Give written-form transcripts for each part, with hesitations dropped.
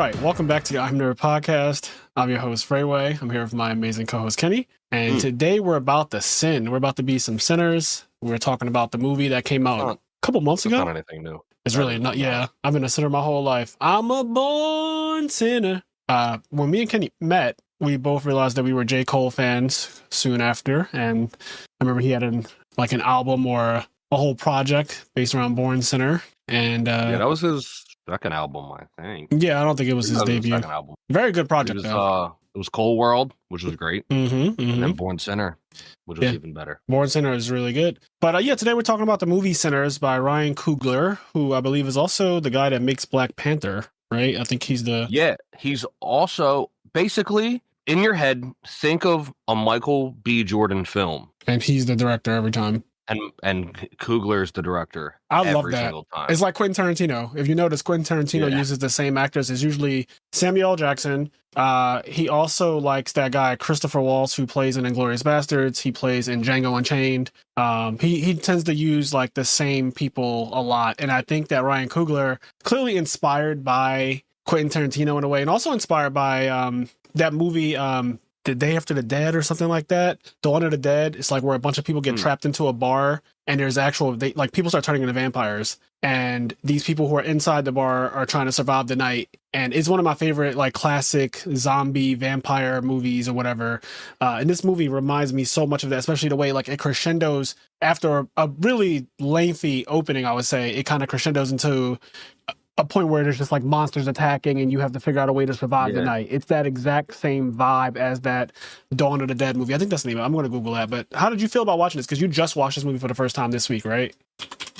right, welcome back to the IMNerd podcast. I'm your host, Frayway. I'm here with my amazing co-host, Kenny. And today we're about to sin. We're about to be some sinners. We're talking about the movie that came out a couple months ago. It's not anything new. It's really not, yeah. I've been a sinner my whole life. I'm a born sinner. When me and Kenny met, we both realized that we were J. Cole fans soon after. And I remember he had an album or a whole project based around Born Sinner. And yeah, that was his second album, I think. Yeah, I don't think it was his debut. Second album. Very good project, though. It was Cold World, which was great. And then Born Sinner, which was even better. Born Sinner is really good. But today we're talking about the movie Sinners by Ryan Coogler, who I believe is also the guy that makes Black Panther, right? I think he's the... Yeah, he's also, basically, in your head, think of a Michael B. Jordan film. And he's the director every time. And Coogler is the director. I love that. Single time. It's like Quentin Tarantino. If you notice, Quentin Tarantino uses the same actors. It's usually Samuel L. Jackson. He also likes that guy Christopher Waltz, who plays in Inglourious Basterds. He plays in Django Unchained. He tends to use like the same people a lot, and I think that Ryan Coogler, clearly inspired by Quentin Tarantino in a way, and also inspired by that movie. The Day After the Dead or something like that. Dawn of the Dead. It's like where a bunch of people get trapped into a bar and there's people start turning into vampires. And these people who are inside the bar are trying to survive the night. And it's one of my favorite like classic zombie vampire movies or whatever. And this movie reminds me so much of that, especially the way like it crescendos after a really lengthy opening, I would say. It kind of crescendos into a point where there's just like monsters attacking and you have to figure out a way to survive the night. It's that exact same vibe as that Dawn of the Dead movie. I think that's the name. I'm going to Google that. But how did you feel about watching this? Because you just watched this movie for the first time this week, right?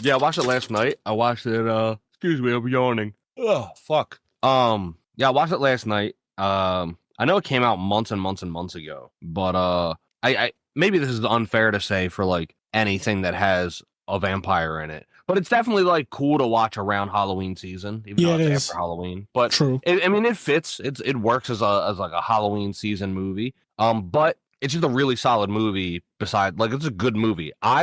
Yeah, I watched it last night. I watched it, excuse me, I'm yawning. Oh, fuck. Yeah, I watched it last night. I know it came out months and months and months ago, but I maybe this is unfair to say for like anything that has a vampire in it. But it's definitely like cool to watch around Halloween season, even though it's after Halloween. But true. It fits. It works as like a Halloween season movie. But it's just a really solid movie. Besides, like, it's a good movie. I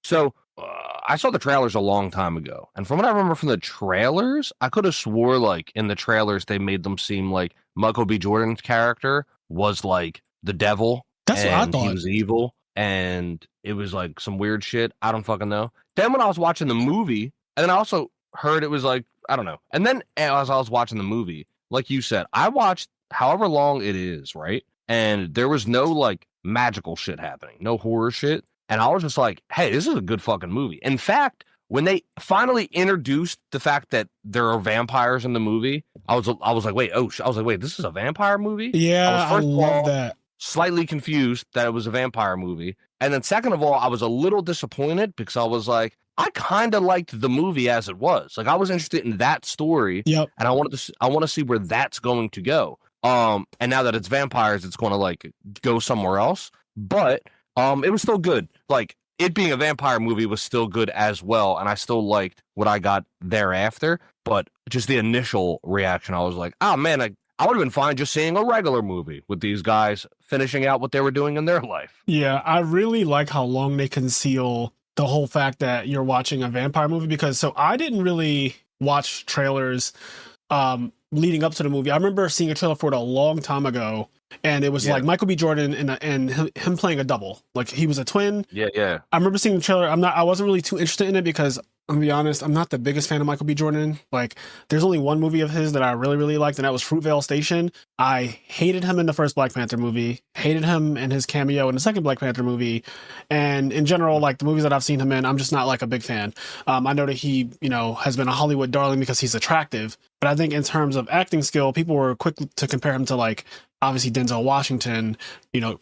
saw the trailers a long time ago, and from what I remember from the trailers, I could have swore like in the trailers they made them seem like Michael B. Jordan's character was like the devil. That's what I thought. He was evil. And it was like some weird shit. I don't fucking know. Then when I was watching the movie, and then I also heard it was like, I don't know. And then as I was watching the movie, like you said, I watched however long it is, right? And there was no like magical shit happening, no horror shit. And I was just like, hey, this is a good fucking movie. In fact, when they finally introduced the fact that there are vampires in the movie, I was like, wait, this is a vampire movie? Yeah, I love that. Slightly confused that it was a vampire movie. And then second of all, I was a little disappointed because I was like, I kind of liked the movie as it was. Like, I was interested in that story. Yep. And I want to see where that's going to go. And now that it's vampires, it's going to like go somewhere else. But it was still good. Like, it being a vampire movie was still good as well. And I still liked what I got thereafter. But just the initial reaction, I was like, oh man, I would have been fine just seeing a regular movie with these guys finishing out what they were doing in their life. Yeah, I really like how long they conceal the whole fact that you're watching a vampire movie, because I didn't really watch trailers leading up to the movie. I remember seeing a trailer for it a long time ago, and it was like Michael B. Jordan and him playing a double. Like, he was a twin. Yeah. I remember seeing the trailer. I wasn't really too interested in it because, I'm gonna be honest, I'm not the biggest fan of Michael B. Jordan. Like, there's only one movie of his that I really, really liked, and that was Fruitvale Station. I hated him in the first Black Panther movie, hated him in his cameo in the second Black Panther movie, and in general, like, the movies that I've seen him in, I'm just not like a big fan. I know that he, has been a Hollywood darling because he's attractive, but I think in terms of acting skill, people were quick to compare him to, like, obviously Denzel Washington,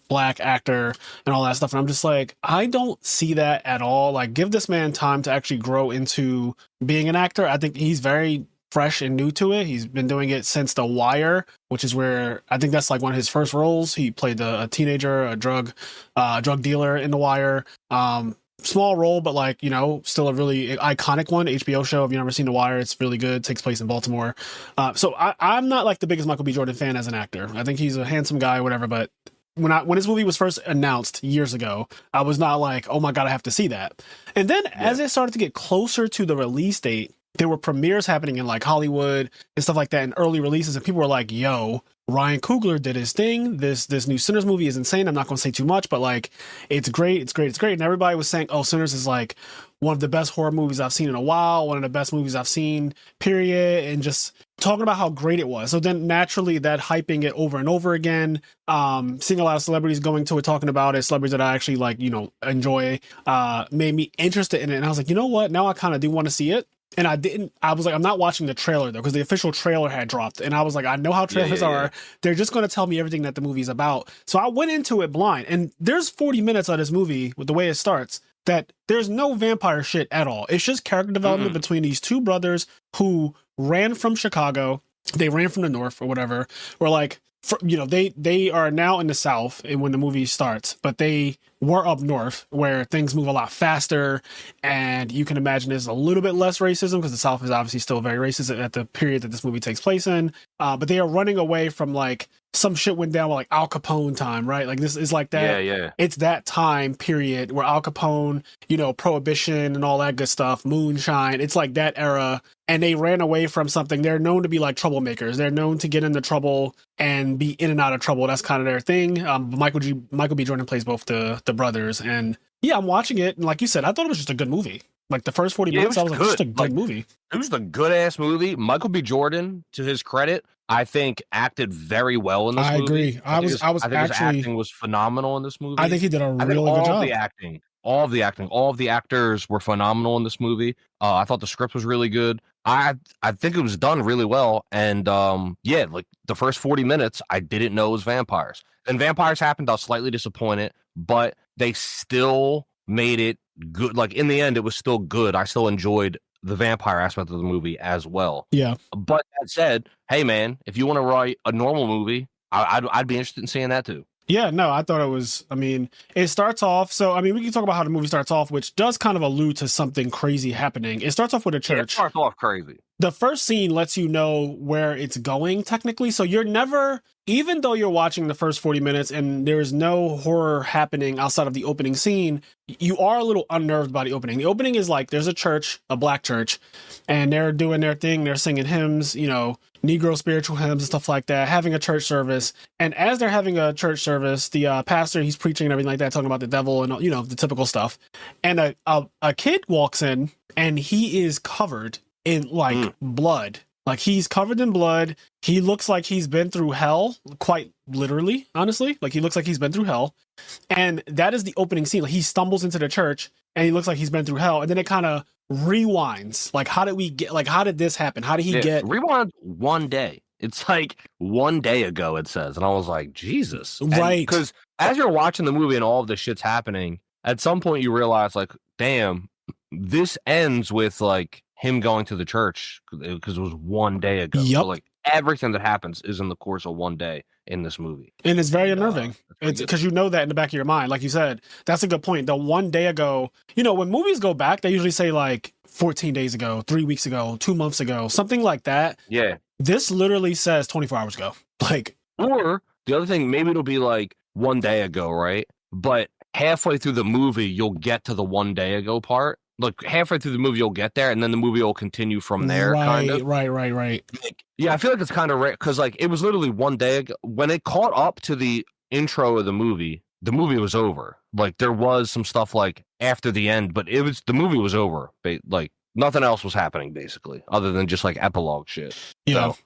Black actor and all that stuff. And I'm just like, I don't see that at all. Like, give this man time to actually grow into being an actor. I think he's very fresh and new to it. He's been doing it since The Wire, which is where I think that's like one of his first roles. He played a teenager, a drug dealer in The Wire. Small role, but like, still a really iconic one. HBO show. If you've never seen The Wire, it's really good. It takes place in Baltimore. So I'm not like the biggest Michael B. Jordan fan as an actor. I think he's a handsome guy, whatever. But when his movie was first announced years ago, I was not like, oh my God, I have to see that. And then as it started to get closer to the release date, there were premieres happening in like Hollywood and stuff like that, and early releases, and people were like, yo, Ryan Coogler did his thing. This new Sinners movie is insane. I'm not going to say too much, but like, it's great. It's great. It's great. And everybody was saying, oh, Sinners is like one of the best horror movies I've seen in a while. One of the best movies I've seen, period. And just talking about how great it was. So then naturally that hyping it over and over again, seeing a lot of celebrities going to it, talking about it, celebrities that I actually like, enjoy, made me interested in it. And I was like, you know what? Now I kind of do want to see it. And I was like, I'm not watching the trailer though, because the official trailer had dropped. And I was like, I know how trailers are. They're just going to tell me everything that the movie's about. So I went into it blind. And there's 40 minutes of this movie with the way it starts that there's no vampire shit at all. It's just character development between these two brothers who ran from Chicago. They ran from the North or whatever. Or like, they are now in the South when the movie starts, but they were up north where things move a lot faster, and you can imagine there's a little bit less racism because the South is obviously still very racist at the period that this movie takes place in. But they are running away from like some shit went down with like Al Capone time, right? Like this is like that. Yeah. It's that time period where Al Capone, prohibition and all that good stuff, moonshine. It's like that era. And they ran away from something. They're known to be like troublemakers. They're known to get into trouble and be in and out of trouble. That's kind of their thing. Michael B. Jordan plays both the brothers. And yeah, I'm watching it. And like you said, I thought it was just a good movie. Like the first 40 minutes, I was like, it's just a good movie. It was a good ass movie. Michael B. Jordan, to his credit, I think acted very well in this movie. I agree. I think his acting was phenomenal in this movie. I think he did a really good job. All of the actors were phenomenal in this movie. I thought the script was really good. I think it was done really well. And like the first 40 minutes, I didn't know it was vampires. And vampires happened. I was slightly disappointed, but they still made it good. Like in the end, it was still good. I still enjoyed the vampire aspect of the movie as well. Yeah. But that said, hey man, if you want to write a normal movie, I'd be interested in seeing that too. Yeah, no, I thought it was, it starts off, we can talk about how the movie starts off, which does kind of allude to something crazy happening. It starts off with a church. It starts off crazy. The first scene lets you know where it's going, technically, so you're never, even though you're watching the first 40 minutes and there's no horror happening outside of the opening scene, you are a little unnerved by the opening. The opening is like, there's a church, a black church, and they're doing their thing, they're singing hymns, Negro spiritual hymns and stuff like that, having a church service. And as they're having a church service, the pastor, he's preaching and everything like that, talking about the devil and, the typical stuff. And a kid walks in and he is covered in blood. Like he's covered in blood. He looks like he's been through hell, quite literally, honestly. Like he looks like he's been through hell. And that is the opening scene. Like he stumbles into the church and he looks like he's been through hell. And then it kind of rewinds. Like, how did this happen? How did he get rewind one day? It's like 1 day ago, it says. And I was like, Jesus. Right. Because as you're watching the movie and all of this shit's happening, at some point you realize, like, damn, this ends with like him going to the church because it was 1 day ago. Yep. So, like, everything that happens is in the course of 1 day in this movie. And it's very unnerving. It's because you know that in the back of your mind. Like you said, that's a good point. The 1 day ago, when movies go back, they usually say like 14 days ago, 3 weeks ago, 2 months ago, something like that. Yeah. This literally says 24 hours ago. Or the other thing, maybe it'll be like 1 day ago, right? But halfway through the movie, you'll get to the 1 day ago part. Like halfway through the movie, you'll get there, and then the movie will continue from there. Right. Yeah, I feel like it's kind of rare because like it was literally 1 day ago when it caught up to the intro of the movie was over. Like there was some stuff like after the end, but the movie was over. Like nothing else was happening basically, other than just like epilogue shit. Yeah. So.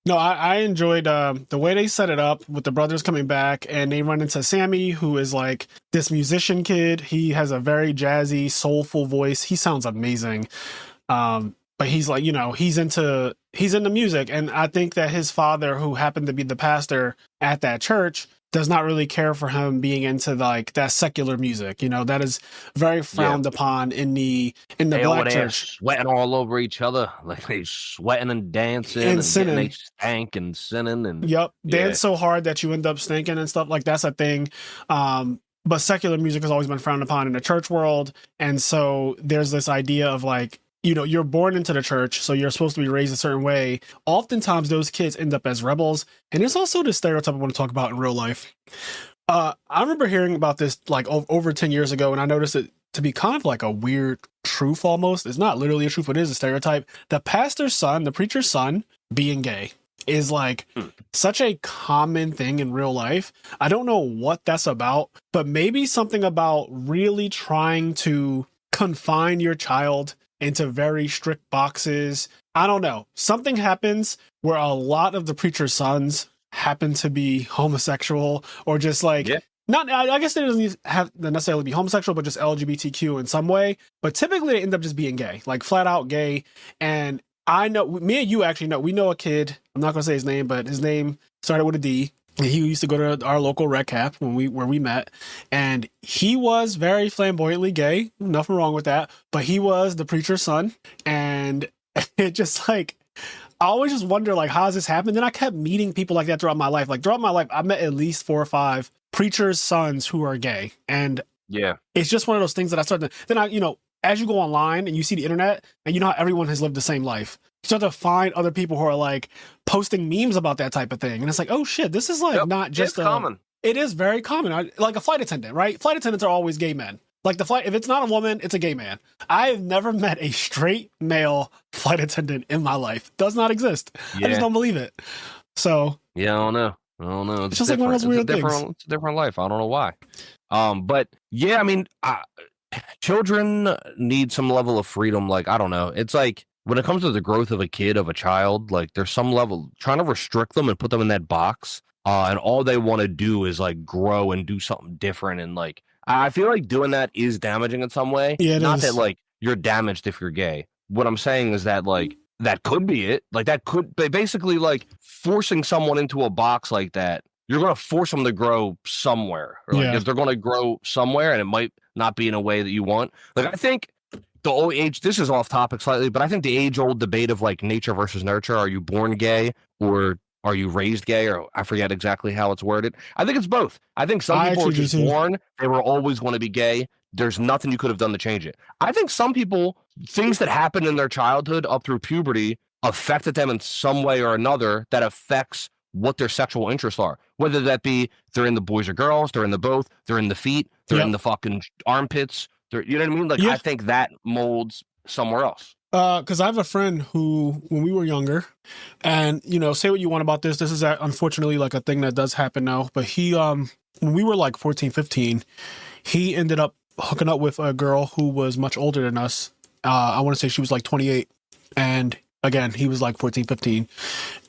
No, I enjoyed the way they set it up with the brothers coming back, and they run into Sammy, who is like this musician kid. He has a very jazzy, soulful voice. He sounds amazing. But he's like, he's into music. And I think that his father, who happened to be the pastor at that church, does not really care for him being into like that secular music. That is very frowned upon in the black church. Sweating all over each other, like they sweating and dancing and sinning. They stank and sinning and dance so hard that you end up stinking and stuff. Like that's a thing. But secular music has always been frowned upon in the church world, and so there's this idea of like, you're born into the church, so you're supposed to be raised a certain way. Oftentimes, those kids end up as rebels. And it's also the stereotype I want to talk about in real life. I remember hearing about this like over 10 years ago, and I noticed it to be kind of like a weird truth almost. It's not literally a truth, but it is a stereotype. The pastor's son, the preacher's son, being gay is like such a common thing in real life. I don't know what that's about, but maybe something about really trying to confine your child into very strict boxes. I don't know. Something happens where a lot of the preacher's sons happen to be homosexual or just like, not, I guess they doesn't have to necessarily be homosexual, but just LGBTQ in some way. But typically they end up just being gay, like flat out gay. And I know, me and you actually know, we know a kid, I'm not going to say his name, but his name started with a D. He used to go to our local rec cap where we met, and he was very flamboyantly gay. Nothing wrong with that, but he was the preacher's son, and it just like, I always just wonder like, how does this happen? Then I kept meeting people like that throughout my life. Like throughout my life, I met at least 4 or 5 preachers' sons who are gay, and it's just one of those things that I started. Then I, as you go online and you see the internet, and you know how everyone has lived the same life, you start to find other people who are like posting memes about that type of thing. And it's like, oh shit, this is like not just common. It is very common. Like a flight attendant, right? Flight attendants are always gay men. Like if it's not a woman, it's a gay man. I have never met a straight male flight attendant in my life. Does not exist. I just don't believe it. So I don't know. It's just like one of those weird things. It's a different life. I don't know why. But yeah, I mean, children need some level of freedom. Like, I don't know. It's like when it comes to the growth of a kid, of a child, like there's some level trying to restrict them and put them in that box. And all they want to do is like grow and do something different. And like, I feel like doing that is damaging in some way. Yeah, not that like you're damaged if you're gay. What I'm saying is that like, that could be it. Like that could be basically like forcing someone into a box like that. You're going to force them to grow somewhere, or like if they're going to grow somewhere and it might not be in a way that you want. Like, I think the old age, this is off topic slightly, but I think the age old debate of like nature versus nurture. Are you born gay or are you raised gay? Or I forget exactly how it's worded. I think it's both. I think some people are just born. They were always going to be gay. There's nothing you could have done to change it. I think some people, things that happened in their childhood up through puberty affected them in some way or another that affects what their sexual interests are. Whether that be they're in the boys or girls, they're in the both, they're in the feet, they're in the fucking armpits. You know what I mean? Like, I think that molds somewhere else. Because I have a friend who, when we were younger, and, say what you want about this. This is unfortunately like a thing that does happen now. But he, when we were like 14, 15, he ended up hooking up with a girl who was much older than us. I want to say she was like 28. And again, he was like 14, 15.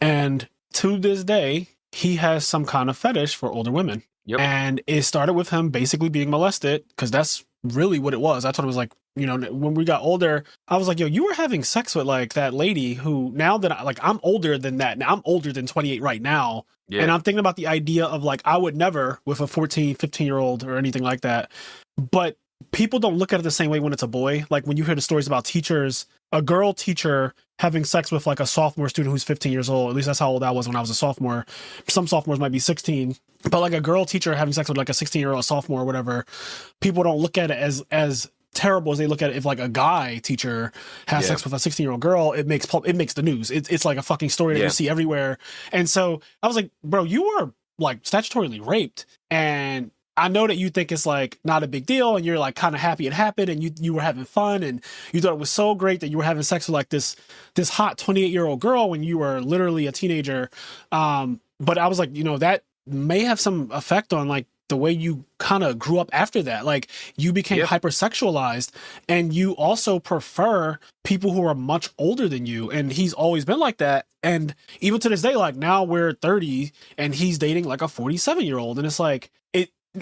And to this day, he has some kind of fetish for older women. Yep. And it started with him basically being molested, because that's really what it was. I thought it was like, when we got older, I was like, yo, you were having sex with like that lady who, now that I'm older than that. Now I'm older than 28 right now. Yeah. And I'm thinking about the idea of like, I would never with a 14, 15-year-old or anything like that. But people don't look at it the same way when it's a boy. Like when you hear the stories about teachers, a girl teacher having sex with like a sophomore student who's 15 years old. At least that's how old I was when I was a sophomore. Some sophomores might be 16, but like a girl teacher having sex with like a 16-year-old sophomore or whatever, people don't look at it as terrible as they look at it. If like a guy teacher has sex with a 16-year-old girl, it makes the news. It's like a fucking story that you see everywhere. And so I was like, bro, you were like statutorily raped, and I know that you think it's like not a big deal, and you're like kind of happy it happened, and you were having fun, and you thought it was so great that you were having sex with like this hot 28-year-old girl when you were literally a teenager. But I was like, that may have some effect on like the way you kind of grew up after that. Like you became hypersexualized, and you also prefer people who are much older than you. And he's always been like that. And even to this day, like now we're 30 and he's dating like a 47-year-old. And it's like,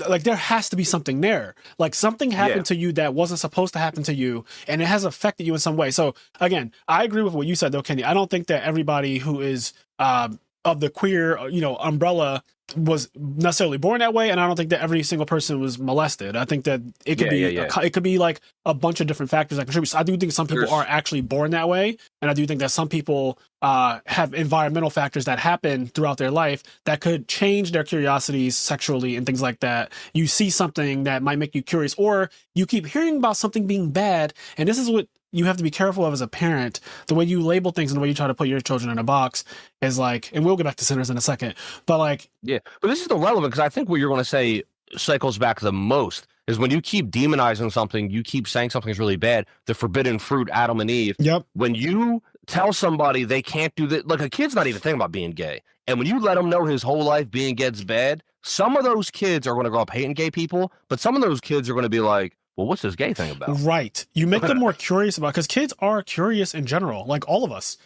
like there has to be something there. Like something happened to you that wasn't supposed to happen to you, and it has affected you in some way. So again, I agree with what you said though, Kenny. I don't think that everybody who is of the queer, umbrella was necessarily born that way, and I don't think that every single person was molested. I think that it could it could be like a bunch of different factors that contribute. So I do think some people are actually born that way, and I do think that some people have environmental factors that happen throughout their life that could change their curiosities sexually and things like that. You see something that might make you curious, or you keep hearing about something being bad, and this is what you have to be careful of as a parent. The way you label things and the way you try to put your children in a box is like, and we'll get back to sinners in a second, but like, but this is the relevant, because I think what you're going to say cycles back the most. is when you keep demonizing something, you keep saying something's really bad. The forbidden fruit, Adam and Eve. Yep. When you tell somebody they can't do that, like a kid's not even thinking about being gay. And when you let him know his whole life being gay's bad, some of those kids are going to grow up hating gay people, but some of those kids are going to be like, well, what's this gay thing about? Right. You make them more curious about, because kids are curious in general. Like all of us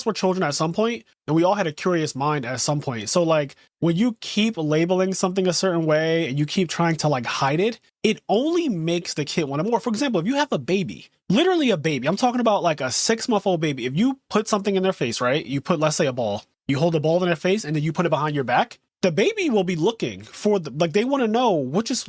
were children at some point, and we all had a curious mind at some point. So like when you keep labeling something a certain way and you keep trying to like hide it, it only makes the kid want it more. For example, if you have a baby, literally a baby, I'm talking about like a 6-month-old baby. If you put something in their face, right? You put, let's say, a ball. You hold the ball in their face and then you put it behind your back. The baby will be looking for they want to know what just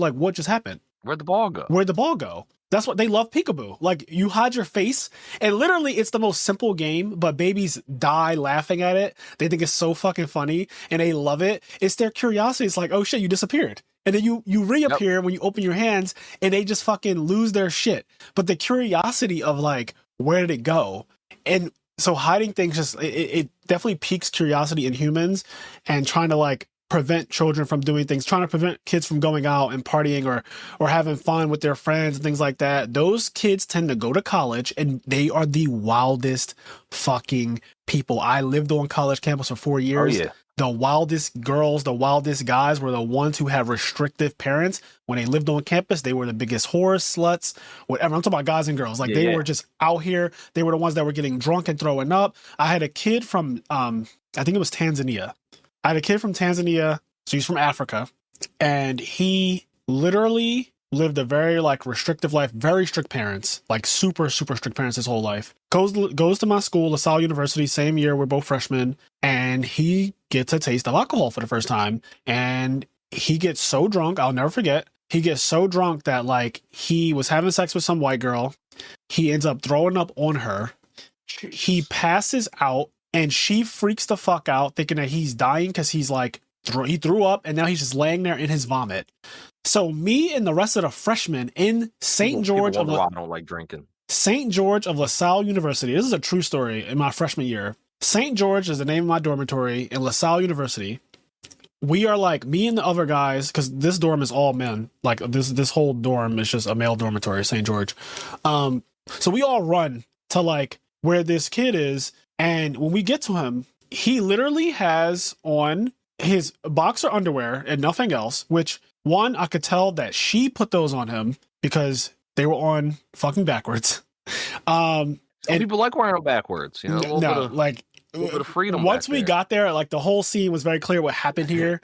happened. Where'd the ball go? Where'd the ball go? That's what they love, peekaboo. Like you hide your face, and literally it's the most simple game, but babies die laughing at it. They think it's so fucking funny and they love it. It's their curiosity. It's like, oh shit, you disappeared. And then you reappear when you open your hands and they just fucking lose their shit. But the curiosity of like, where did it go? And so hiding things just, it definitely piques curiosity in humans, and trying to like prevent children from doing things, trying to prevent kids from going out and partying or having fun with their friends and things like that. Those kids tend to go to college and they are the wildest fucking people. I lived on college campus for 4 years. Oh, yeah. The wildest girls, the wildest guys were the ones who have restrictive parents. When they lived on campus, they were the biggest whores, sluts, whatever. I'm talking about guys and girls. Like they were just out here. They were the ones that were getting drunk and throwing up. I had a kid from, I think it was Tanzania. I had a kid from Tanzania, so he's from Africa, and he literally lived a very like restrictive life, very strict parents, like super, super strict parents his whole life. Goes to my school, LaSalle University, same year, we're both freshmen, and he gets a taste of alcohol for the first time, and he gets so drunk, I'll never forget, he gets so drunk that like he was having sex with some white girl, he ends up throwing up on her, he passes out, and she freaks the fuck out thinking that he's dying because he's like, he threw up and now he's just laying there in his vomit. So me and the rest of the freshmen in St. George of I don't like drinking. St. George of LaSalle University. This is a true story in my freshman year. St. George is the name of my dormitory in LaSalle University. We are like, me and the other guys, because this dorm is all men. Like this whole dorm is just a male dormitory, St. George. So we all run to like where this kid is. And when we get to him, he literally has on his boxer underwear and nothing else, which one, I could tell that she put those on him because they were on fucking backwards. And people like wearing them backwards, you know? A little bit of freedom. Once we got there, like the whole scene was very clear what happened here.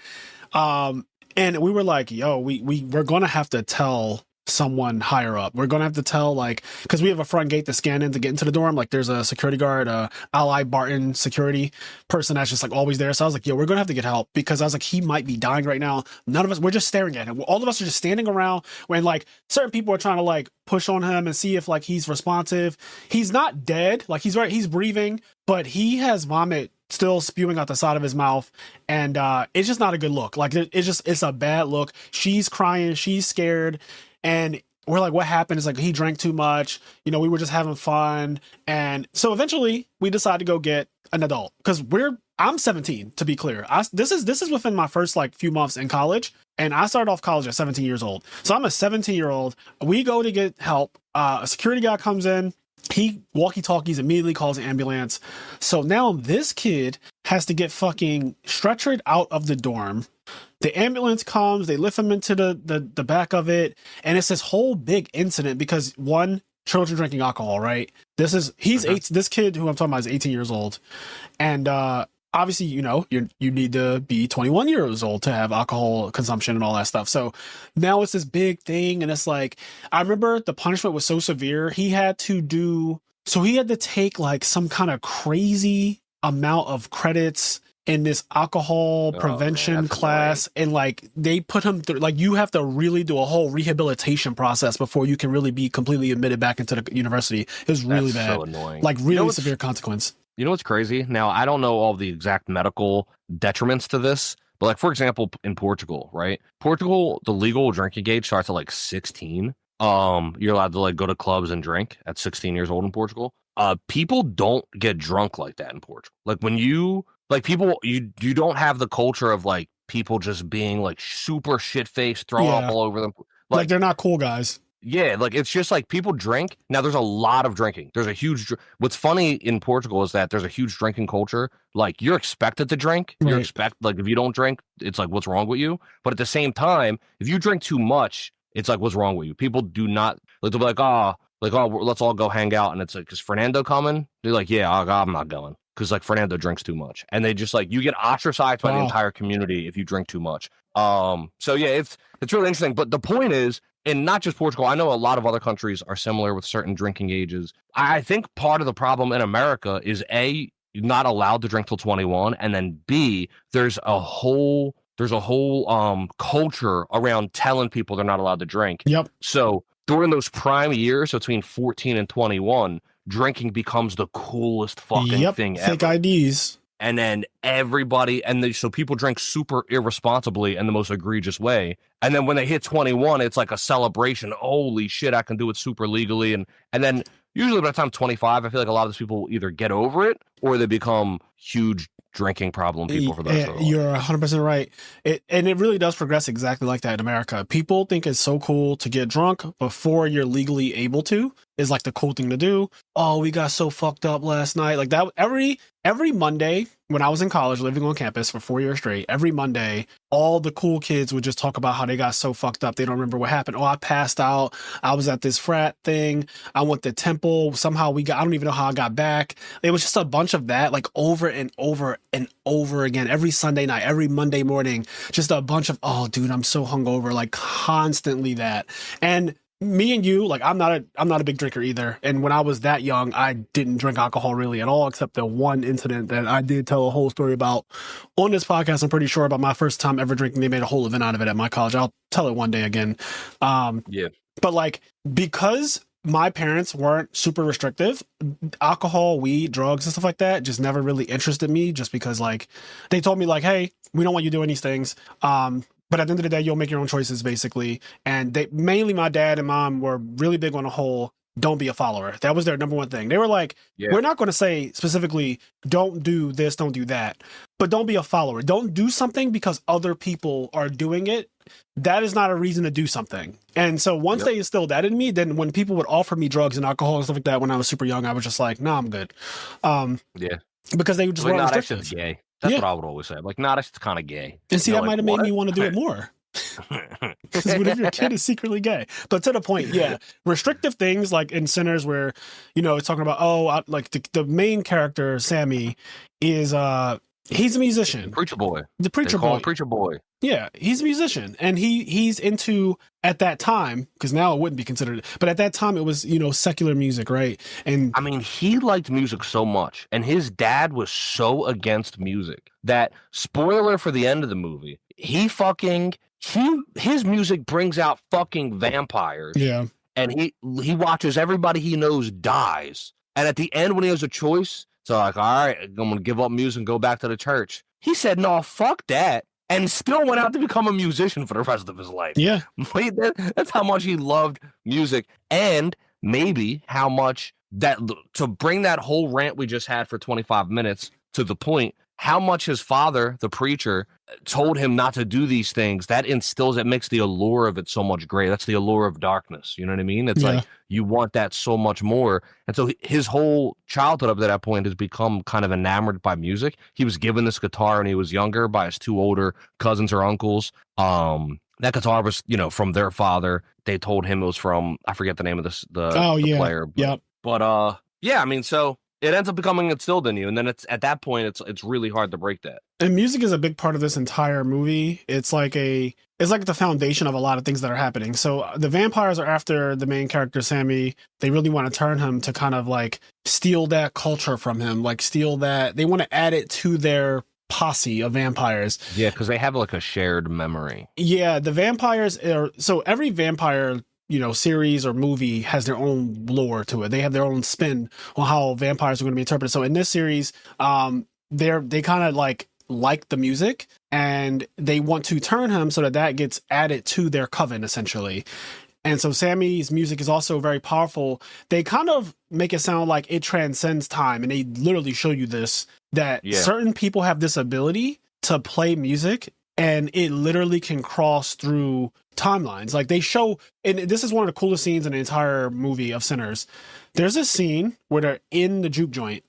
And we were like, yo, we're going to have to tell someone higher up. We're gonna have to tell, like, because we have a front gate to scan in to get into the dorm. Like there's a security guard, Ally Barton security person that's just like always there. So I was like, yo, we're gonna have to get help, because I was like, he might be dying right now. None of us, we're just staring at him. All of us are just standing around when like certain people are trying to like push on him and see if like he's responsive. He's not dead, like he's breathing, but he has vomit still spewing out the side of his mouth, and it's just not a good look. Like it's a bad look. She's crying, she's scared. And we're like, what happened? It's like, he drank too much. You know, we were just having fun. And so eventually we decided to go get an adult, because I'm 17, to be clear. This is within my first like few months in college. And I started off college at 17 years old. So I'm a 17-year-old. We go to get help. A security guy comes in. He walkie-talkies, immediately calls an ambulance. So now this kid has to get fucking stretchered out of the dorm. The ambulance comes, they lift him into the back of it, and it's this whole big incident because, one, children drinking alcohol, right? This kid who I'm talking about is 18 years old. And obviously, you know, you need to be 21 years old to have alcohol consumption and all that stuff. So now it's this big thing, and it's like, I remember the punishment was so severe. He had to take like some kind of crazy amount of credits in this alcohol prevention class, and like they put him through, like, you have to really do a whole rehabilitation process before you can really be completely admitted back into the university. It was really bad. So annoying. Like really severe consequence. You know what's crazy? Now, I don't know all the exact medical detriments to this, but like, for example, in Portugal, right? Portugal, the legal drinking age starts at like 16. You're allowed to like go to clubs and drink at 16 years old in Portugal. People don't get drunk like that in Portugal. Like when you don't have the culture of like people just being like super shit faced, throwing up all over them. Like they're not cool guys. Yeah, like it's just like people drink. Now there's a lot of drinking. There's a huge what's funny in Portugal is that there's a huge drinking culture. Like you're expected to drink. Right. You're like if you don't drink, it's like what's wrong with you? But at the same time, if you drink too much, it's like what's wrong with you? People do not like they'll be like, let's all go hang out. And it's like, is Fernando coming? They're like, yeah, I'm not going. Because like Fernando drinks too much. And they just like you get ostracized by the entire community if you drink too much. So yeah, it's really interesting. But the point is, and not just Portugal, I know a lot of other countries are similar with certain drinking ages. I think part of the problem in America is A, you're not allowed to drink till 21, and then B, there's a whole culture around telling people they're not allowed to drink. Yep. So during those prime years between 14 and 21, drinking becomes the coolest fucking thing ever. Fake IDs. And then everybody, so people drink super irresponsibly in the most egregious way. And then when they hit 21, it's like a celebration. Holy shit, I can do it super legally. And then usually by the time 25, I feel like a lot of these people either get over it or they become huge drinking problem people for the rest of their life. You're 100% right. And it really does progress exactly like that in America. People think it's so cool to get drunk before you're legally able to. Is like the cool thing to do. Oh, we got so fucked up last night. Like that every Monday when I was in college living on campus for 4 years straight, every Monday, all the cool kids would just talk about how they got so fucked up. They don't remember what happened. Oh, I passed out. I was at this frat thing. I went to temple. Somehow I don't even know how I got back. It was just a bunch of that, like over and over and over again. Every Sunday night, every Monday morning, just a bunch of, oh dude, I'm so hungover, like constantly that. And me and you, like I'm not a big drinker either. And when I was that young, I didn't drink alcohol really at all, except the one incident that I did tell a whole story about on this podcast. I'm pretty sure about my first time ever drinking. They made a whole event out of it at my college. I'll tell it one day again. Yeah. But like, because my parents weren't super restrictive, alcohol, weed, drugs, and stuff like that just never really interested me, just because like they told me like, hey, we don't want you doing these things. But at the end of the day, you'll make your own choices, basically. And mainly my dad and mom were really big on the whole, don't be a follower. That was their number one thing. They were like, we're not going to say specifically, don't do this, don't do that, but don't be a follower. Don't do something because other people are doing it. That is not a reason to do something. And so once they instilled that in me, then when people would offer me drugs and alcohol and stuff like that when I was super young, I was just like, nah, I'm good. Because they just weren't restrictive. Gay. That's what I would always say. Like, nah, that's kind of gay. And see, that might have made me want to do it more. Because what if your kid is secretly gay? But to the point, restrictive things like in Sinners where, it's talking about, like the main character, Sammy, is he's a musician. Preacher boy. The preacher boy. Preacher boy. Yeah, he's a musician. And he's into, at that time, because now it wouldn't be considered, but at that time it was, secular music, right? And I mean, he liked music so much, and his dad was so against music that, spoiler for the end of the movie, his music brings out fucking vampires. Yeah. And he watches everybody he knows dies. And at the end, when he has a choice, so like, all right, I'm going to give up music and go back to the church. He said, no, fuck that. And still went out to become a musician for the rest of his life. Yeah. That's how much he loved music. And maybe how much that, to bring that whole rant we just had for 25 minutes to the point, how much his father, the preacher, told him not to do these things, that makes the allure of it so much greater. That's the allure of darkness. You know what I mean? It's like you want that so much more. And so his whole childhood up to that point has become kind of enamored by music. He was given this guitar when he was younger by his two older cousins or uncles. That guitar was, from their father. They told him it was from, I forget the name of the player. But I mean, so it ends up becoming instilled in you, and then it's at that point it's really hard to break that. And music is a big part of this entire movie. It's like the foundation of a lot of things that are happening. So the vampires are after the main character Sammy. They really want to turn him to kind of like steal that culture from him, like steal that. They want to add it to their posse of vampires. Yeah, because they have like a shared memory. Yeah, the vampires are, so every vampire series or movie has their own lore to it. They have their own spin on how vampires are going to be interpreted. So in this series, they kind of like the music and they want to turn him so that gets added to their coven essentially. And so Sammy's music is also very powerful. They kind of make it sound like it transcends time, and they literally show you this, that certain people have this ability to play music and it literally can cross through timelines. Like they show, and this is one of the coolest scenes in the entire movie of Sinners. There's a scene where they're in the juke joint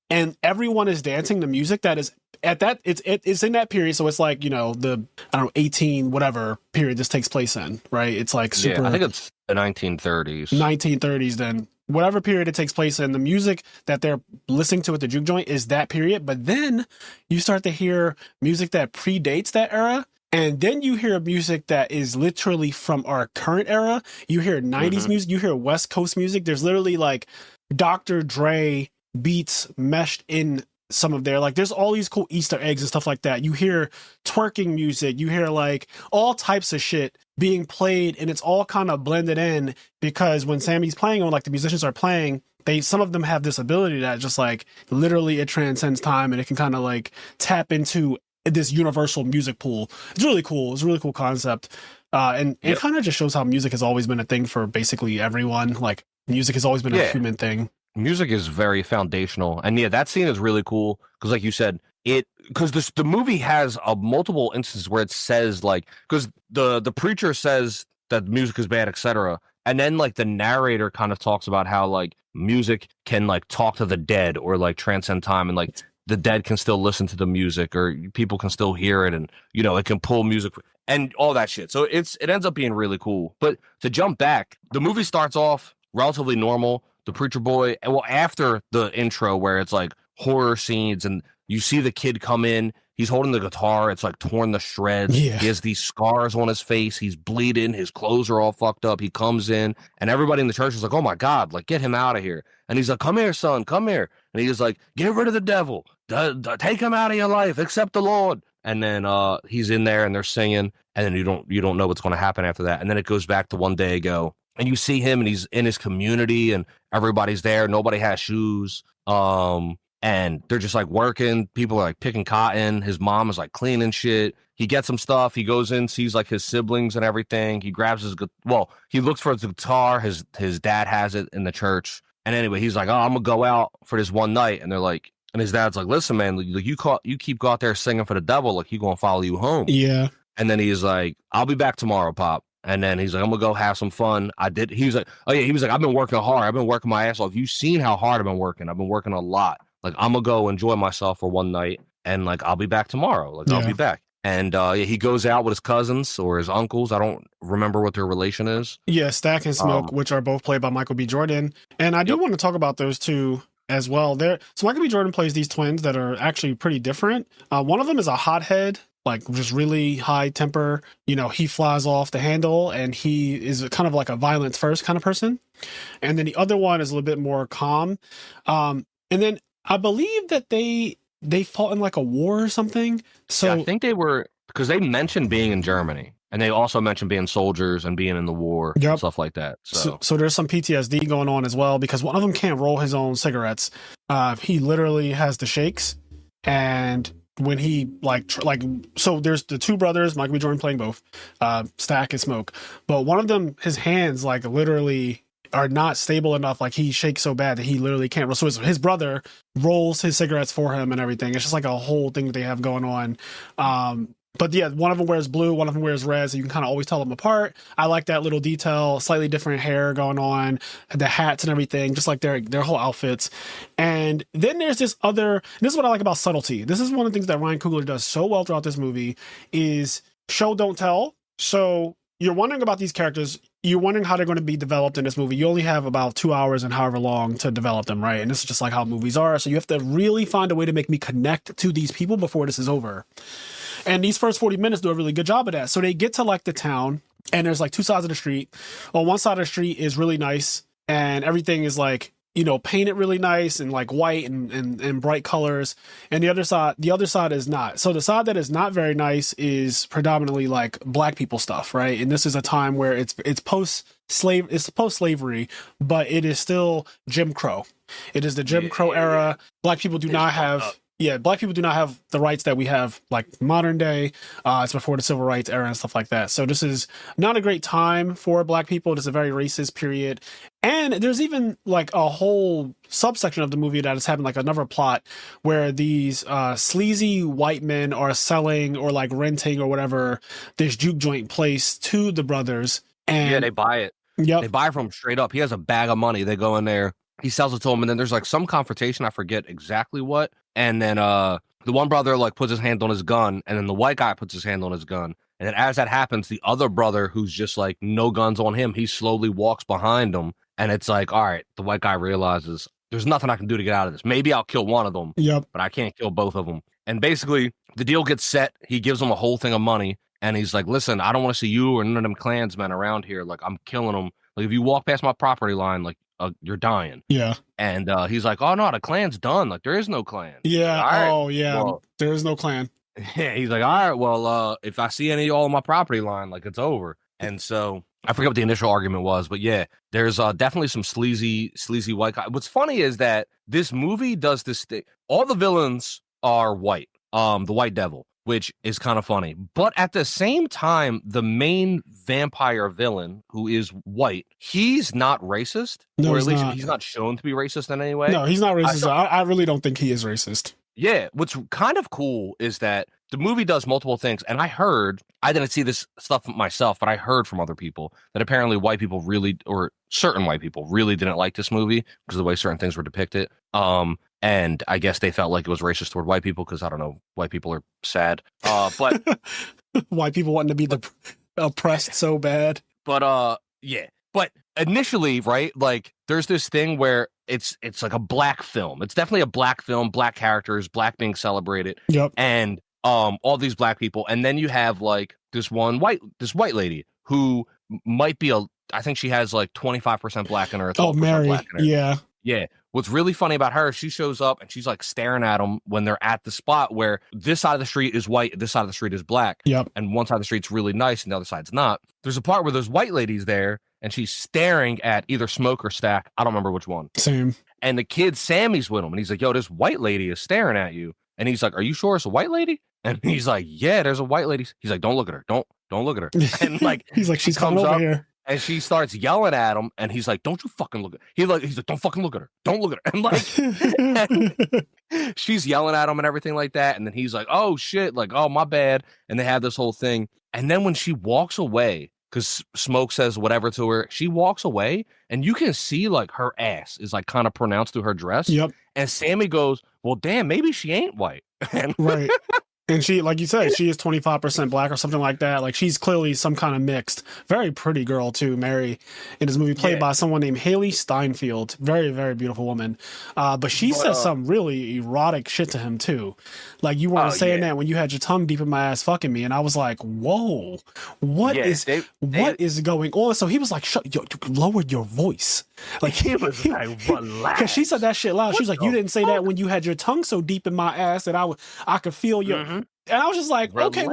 and everyone is dancing the music that is at that it's in that period. So it's like, you know, the, I don't know, 18 whatever period this takes place in, right? It's like super, Yeah, I think it's the 1930s. 1930s. Then whatever period it takes place in, the music that they're listening to at the juke joint is that period. But then you start to hear music that predates that era. And then you hear music that is literally from our current era. You hear 90s music, you hear West Coast music. There's literally like Dr. Dre beats meshed in some of their, like, there's all these cool Easter eggs and stuff like that. You hear twerking music, you hear like all types of shit being played, and it's all kind of blended in because when Sammy's playing, or like the musicians are playing, some of them have this ability that just like literally it transcends time and it can kind of like tap into this universal music pool. It's really cool. It's a really cool concept. And it kind of just shows how music has always been a thing for basically everyone. Like music has always been a human thing. Music is very foundational. And yeah, that scene is really cool because like you said, because the movie has multiple instances where it says like, because the preacher says that music is bad, etc. And then like the narrator kind of talks about how like music can like talk to the dead or like transcend time, and like the dead can still listen to the music or people can still hear it, and you know it can pull music and all that shit. So it ends up being really cool. But to jump back, the movie starts off relatively normal. The preacher boy, well, after the intro where it's like horror scenes and you see the kid come in, he's holding the guitar, it's like torn to shreds. He has these scars on his face, he's bleeding, his clothes are all fucked up. He comes in and everybody in the church is like, oh my God, like get him out of here. And he's like, come here, son, come here. And he's like, get rid of the devil, take him out of your life, accept the Lord. And then he's in there and they're singing, and then you don't know what's going to happen after that. And then it goes back to one day ago. And you see him and he's in his community and everybody's there. Nobody has shoes. And they're just like working. People are like picking cotton. His mom is like cleaning shit. He gets some stuff. He goes in, sees like his siblings and everything. He grabs he looks for his guitar. His dad has it in the church. And anyway, he's like, oh, I'm going to go out for this one night. And they're like, and his dad's like, listen, man, like you keep go out there singing for the devil. Like, he going to follow you home. Yeah. And then he's like, I'll be back tomorrow, Pop. And then he's like, I'm going to go have some fun. He was like, oh, yeah. He was like, I've been working hard. I've been working my ass off. You've seen how hard I've been working. I've been working a lot. Like, I'm going to go enjoy myself for one night. And, like, I'll be back tomorrow. Like, I'll be back. And, he goes out with his cousins or his uncles. I don't remember what their relation is. Yeah, Stack and Smoke, which are both played by Michael B. Jordan. And I do want to talk about those two as well. So Michael B. Jordan plays these twins that are actually pretty different. One of them is a hothead, like just really high temper, you know, he flies off the handle and he is kind of like a violence first kind of person. And then the other one is a little bit more calm. And then I believe that they fought in like a war or something. So yeah, I think they were, because they mentioned being in Germany and they also mentioned being soldiers and being in the war and stuff like that. So there's some PTSD going on as well, because one of them can't roll his own cigarettes. He literally has the shakes, and when he so there's the two brothers, Michael B. Jordan playing both, Stack and Smoke, but one of them, his hands like literally are not stable enough. Like he shakes so bad that he literally can't roll. So his brother rolls his cigarettes for him and everything. It's just like a whole thing that they have going on. But yeah, one of them wears blue, one of them wears red, so you can kind of always tell them apart. I like that little detail, slightly different hair going on, the hats and everything, just like their whole outfits. And then there's this is what I like about subtlety. This is one of the things that Ryan Coogler does so well throughout this movie is show, don't tell. So you're wondering about these characters. You're wondering how they're going to be developed in this movie. You only have about 2 hours and however long to develop them, right? And this is just like how movies are. So you have to really find a way to make me connect to these people before this is over. And these first 40 minutes do a really good job of that. So they get to like the town and there's like two sides of the street. On one side of the street is really nice and everything is like, you know, painted really nice and like white and bright colors. And the other side is not. So the side that is not very nice is predominantly like black people stuff, right? And this is a time where it's post-slavery, but it is still Jim Crow. It is the Jim Crow era. Black people do not have Yeah, black people do not have the rights that we have, like modern day. It's before the civil rights era and stuff like that. So this is not a great time for black people. It's a very racist period. And there's even like a whole subsection of the movie that is having like another plot where these sleazy white men are selling or like renting or whatever this juke joint place to the brothers. And Yeah, they buy it. Yep. They buy it from him straight up. He has a bag of money. They go in there. He sells it to them, and then there's like some confrontation. I forget exactly what. And then the one brother like puts his hand on his gun, and then the white guy puts his hand on his gun. And then as that happens, the other brother, who's just like no guns on him, he slowly walks behind him. And it's like, all right, the white guy realizes there's nothing I can do to get out of this. Maybe I'll kill one of them, Yep. but I can't kill both of them. And basically, the deal gets set. He gives them a whole thing of money, and he's like, listen, I don't want to see you or none of them Klansmen around here. Like, I'm killing them. Like, if you walk past my property line, like, you're dying. Yeah. And he's like, oh, no, the Klan's done. Like, there is no Klan. Yeah. Like, right, oh, yeah. well, there is no Klan. Yeah. He's like, all right, well, if I see any of y'all on my property line, like, it's over. And so I forget what the initial argument was, but yeah, there's definitely some sleazy white guy. What's funny is that this movie does this thing. All the villains are white, the White Devil, which is kind of funny. But at the same time, the main vampire villain, who is white, he's not racist. No, or at least not. he's not shown to be racist in any way. No, he's not racist. I really don't think he is racist. Yeah, what's kind of cool is that the movie does multiple things, and I didn't see this stuff myself, but I heard from other people that apparently white people really, or certain white people really didn't like this movie because of the way certain things were depicted. And I guess they felt like it was racist toward white people because, I don't know, white people are sad. But white people wanting to be the oppressed so bad. But yeah. But initially, right, like there's this thing where it's like a black film. It's definitely a black film, black characters, black being celebrated. Yep. And all these black people, and then you have like this white lady who might be I think she has like 25% black in her. Oh, Mary. Black in her. Yeah. Yeah. What's really funny about her, she shows up and she's like staring at them when they're at the spot where this side of the street is white, this side of the street is black. Yep. And one side of the street's really nice and the other side's not. There's a part where there's white ladies there and she's staring at either Smoke or Stack. I don't remember which one. Same. And the kid Sammy's with him and he's like, yo, this white lady is staring at you. And he's like, are you sure it's a white lady? And he's like, yeah, there's a white lady. He's like, don't look at her. Don't look at her. And like, he's like, she's coming over here. And she starts yelling at him, and he's like, "Don't you fucking look at her." He's like, "Don't fucking look at her. Don't look at her." And like, and she's yelling at him and everything like that. And then he's like, "Oh shit!" Like, "Oh my bad." And they have this whole thing. And then when she walks away, because Smoke says whatever to her, she walks away, and you can see like her ass is like kind of pronounced through her dress. Yep. And Sammy goes, "Well, damn, maybe she ain't white." And right. And she, like you said, she is 25% black or something like that. Like, she's clearly some kind of mixed. Very pretty girl, too, Mary, in this movie, played by someone named Haley Steinfeld. Very, very beautiful woman. But she says some really erotic shit to him, too. Like, you weren't saying that when you had your tongue deep in my ass fucking me. And I was like, whoa, what is going on? So he was like, lower your voice. Like, he was like, relax. Because she said that shit loud. She was like, you didn't say that when you had your tongue so deep in my ass that I could feel your... And I was just like, okay,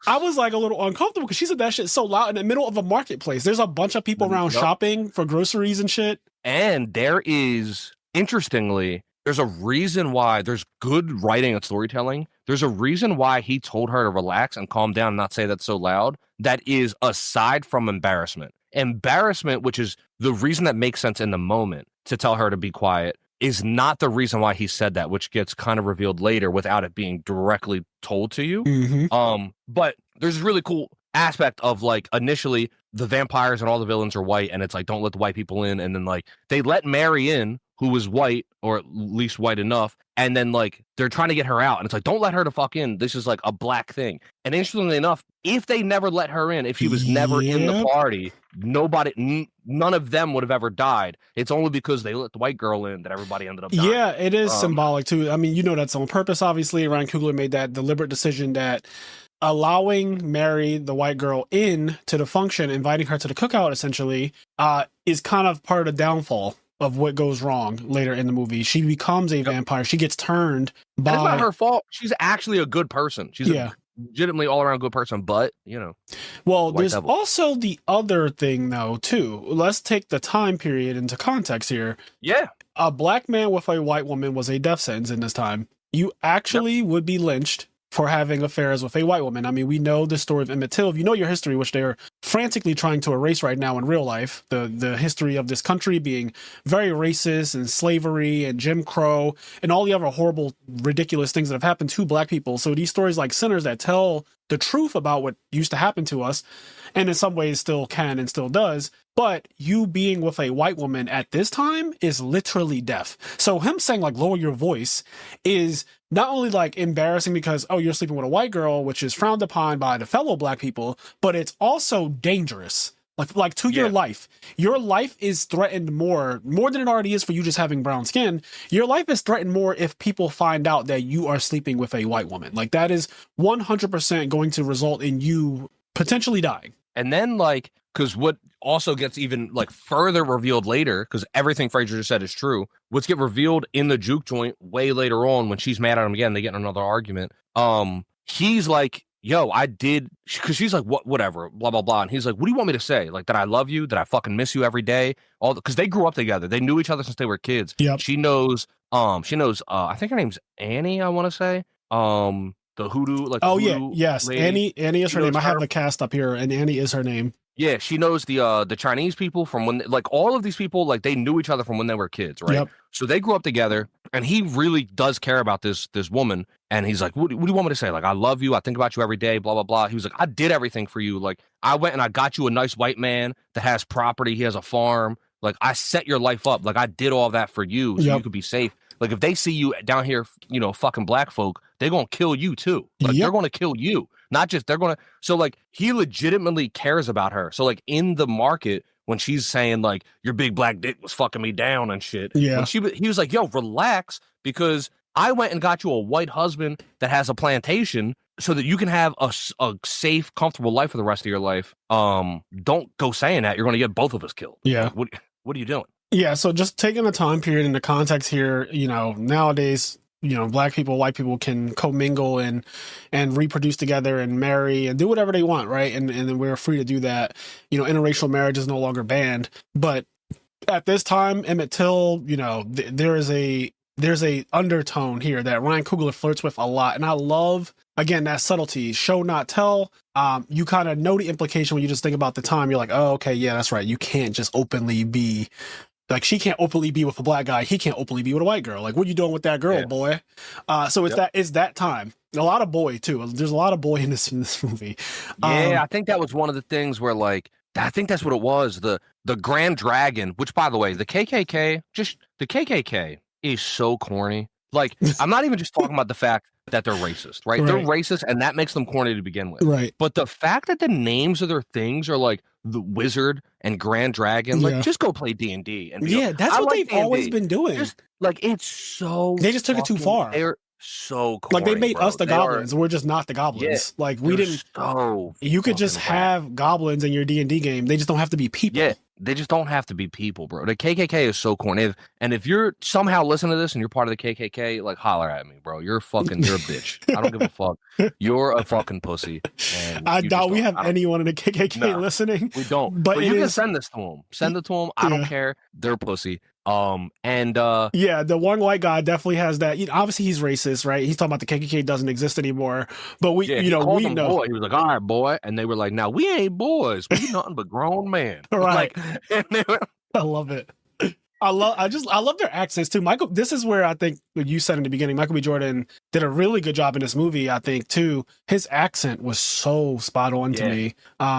I was like a little uncomfortable because she said that shit so loud in the middle of a marketplace. There's a bunch of people around shopping for groceries and shit. And there is, interestingly, there's a reason why there's good writing and storytelling. There's a reason why he told her to relax and calm down and not say that so loud. That is aside from embarrassment. Embarrassment, which is the reason that makes sense in the moment to tell her to be quiet, is not the reason why he said that, which gets kind of revealed later without it being directly told to you. But there's a really cool aspect of like initially the vampires and all the villains are white, and it's like, don't let the white people in. And then like they let Mary in, who was white, or at least white enough. And then like they're trying to get her out, and it's like, don't let her the fuck in. This is like a black thing. And interestingly enough, if they never let her in, if she was never in the party, none of them would have ever died. It's only because they let the white girl in that everybody ended up dying. Yeah, it is symbolic too. I mean, you know, that's on purpose. Obviously, Ryan Coogler made that deliberate decision that allowing Mary, the white girl, in to the function, inviting her to the cookout, essentially, is kind of part of the downfall of what goes wrong later in the movie. She becomes a vampire. She gets turned by... And it's not her fault. She's actually a good person. She's a legitimately all-around good person, but, you know. Well, there's also the other thing, though, too. Let's take the time period into context here. Yeah. A black man with a white woman was a death sentence in this time. you actually would be lynched for having affairs with a white woman. I mean, we know the story of Emmett Till. If you know your history, which they're frantically trying to erase right now in real life, the history of this country being very racist and slavery and Jim Crow and all the other horrible, ridiculous things that have happened to black people. So these stories like Sinners that tell the truth about what used to happen to us, and in some ways still can and still does, but you being with a white woman at this time is literally death. So him saying like lower your voice is not only like embarrassing because, oh, you're sleeping with a white girl, which is frowned upon by the fellow black people, but it's also dangerous. Like to your life. Your life is threatened more than it already is for you just having brown skin. Your life is threatened more if people find out that you are sleeping with a white woman. Like that is 100% going to result in you potentially dying. And then like, because what also gets even like further revealed later, because everything Frazier just said is true, what's get revealed in the juke joint way later on when she's mad at him again, they get in another argument. He's like, yo, I did, because she's like, whatever, blah, blah, blah. And he's like, what do you want me to say? Like, that I love you, that I fucking miss you every day. All because they grew up together. They knew each other since they were kids. Yep. She knows, I think her name's Annie, I want to say. The hoodoo, like, oh, hoodoo yes. lady. Annie is her name. I have her. the cast up here, and Annie is her name. Yeah, she knows the Chinese people from when, like, all of these people, like, they knew each other from when they were kids, right? Yep. So they grew up together, and he really does care about this woman. And he's like, what do you want me to say? Like, I love you. I think about you every day, blah, blah, blah. He was like, I did everything for you. Like, I went and I got you a nice white man that has property. He has a farm. Like, I set your life up. Like, I did all that for you so you could be safe. Like, if they see you down here, you know, fucking black folk, they're going to kill you too. Like, they're going to kill you. Not just, they're going to. So, like, he legitimately cares about her. So, like, in the market, when she's saying, like, your big black dick was fucking me down and shit. Yeah. He was like, yo, relax, because I went and got you a white husband that has a plantation so that you can have a safe, comfortable life for the rest of your life. Don't go saying that. You're going to get both of us killed. Yeah. Like, what are you doing? Yeah, so just taking the time period into context here, you know, nowadays, you know, black people, white people can commingle and reproduce together and marry and do whatever they want, right? And then we're free to do that. You know, interracial marriage is no longer banned. But at this time, Emmett Till, you know, there's a undertone here that Ryan Coogler flirts with a lot. And I love, again, that subtlety. Show, not tell. You kind of know the implication when you just think about the time. You're like, oh, okay, yeah, that's right. You can't just openly be... Like, she can't openly be with a black guy. He can't openly be with a white girl. Like, what are you doing with that girl, boy? So it's that time. A lot of boy, too. There's a lot of boy in this movie. Yeah, I think that was one of the things where, like, I think that's what it was. The Grand Dragon, which, by the way, the KKK is so corny. Like, I'm not even just talking about the fact that they're racist, right? They're racist, and that makes them corny to begin with. Right. But the fact that the names of their things are like the Wizard and Grand Dragon, like, just go play D&D. And that's what they've always been doing. Just, like, it's so... They just took it too far. They're so corny, like, they made us the they goblins. We're just not the goblins. Like, we didn't... So you could just have goblins in your D&D game. They just don't have to be people. Yeah. They just don't have to be people, bro. The KKK is so corny. And if you're somehow listening to this and you're part of the KKK, like, holler at me, bro. You're a bitch. I don't give a fuck. You're a fucking pussy. I doubt we have anyone in the KKK listening. We don't. But you can send this to them. Send it to them. I don't care. They're pussy. The one white guy definitely has that. You know, obviously he's racist, right? He's talking about the KKK doesn't exist anymore. But we know. Boy. He was like, all right, boy. And they were like, now we ain't boys. We nothing but grown men. Right. Like, I love it. I love their accents too. Michael, this is where I think what you said in the beginning, Michael B. Jordan did a really good job in this movie, I think, too. His accent was so spot on to me.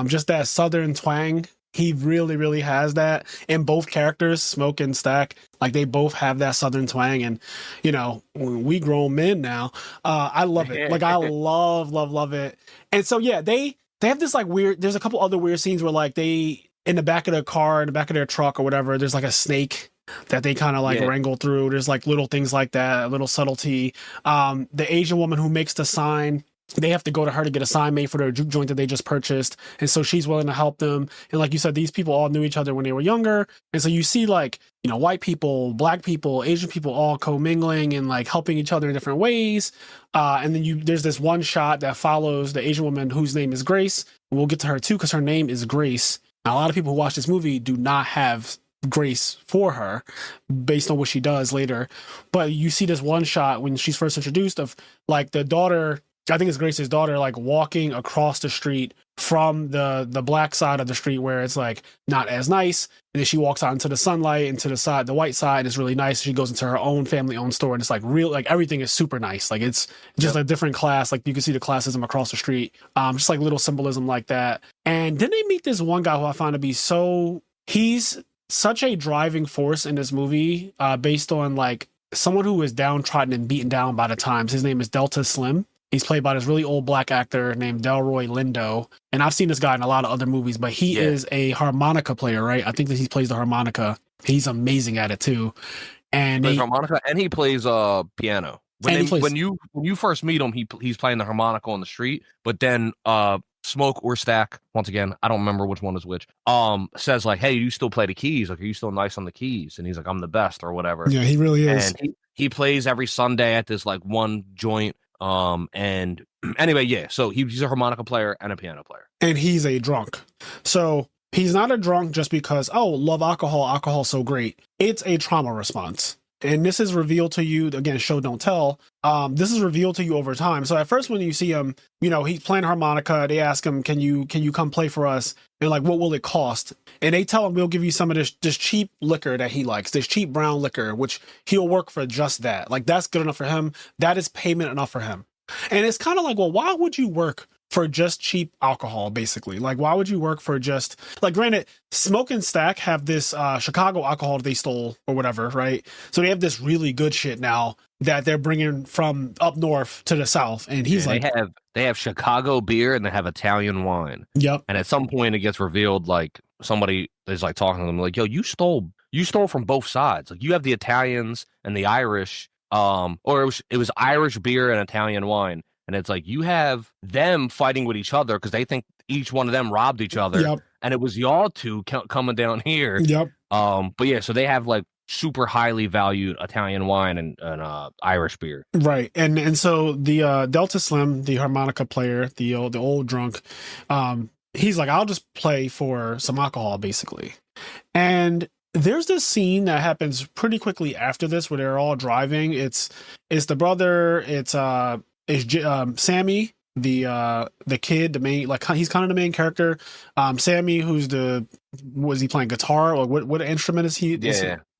Just that Southern twang. He really, really has that in both characters, Smoke and Stack. Like, they both have that Southern twang. And, you know, we grown men now. I love it. Like, I love it. And so, yeah, they have this, like, weird, there's a couple other weird scenes where, like, they, in the back of their car, in the back of their truck or whatever, there's, like, a snake that they kind of, like, wrangle through. There's, like, little things like that, a little subtlety. The Asian woman who makes the sign, they have to go to her to get a sign made for their juke joint that they just purchased. And so she's willing to help them. And like you said, these people all knew each other when they were younger. And so you see, like, you know, white people, black people, Asian people all commingling and, like, helping each other in different ways. And then there's this one shot that follows the Asian woman whose name is Grace. We'll get to her too, because her name is Grace. Now, a lot of people who watch this movie do not have Grace for her based on what she does later. But you see this one shot when she's first introduced of like the daughter, I think it's Grace's daughter, like walking across the street from the black side of the street where it's like not as nice. And then she walks out into the sunlight, into the white side, and it's really nice. She goes into her own family owned store and it's like real, like everything is super nice. Like it's just a different class. Like you can see the classism across the street. Just like little symbolism like that. And then they meet this one guy who I find to be he's such a driving force in this movie, based on like someone who is downtrodden and beaten down by the times. His name is Delta Slim. He's played by this really old black actor named Delroy Lindo. And I've seen this guy in a lot of other movies, but he is a harmonica player, right? I think that he plays the harmonica. He's amazing at it too. And he plays harmonica and he plays piano. When you first meet him, he's playing the harmonica on the street, but then Smoke or Stack, once again, I don't remember which one is which, says like, hey, you still play the keys? Like, are you still nice on the keys? And he's like, I'm the best or whatever. Yeah, he really is. And he plays every Sunday at this like one joint. And anyway, yeah, so he's a harmonica player and a piano player. And he's a drunk. So he's not a drunk just because, oh, love alcohol, alcohol's so great. It's a trauma response. And this is revealed to you, again, show don't tell. This is revealed to you over time. So at first when you see him, you know, he's playing harmonica, they ask him, can you come play for us? And like, what will it cost? And they tell him, we'll give you some of this cheap liquor that he likes, this cheap brown liquor, which he'll work for just that. Like, that's good enough for him. That is payment enough for him. And it's kind of like, well, why would you work for just cheap alcohol, basically? Like, why would you work for just, like, granted, Smoke and Stack have this Chicago alcohol they stole or whatever, right? So they have this really good shit now that they're bringing from up north to the south. And he's like, they have Chicago beer and they have Italian wine. Yep. And at some point it gets revealed, like, somebody is like talking to them like, yo, you stole from both sides. Like, you have the Italians and the Irish, or it was Irish beer and Italian wine. And it's like, you have them fighting with each other because they think each one of them robbed each other. Yep. And it was y'all two coming down here. Yep. But yeah, so they have like super highly valued Italian wine and Irish beer. Right. And so the Delta Slim, the harmonica player, the old drunk, he's like, I'll just play for some alcohol, basically. And there's this scene that happens pretty quickly after this where they're all driving. It's the brother, it's Sammy, the kid, the main, like, he's kind of the main character. Sammy, who's was he playing guitar or what instrument is he?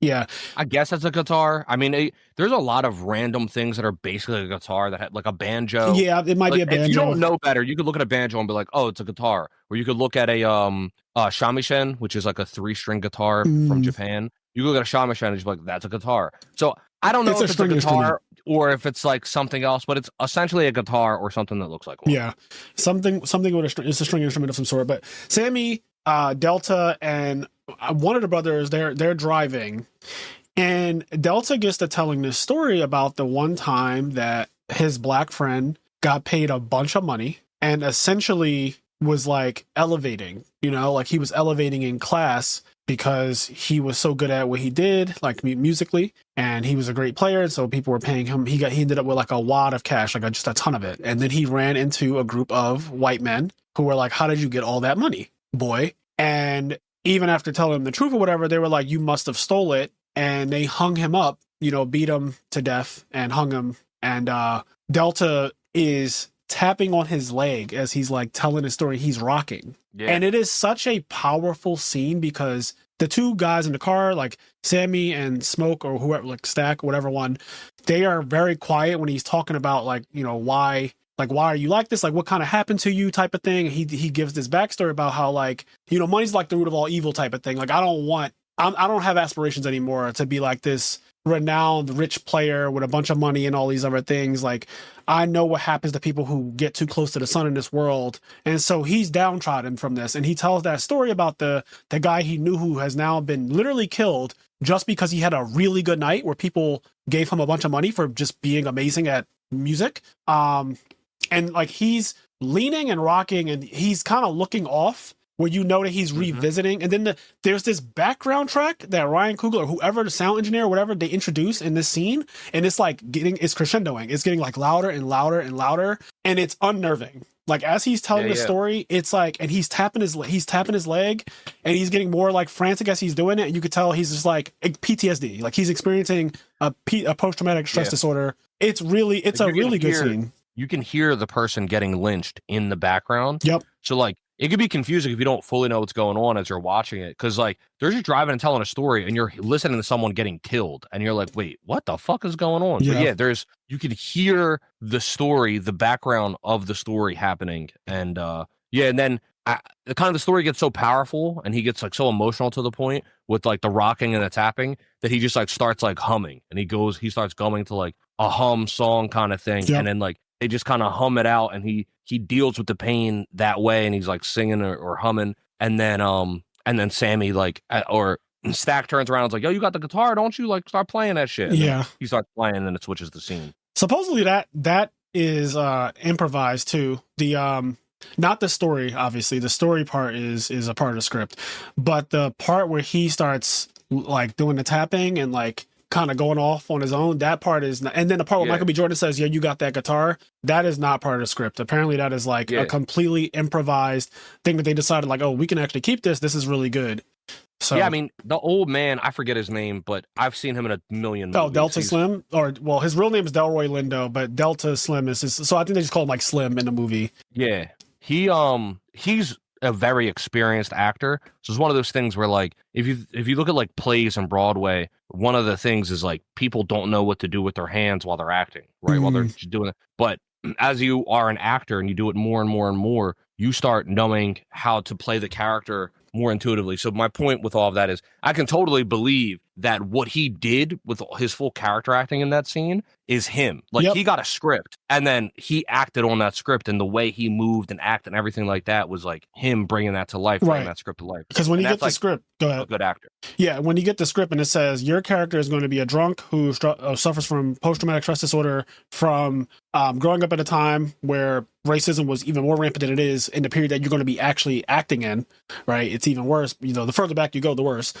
Yeah. I guess that's a guitar. I mean, there's a lot of random things that are basically a guitar that had like a banjo. Yeah, it might be a banjo. If you don't know better, you could look at a banjo and be like, oh, it's a guitar. Or you could look at a shamisen, which is like a 3-string guitar from Japan. You look at a shamisen and just be like, that's a guitar. So I don't know if it's a guitar or if it's like something else, but it's essentially a guitar or something that looks like one. Yeah, something with it's a string instrument of some sort. But Sammy, Delta, and one of the brothers, they're driving, and Delta gets to telling this story about the one time that his black friend got paid a bunch of money and essentially was like elevating, like he was elevating in class because he was so good at what he did, like musically, and he was a great player. So people were paying him. He ended up with like a wad of cash, like just a ton of it. And then he ran into a group of white men who were like, how did you get all that money, boy? And even after telling him the truth or whatever, they were like, you must have stole it. And they hung him up, beat him to death and hung him. And Delta is tapping on his leg as he's like telling his story. He's rocking. Yeah. And it is such a powerful scene because the two guys in the car, like Sammy and Smoke or whoever, like Stack, whatever one, they are very quiet when he's talking about like, why are you like this? Like, what kind of happened to you type of thing. He gives this backstory about how like, money's like the root of all evil type of thing. Like, I don't have aspirations anymore to be like this renowned rich player with a bunch of money and all these other things. Like, I know what happens to people who get too close to the sun in this world. And so he's downtrodden from this. And he tells that story about the guy he knew who has now been literally killed just because he had a really good night where people gave him a bunch of money for just being amazing at music. And like he's leaning and rocking and he's kind of looking off where that he's revisiting. And then there's this background track that Ryan Coogler or whoever, the sound engineer or whatever, they introduce in this scene. And it's like it's crescendoing. It's getting like louder and louder and louder. And it's unnerving. Like as he's telling the Yeah. story, it's like, and he's tapping his leg, and he's getting more like frantic as he's doing it, and you could tell he's just like PTSD, like he's experiencing a post traumatic stress disorder. It's a really good scene. You can hear the person getting lynched in the background. Yep. So like it could be confusing if you don't fully know what's going on as you're watching it, because like they're just driving and telling a story, and you're listening to someone getting killed, and you're like, wait, what the fuck is going on? Yeah. But you can hear the story, the background of the story happening, and and then the story gets so powerful, and he gets like so emotional to the point with like the rocking and the tapping that he just like starts like humming, and he starts going to like a hum song kind of thing, and then like they just kind of hum it out, and he deals with the pain that way, and he's like singing or humming, and then Sammy or Stack turns around and is like, yo, you got the guitar, don't you? Like, start playing that shit. And he starts playing, and then it switches the scene. Supposedly that is improvised too. The not the story, obviously. The story part is a part of the script, but the part where he starts like doing the tapping and like kind of going off on his own, that part is not, and then the part where Michael B. Jordan says, yeah, you got that guitar, that is not part of the script. Apparently that is like a completely improvised thing that they decided like, oh, we can actually keep this is really good. So yeah, I mean, the old man, I forget his name, but I've seen him in a million movies. Delta Slim, or well, his real name is Delroy Lindo, but Delta Slim is his, so I think they just call him like Slim in the movie. Yeah, he's a very experienced actor. So it's one of those things where like if you look at like plays on Broadway, one of the things is like people don't know what to do with their hands while they're acting, right? While they're doing it. But as you are an actor and you do it more and more and more, you start knowing how to play the character more intuitively. So my point with all of that is I can totally believe that what he did with his full character acting in that scene is him. Like he got a script and then he acted on that script, and the way he moved and acted and everything like that was like him bringing that to life, bringing that script to life. Because when you get the script, go ahead. A good actor. Yeah, when you get the script and it says your character is going to be a drunk who suffers from post-traumatic stress disorder from growing up at a time where racism was even more rampant than it is in the period that you're going to be actually acting in, right? It's even worse. You know, the further back you go, the worse.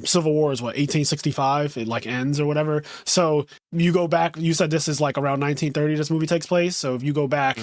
Civil War is what, 1865? It like ends or whatever. So you go back, you said this is like around 1930 this movie takes place. So if you go back,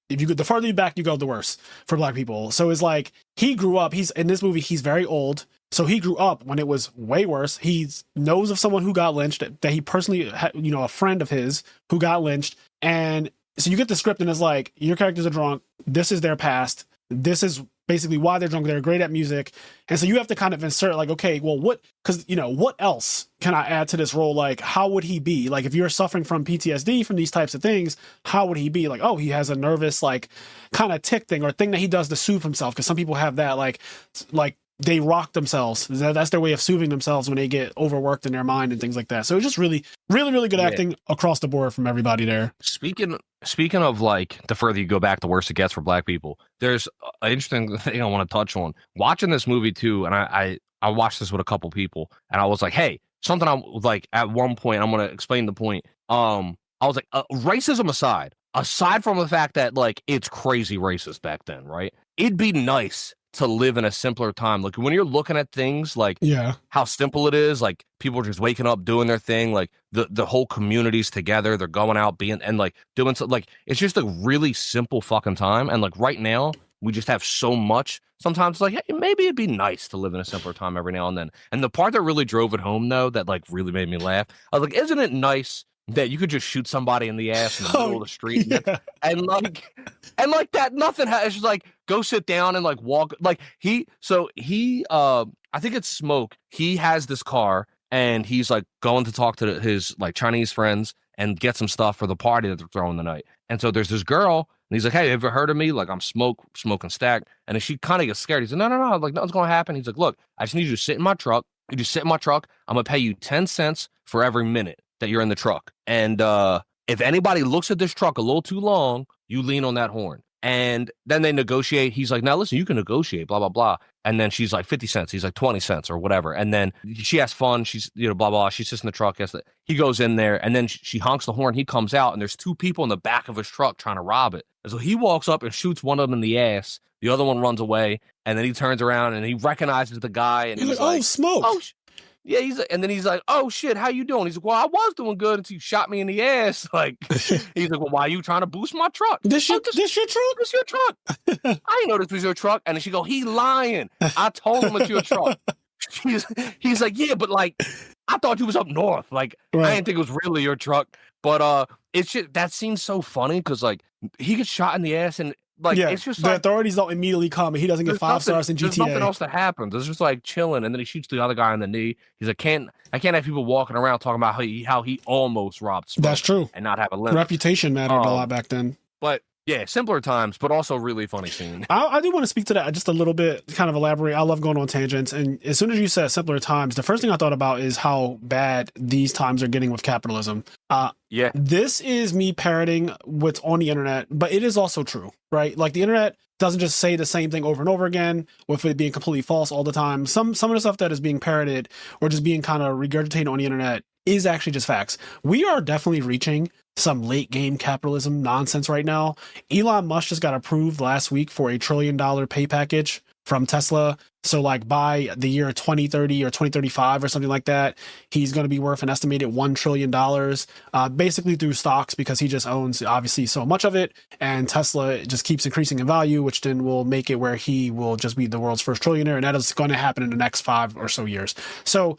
if you go, the farther you back you go, the worse for Black people. So it's like he grew up, he's in this movie, he's very old. So he grew up when it was way worse. He knows of someone who got lynched, that he personally had, you know, a friend of his who got lynched. And so you get the script and it's like, your characters are drunk. This is their past. This is basically why they're drunk. They're great at music. And so you have to kind of insert like, okay, well, because, you know, what else can I add to this role? Like, how would he be? Like, if you're suffering from PTSD from these types of things, how would he be? Like, oh, he has a nervous, like, kind of tick thing or thing that he does to soothe himself. Because some people have that, like they rock themselves. That's their way of soothing themselves when they get overworked in their mind and things like that. So it's just really, really, really good acting across the board from everybody there. Speaking of like, the further you go back, the worse it gets for Black people. There's an interesting thing I want to touch on. Watching this movie too, and I watched this with a couple people, and I was like, hey, something I'm like, at one point, I'm going to explain the point. I was like, racism aside from the fact that like it's crazy racist back then, right? It'd be nice to live in a simpler time. Like when you're looking at things like how simple it is, like people are just waking up, doing their thing, like the whole community's together, they're going out being and like doing so, like it's just a really simple fucking time. And like right now we just have so much. Sometimes it's like, hey, maybe it'd be nice to live in a simpler time every now and then. And the part that really drove it home though, that like really made me laugh, I was like, isn't it nice that you could just shoot somebody in the ass in the middle of the street and like that nothing it's just like go sit down and like walk, like he I think it's Smoke, he has this car and he's like going to talk to his like Chinese friends and get some stuff for the party that they're throwing the night. And so there's this girl and he's like, hey, have you heard of me? Like I'm Smoking Stack. And then she kind of gets scared. He's like, no, like nothing's gonna happen. He's like, look, I just need you to sit in my truck. You just sit in my truck, I'm gonna pay you 10 cents for every minute that you're in the truck. And if anybody looks at this truck a little too long, you lean on that horn. And then they negotiate. He's like, now listen, you can negotiate, blah, blah, blah. And then she's like 50 cents. He's like 20 cents or whatever. And then she has fun. She's, you know, blah, blah, blah. She sits in the truck. He goes in there and then she honks the horn. He comes out and there's two people in the back of his truck trying to rob it. And so he walks up and shoots one of them in the ass. The other one runs away. And then he turns around and he recognizes the guy. And he's like, oh, Smoke. Yeah, and then he's like, "Oh shit, how you doing?" He's like, "Well, I was doing good until you shot me in the ass." Like, he's like, "Well, why are you trying to boost my truck? This your truck? This your truck? I didn't know this was your truck." And then she go, "He lying. I told him it's your truck." He's like, "Yeah, but like, I thought you was up north. Like, I didn't think it was really your truck." But it's just that seems so funny because like he gets shot in the ass and. Like, it's just the like, authorities don't immediately come and he doesn't get 5 stars in GTA. There's nothing else that happens. It's just like chilling, and then he shoots the other guy in the knee. He's like, I can't have people walking around talking about how he almost robbed Smoke. That's true. And not have a limit. Reputation mattered a lot back then. But yeah, simpler times, but also really funny scene. I do want to speak to that just a little bit, kind of elaborate. I love going on tangents. And as soon as you said simpler times, the first thing I thought about is how bad these times are getting with capitalism. Yeah. This is me parroting what's on the internet, but it is also true, right? Like the internet doesn't just say the same thing over and over again with it being completely false all the time. Some of the stuff that is being parroted or just being kind of regurgitated on the internet is actually just facts. We are definitely reaching some late game capitalism nonsense right now. Elon Musk just got approved last week for $1 trillion pay package from Tesla. So like by the year 2030 or 2035 or something like that, he's going to be worth an estimated $1 trillion, basically through stocks because he just owns obviously so much of it. And Tesla just keeps increasing in value, which then will make it where he will just be the world's first trillionaire. And that is going to happen in the next 5 or so years. So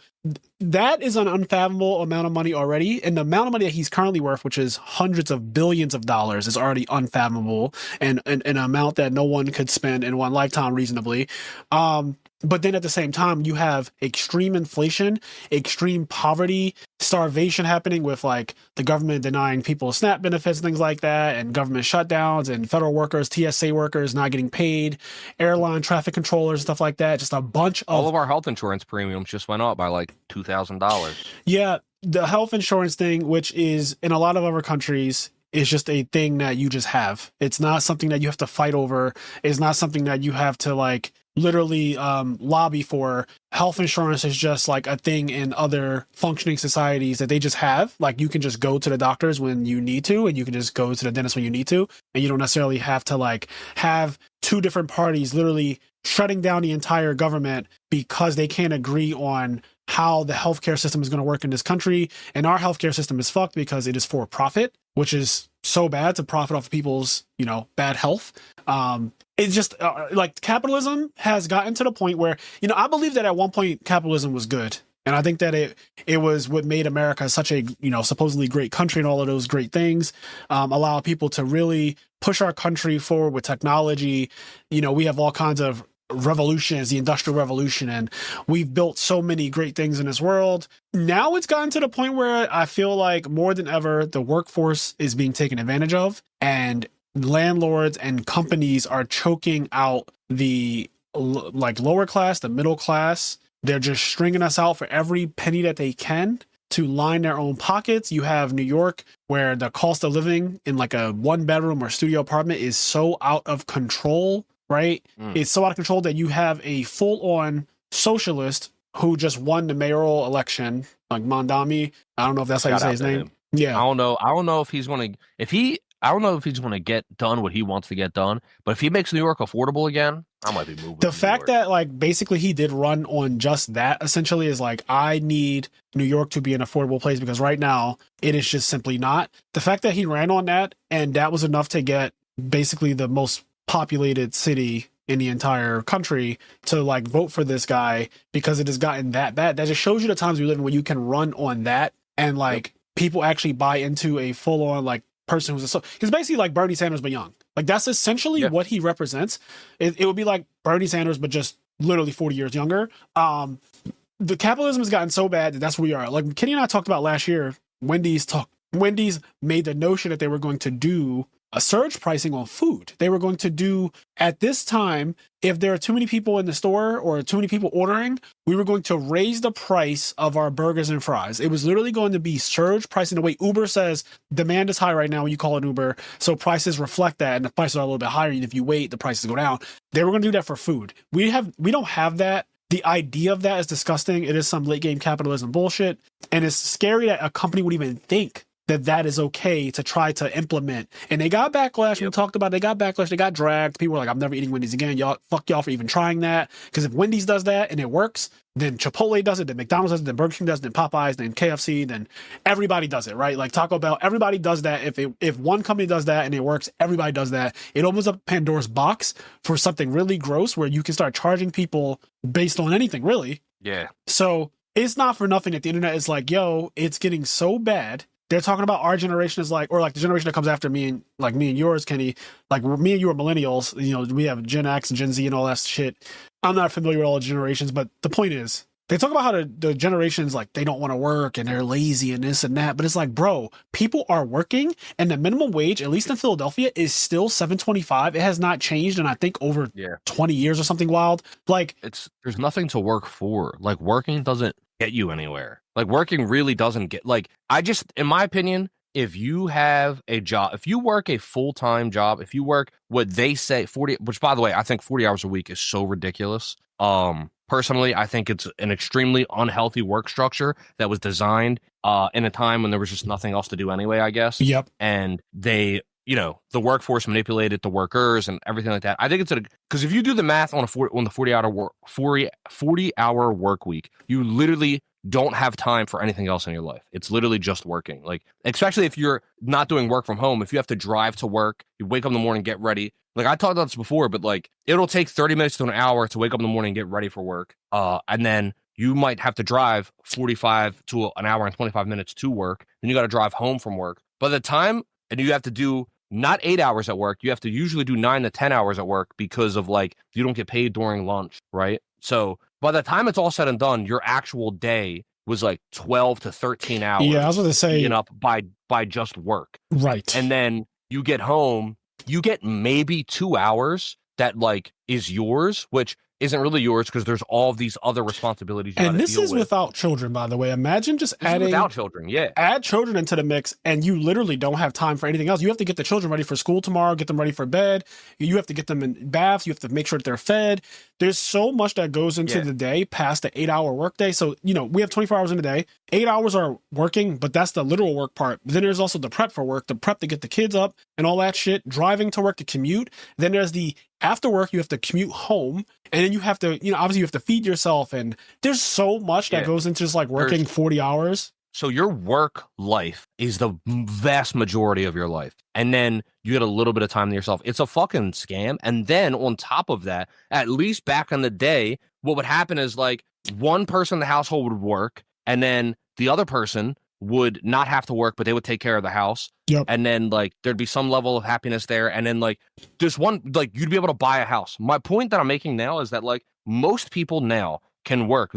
that is an unfathomable amount of money already. And the amount of money that he's currently worth, which is hundreds of billions of dollars, is already unfathomable and an amount that no one could spend in one lifetime reasonably. But then at the same time, you have extreme inflation, extreme poverty, starvation happening with like the government denying people SNAP benefits, things like that, and government shutdowns and federal workers, TSA workers not getting paid, airline traffic controllers, stuff like that. Just a bunch of... All of our health insurance premiums just went up by like $2,000. Yeah, the health insurance thing, which is in a lot of other countries, is just a thing that you just have. It's not something that you have to fight over. It's not something that you have to like literally lobby for. Health insurance is just like a thing in other functioning societies that they just have. Like you can just go to the doctors when you need to, and you can just go to the dentist when you need to, and you don't necessarily have to like have 2 different parties literally shutting down the entire government because they can't agree on how the healthcare system is going to work in this country. And our healthcare system is fucked because it is for profit, which is so bad, to profit off of people's, bad health. It's just like capitalism has gotten to the point where, I believe that at one point capitalism was good. And I think that it was what made America such a, supposedly great country and all of those great things, allow people to really push our country forward with technology. We have all kinds of revolutions, the Industrial Revolution, and we've built so many great things in this world. Now it's gotten to the point where I feel like more than ever, the workforce is being taken advantage of, and landlords and companies are choking out the like lower class, the middle class. They're just stringing us out for every penny that they can to line their own pockets. You have New York, where the cost of living in like a 1-bedroom or studio apartment is so out of control, right? It's so out of control that you have a full-on socialist who just won the mayoral election, like Mondami. I don't know if that's how you say his name. Him. Yeah. I don't know if he's going to, I don't know if he's going to get done what he wants to get done, but if he makes New York affordable again, I might be moving. The fact that like basically he did run on just that essentially is like, I need New York to be an affordable place because right now it is just simply not. The fact that he ran on that and that was enough to get basically the most populated city in the entire country to like vote for this guy because it has gotten that bad. That just shows you the times we live in where you can run on that and like people actually buy into a full on like person who's he's basically like Bernie Sanders but young. Like that's essentially what he represents. It would be like Bernie Sanders but just literally 40 years younger. The capitalism has gotten so bad that that's where we are. Like Kenny and I talked about last year, Wendy's made the notion that they were going to do a surge pricing on food. They were going to do at this time, if there are too many people in the store or too many people ordering, we were going to raise the price of our burgers and fries. It was literally going to be surge pricing. The way Uber says demand is high right now when you call it Uber, so prices reflect that, and the prices are a little bit higher. And if you wait, the prices go down. They were going to do that for food. We don't have that. The idea of that is disgusting. It is some late game capitalism bullshit, and it's scary that a company would even think that is okay to try to implement. And they got backlash. We talked about, they got backlash. They got dragged. People were like, I'm never eating Wendy's again. Y'all, fuck y'all for even trying that. Because if Wendy's does that and it works, then Chipotle does it, then McDonald's does it, then Burger King does it, then Popeyes, then KFC, then everybody does it, right? Like Taco Bell, everybody does that. If one company does that and it works, everybody does that. It opens up Pandora's box for something really gross where you can start charging people based on anything, really. Yeah. So it's not for nothing that the internet is like, yo, it's getting so bad. They're talking about our generation is like, or like the generation that comes after me and yours, Kenny, like me and you are millennials. You know, we have Gen X and Gen Z and all that shit. I'm not familiar with all the generations, but the point is, they talk about how the generations, like, they don't want to work and they're lazy and this and that. But it's like, bro, people are working and the minimum wage, at least in Philadelphia, is still $7.25. It has not changed in, I think, over 20 years or something wild. Like, there's nothing to work for. Like, working doesn't get you anywhere. Like, working really doesn't get, like, in my opinion, if you have a job, if you work a full-time job, if you work what they say 40, which by the way, I think 40 hours a week is so ridiculous. Personally, I think it's an extremely unhealthy work structure that was designed in a time when there was just nothing else to do anyway, I guess. Yep. And they, the workforce manipulated the workers and everything like that. I think because if you do the math on the 40 hour work week, you literally don't have time for anything else in your life. It's literally just working. Like, especially if you're not doing work from home, if you have to drive to work, you wake up in the morning, get ready. Like, I talked about this before, but like, it'll take 30 minutes to an hour to wake up in the morning and get ready for work. And then you might have to drive 45 to an hour and 25 minutes to work. Then you got to drive home from work. By the time, and you have to do not 8 hours at work, you have to usually do 9 to 10 hours at work because of like, you don't get paid during lunch, right? So by the time it's all said and done, your actual day was like 12 to 13 hours. Yeah, I was going to say, up by just work. Right. And then you get home, you get maybe 2 hours that like is yours, which isn't really yours because there's all of these other responsibilities. And this is without children, by the way. Imagine just adding without children. Yeah. Add children into the mix and you literally don't have time for anything else. You have to get the children ready for school tomorrow, get them ready for bed. You have to get them in baths. You have to make sure that they're fed. There's so much that goes into the day past the 8 hour workday. So, we have 24 hours in a day. 8 hours are working, but that's the literal work part. Then there's also the prep for work, the prep to get the kids up and all that shit, driving to work to commute. Then there's the after work, you have to commute home. And then you have to, obviously you have to feed yourself. And there's so much that goes into just like working 40 hours. So your work life is the vast majority of your life. And then you get a little bit of time to yourself. It's a fucking scam. And then on top of that, at least back in the day, what would happen is like one person in the household would work and then the other person would not have to work, but they would take care of the house. Yep. And then like there'd be some level of happiness there. And then like this one, like you'd be able to buy a house. My point that I'm making now is that like most people now can work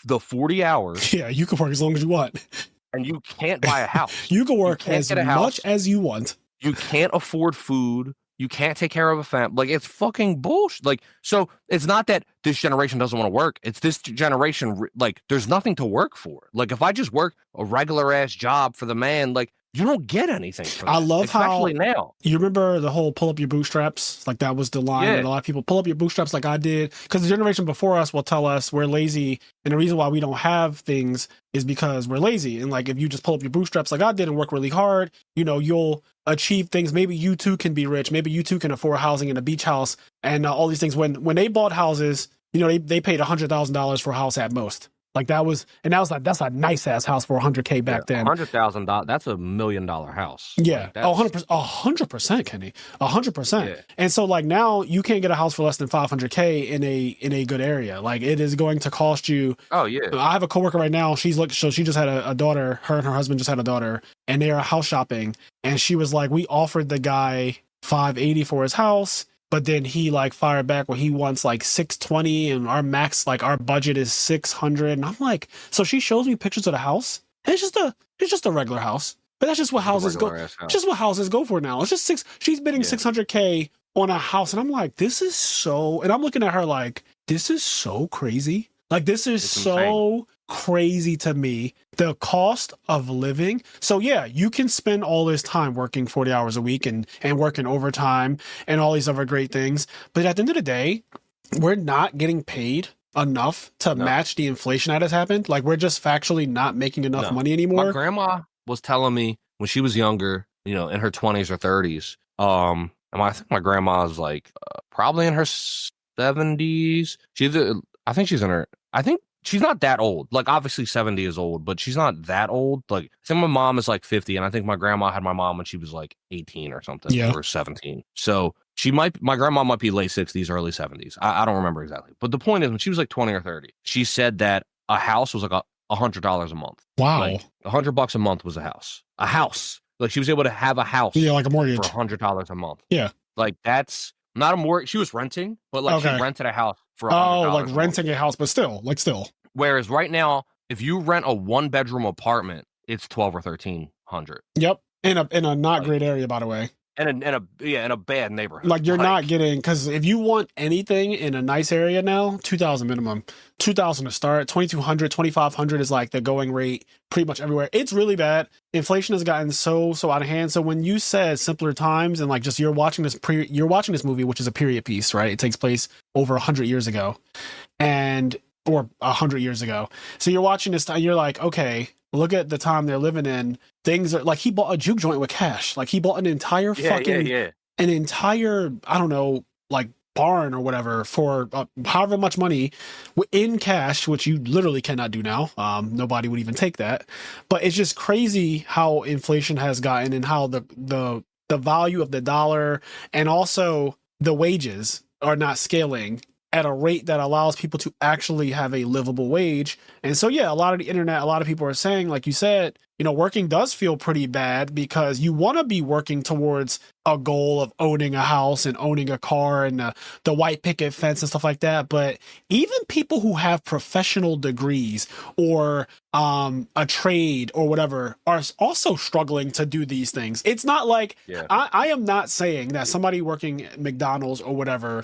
the 40 hours. Yeah, you can work as long as you want. And you can't buy a house. You can work as much as you want. You can't afford food. You can't take care of a family. Like, it's fucking bullshit. Like, so it's not that this generation doesn't want to work. It's this generation, like, there's nothing to work for. Like, if I just work a regular ass job for the man, like, you don't get anything for that. I love especially how now. You remember the whole pull up your bootstraps? Like that was the line that a lot of people pull up your bootstraps like I did. Because the generation before us will tell us we're lazy. And the reason why we don't have things is because we're lazy. And like if you just pull up your bootstraps like I did and work really hard, you'll achieve things. Maybe you too can be rich. Maybe you too can afford housing in a beach house and all these things. When they bought houses, they paid $100,000 for a house at most. Like that's a nice ass house for $100K back then. $100,000, that's $1 million house. Yeah, 100%, Kenny, 100%. Yeah. And so like now you can't get a house for less than $500K in a good area. Like it is going to cost you. Oh yeah. I have a coworker right now. So she just had a daughter. Her and her husband just had a daughter, and they are house shopping. And she was like, we offered the guy $580 for his house. But then he like fired back where he wants like $620 and our max, like our budget is $600. And I'm like, so she shows me pictures of the house. And it's just a regular house. But that's just what houses go. Just what houses go for now. It's just she's bidding $600K on a house. And I'm like, this is so, and I'm looking at her like, this is so crazy. Like this is so crazy to me, the cost of living. So yeah, you can spend all this time working 40 hours a week and working overtime and all these other great things. But at the end of the day, we're not getting paid enough to match the inflation that has happened. Like we're just factually not making enough money anymore. My grandma was telling me when she was younger, in her 20s or 30s. And I think my grandma's like probably in her 70s. I think she's not that old. Like, obviously 70 is old, but she's not that old. Like, I think my mom is like 50, and I think my grandma had my mom when she was like 18 or something, or 17. So my grandma might be late 60s, early 70s. I don't remember exactly. But the point is, when she was like 20 or 30, she said that a house was like $100 a month. Wow. Like $100 a month was a house. A house. Like, she was able to have a house. Yeah, like a mortgage. For $100 a month. Yeah. Like, that's not a mortgage. She was renting, but like she rented a house for $100 like renting a house, but still. Whereas right now, if you rent a 1-bedroom apartment, it's $1,200 or $1,300. Yep. In a not great area, by the way. And in a bad neighborhood. Like, you're not getting, because if you want anything in a nice area now, 2,000 minimum, 2,000 to start, 2,200, 2,500 is like the going rate pretty much everywhere. It's really bad. Inflation has gotten so out of hand. So when you said simpler times, and like, just you're watching this movie, which is a period piece, right? It takes place over 100 years ago, or 100 years ago. So you're watching this, you're like, okay, look at the time they're living in. Things are like, he bought a juke joint with cash. Like, he bought an entire an entire, I don't know, like barn or whatever for however much money in cash, which you literally cannot do now. Nobody would even take that. But it's just crazy how inflation has gotten, and how the value of the dollar and also the wages are not scaling at a rate that allows people to actually have a livable wage. And so, yeah, a lot of people are saying, like you said, working does feel pretty bad, because you want to be working towards a goal of owning a house and owning a car and the white picket fence and stuff like that. But even people who have professional degrees or a trade or whatever are also struggling to do these things. It's not like, I am not saying that somebody working at McDonald's or whatever,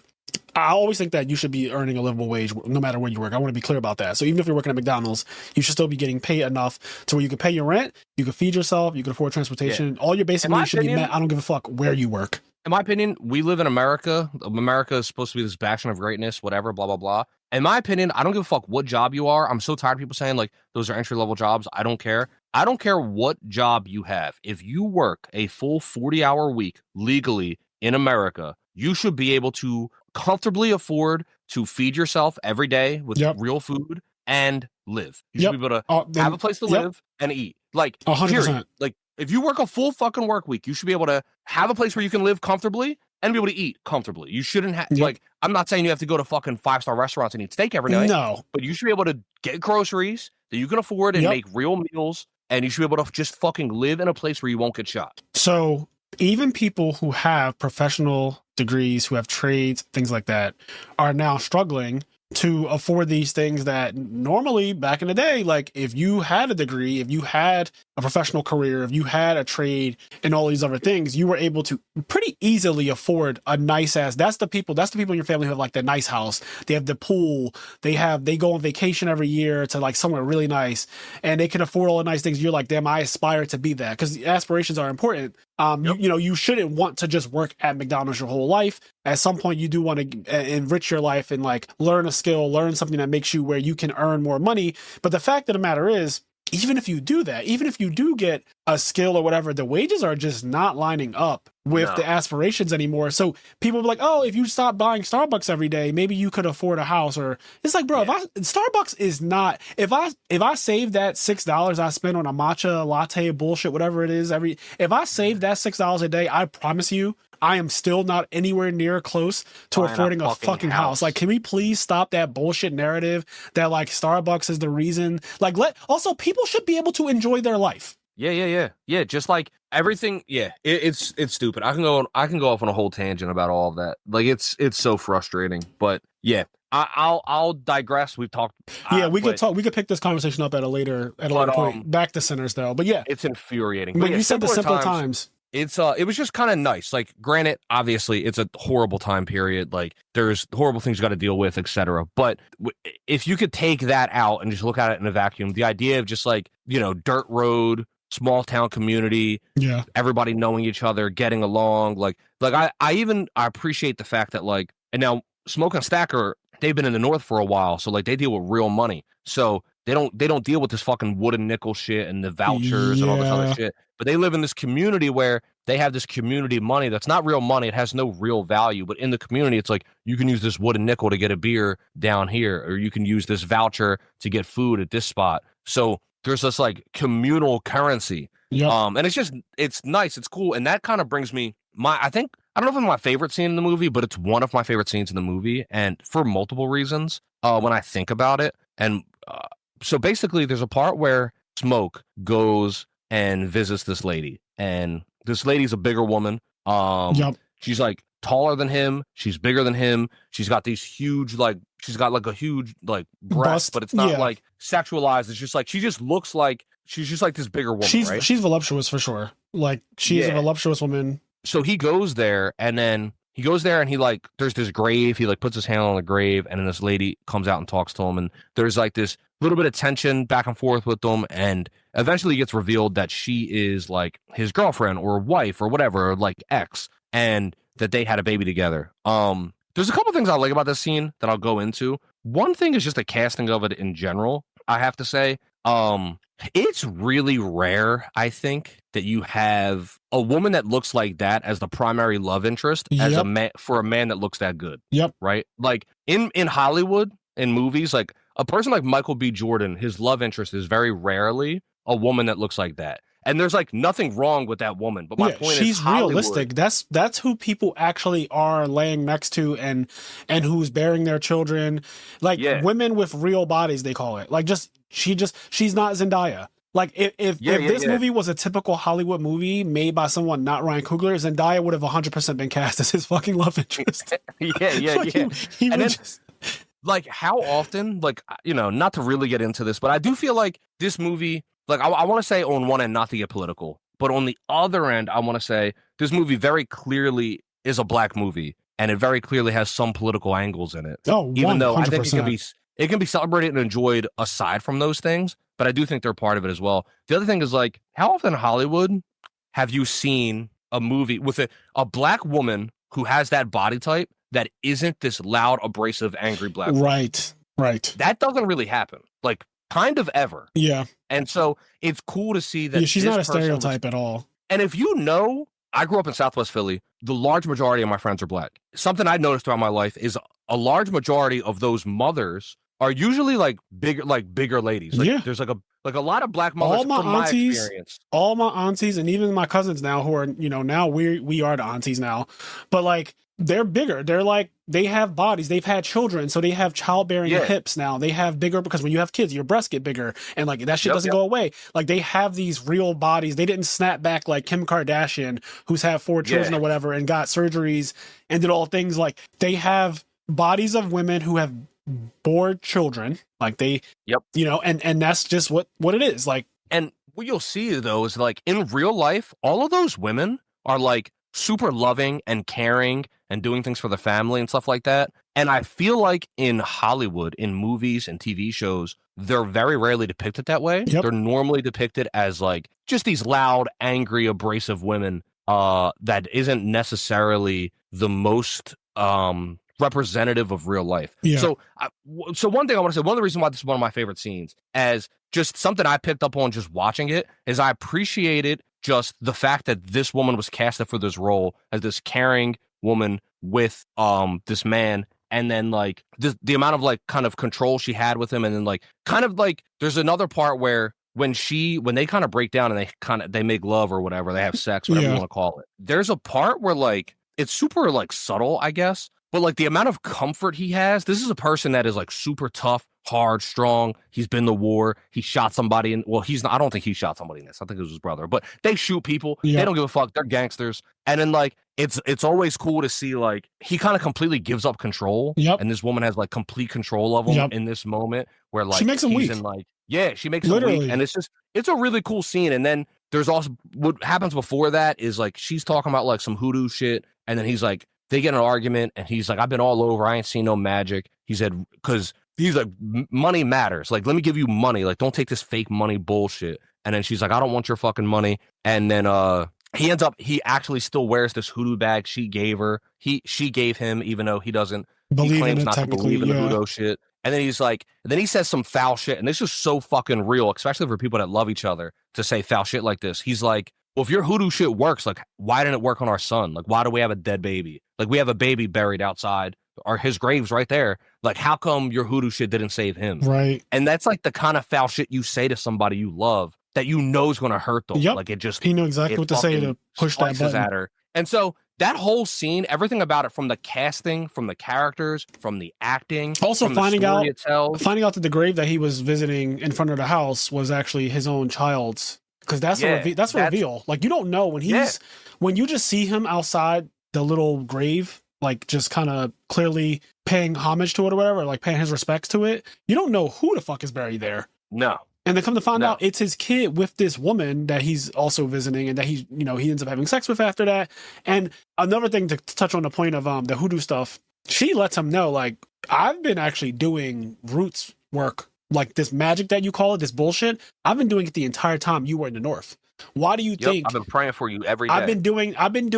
I always think that you should be earning a livable wage no matter where you work. I want to be clear about that. So even if you're working at McDonald's, you should still be getting paid enough to where you can pay your rent, you can feed yourself, you can afford transportation. All your basic needs should be met. I don't give a fuck where you work. In my opinion, we live in America. America is supposed to be this bastion of greatness, whatever, blah, blah, blah. In my opinion, I don't give a fuck what job you are. I'm so tired of people saying, like, those are entry-level jobs. I don't care. I don't care what job you have. If you work a full 40-hour week legally in America, you should be able to comfortably afford to feed yourself every day with real food and live. You should be able to have a place to live and eat. Like, 100%. Period. Like, if you work a full fucking work week, you should be able to have a place where you can live comfortably and be able to eat comfortably. You shouldn't have, like, I'm not saying you have to go to fucking 5-star restaurants and eat steak every night. No. But you should be able to get groceries that you can afford and make real meals, and you should be able to just fucking live in a place where you won't get shot. So even people who have professional degrees, who have trades, things like that, are now struggling to afford these things that normally back in the day, like, if you had a degree, if you had a professional career, if you had a trade and all these other things, you were able to pretty easily afford a nice ass. That's the people in your family who have like the nice house. They have the pool. They go on vacation every year to like somewhere really nice, and they can afford all the nice things. You're like, damn, I aspire to be that, because aspirations are important. You shouldn't want to just work at McDonald's your whole life. At some point, you do want to enrich your life and like learn a skill, learn something that makes you where you can earn more money. But the fact of the matter is, even if you do that, even if you do get a skill or whatever, the wages are just not lining up with the aspirations anymore. So people will be like, oh, if you stop buying Starbucks every day, maybe you could afford a house. Or it's like, bro, Starbucks is not, if I save that $6 I spend on a matcha latte bullshit, whatever it is, if I save that $6 a day, I promise you, I am still not anywhere near close to affording a fucking house. Like, can we please stop that bullshit narrative that like Starbucks is the reason? Like, also people should be able to enjoy their life. Yeah. Just like everything. Yeah, it's stupid. I can go off on a whole tangent about all of that. Like, it's so frustrating. But yeah, I'll digress. We've talked. We could pick this conversation up at a later point. Back to Sinners though. But yeah, it's infuriating. When you said the simpler times. It was just kind of nice. Like, granted, obviously, it's a horrible time period. Like, there's horrible things you got to deal with, etc. But if you could take that out and just look at it in a vacuum, the idea of just like, dirt road, small town community, everybody knowing each other, getting along, like I appreciate the fact that, like, and now Smoke and Stacker, they've been in the North for a while, so like they deal with real money. So they don't deal with this fucking wooden nickel shit and the vouchers and all this other Yeah. shit. But they live in this community where they have this community money that's not real money. It has no real value. But in the community, it's like you can use this wooden nickel to get a beer down here, or you can use this voucher to get food at this spot. So there's this like communal currency. Yep. And it's nice. It's cool. And that kind of brings me I don't know if it's my favorite scene in the movie, but it's one of my favorite scenes in the movie. And for multiple reasons, when I think about it. And so basically there's a part where Smoke goes and visits this lady, and this lady's a bigger woman. Yep. She's like taller than him. She's bigger than him. She's got these huge, like, she's got like a huge like breast, but it's not like sexualized. It's just like, she just looks like she's just like this bigger woman. She's voluptuous for sure. Like, she's a voluptuous woman. So he goes there, and then he goes there, and he like, there's this grave. He like puts his hand on the grave, and then this lady comes out and talks to him, and there's like this little bit of tension back and forth with them, and eventually it gets revealed that she is like his girlfriend or wife or whatever, or like ex, and that they had a baby together. There's a couple things I like about this scene that I'll go into. One thing is just the casting of it in general. I have to say, it's really rare, I think, that you have a woman that looks like that as the primary love interest as a man, for a man that looks that good. Yep. Right? Like in Hollywood, in movies, like a person like Michael B. Jordan, his love interest is very rarely a woman that looks like that. And there's like nothing wrong with that woman. But my point is, she's realistic. That's who people actually are laying next to, and who's bearing their children. Like women with real bodies, they call it. Like she's not Zendaya. Like if this movie was a typical Hollywood movie made by someone not Ryan Coogler, Zendaya would have 100% been cast as his fucking love interest. He would just... Like, how often, like, you know, not to really get into this, but I do feel like this movie, like, I want to say on one end, not to get political, but on the other end, I want to say this movie very clearly is a black movie, and it very clearly has some political angles in it. Oh, 100%. Even though I think it can be celebrated and enjoyed aside from those things, but I do think they're part of it as well. The other thing is, like, how often in Hollywood have you seen a movie with a black woman who has that body type that isn't this loud, abrasive, angry black woman? Right. That doesn't really happen, like, kind of ever. Yeah. And so it's cool to see that she's not a stereotype at all. And if you know, I grew up in Southwest Philly. The large majority of my friends are black. Something I noticed throughout my life is a large majority of those mothers are usually like bigger ladies. Like, there's like a lot of black mothers. All my aunties, and even my cousins now, who are, you know, now we are the aunties now, but like, they're bigger. They're like, they have bodies. They've had children, so they have childbearing hips now. They have bigger, because when you have kids, your breasts get bigger, and like that shit doesn't go away. Like, they have these real bodies. They didn't snap back like Kim Kardashian, who's had 4 children or whatever, and got surgeries and did all things. Like, they have bodies of women who have bore children. Like, they, you know, and that's just what it is. Like, and what you'll see though is, like, in real life, all of those women are like super loving and caring and doing things for the family and stuff like that. And I feel like in Hollywood, in movies and TV shows, they're very rarely depicted that way. They're normally depicted as like just these loud, angry, abrasive women that isn't necessarily the most representative of real life. So one thing I want to say, one of the reasons why this is one of my favorite scenes, as just something I picked up on just watching it, is I appreciated just the fact that this woman was casted for this role as this caring woman with this man, and then like the amount of like kind of control she had with him, and then like kind of like there's another part where when they kind of break down and they make love or whatever, they have sex, whatever you want to call it. There's a part where like it's super like subtle, I guess, but like the amount of comfort he has. This is a person that is like super tough, hard, strong. He's been to war. He shot somebody I don't think he shot somebody in this. I think it was his brother, but they shoot people. They don't give a fuck. They're gangsters. And then like, it's always cool to see like, he kind of completely gives up control. And this woman has like complete control of him in this moment where like, she makes him weak. She makes him weak. And it's a really cool scene. And then there's also what happens before that is like, she's talking about like some hoodoo shit. And then he's like, they get in an argument, and he's like, I've been all over. I ain't seen no magic. He said, because he's like, money matters. Like, let me give you money. Like, don't take this fake money bullshit. And then she's like, I don't want your fucking money. And then he actually still wears this hoodoo bag she gave her. She gave him, even though he doesn't. He claims not to believe in the hoodoo shit. And then he says some foul shit. And this is so fucking real, especially for people that love each other, to say foul shit like this. He's like, well, if your hoodoo shit works, like, why didn't it work on our son? Like, why do we have a dead baby? Like, we have a baby buried outside, or his grave's right there. Like, how come your hoodoo shit didn't save him? Right. And that's like the kind of foul shit you say to somebody you love that you know is going to hurt them. Yep. Like, it just, he knew exactly what to say to push that button at her. And so that whole scene, everything about it, from the casting, from the characters, from the acting, also from finding the out story it tells. finding out that the grave that he was visiting in front of the house was actually his own child's, because that's a reveal. Like, you don't know when when you just see him outside the little grave, like just kind of clearly paying homage to it or whatever, like paying his respects to it. You don't know who the fuck is buried there. No. And then come to find out it's his kid with this woman that he's also visiting, and that he ends up having sex with after that. And another thing to touch on the point of the hoodoo stuff, she lets him know, like, I've been actually doing roots work, like this magic that you call it, this bullshit. I've been doing it the entire time you were in the North. Why do you think I've been praying for you every day? I've been doing I've been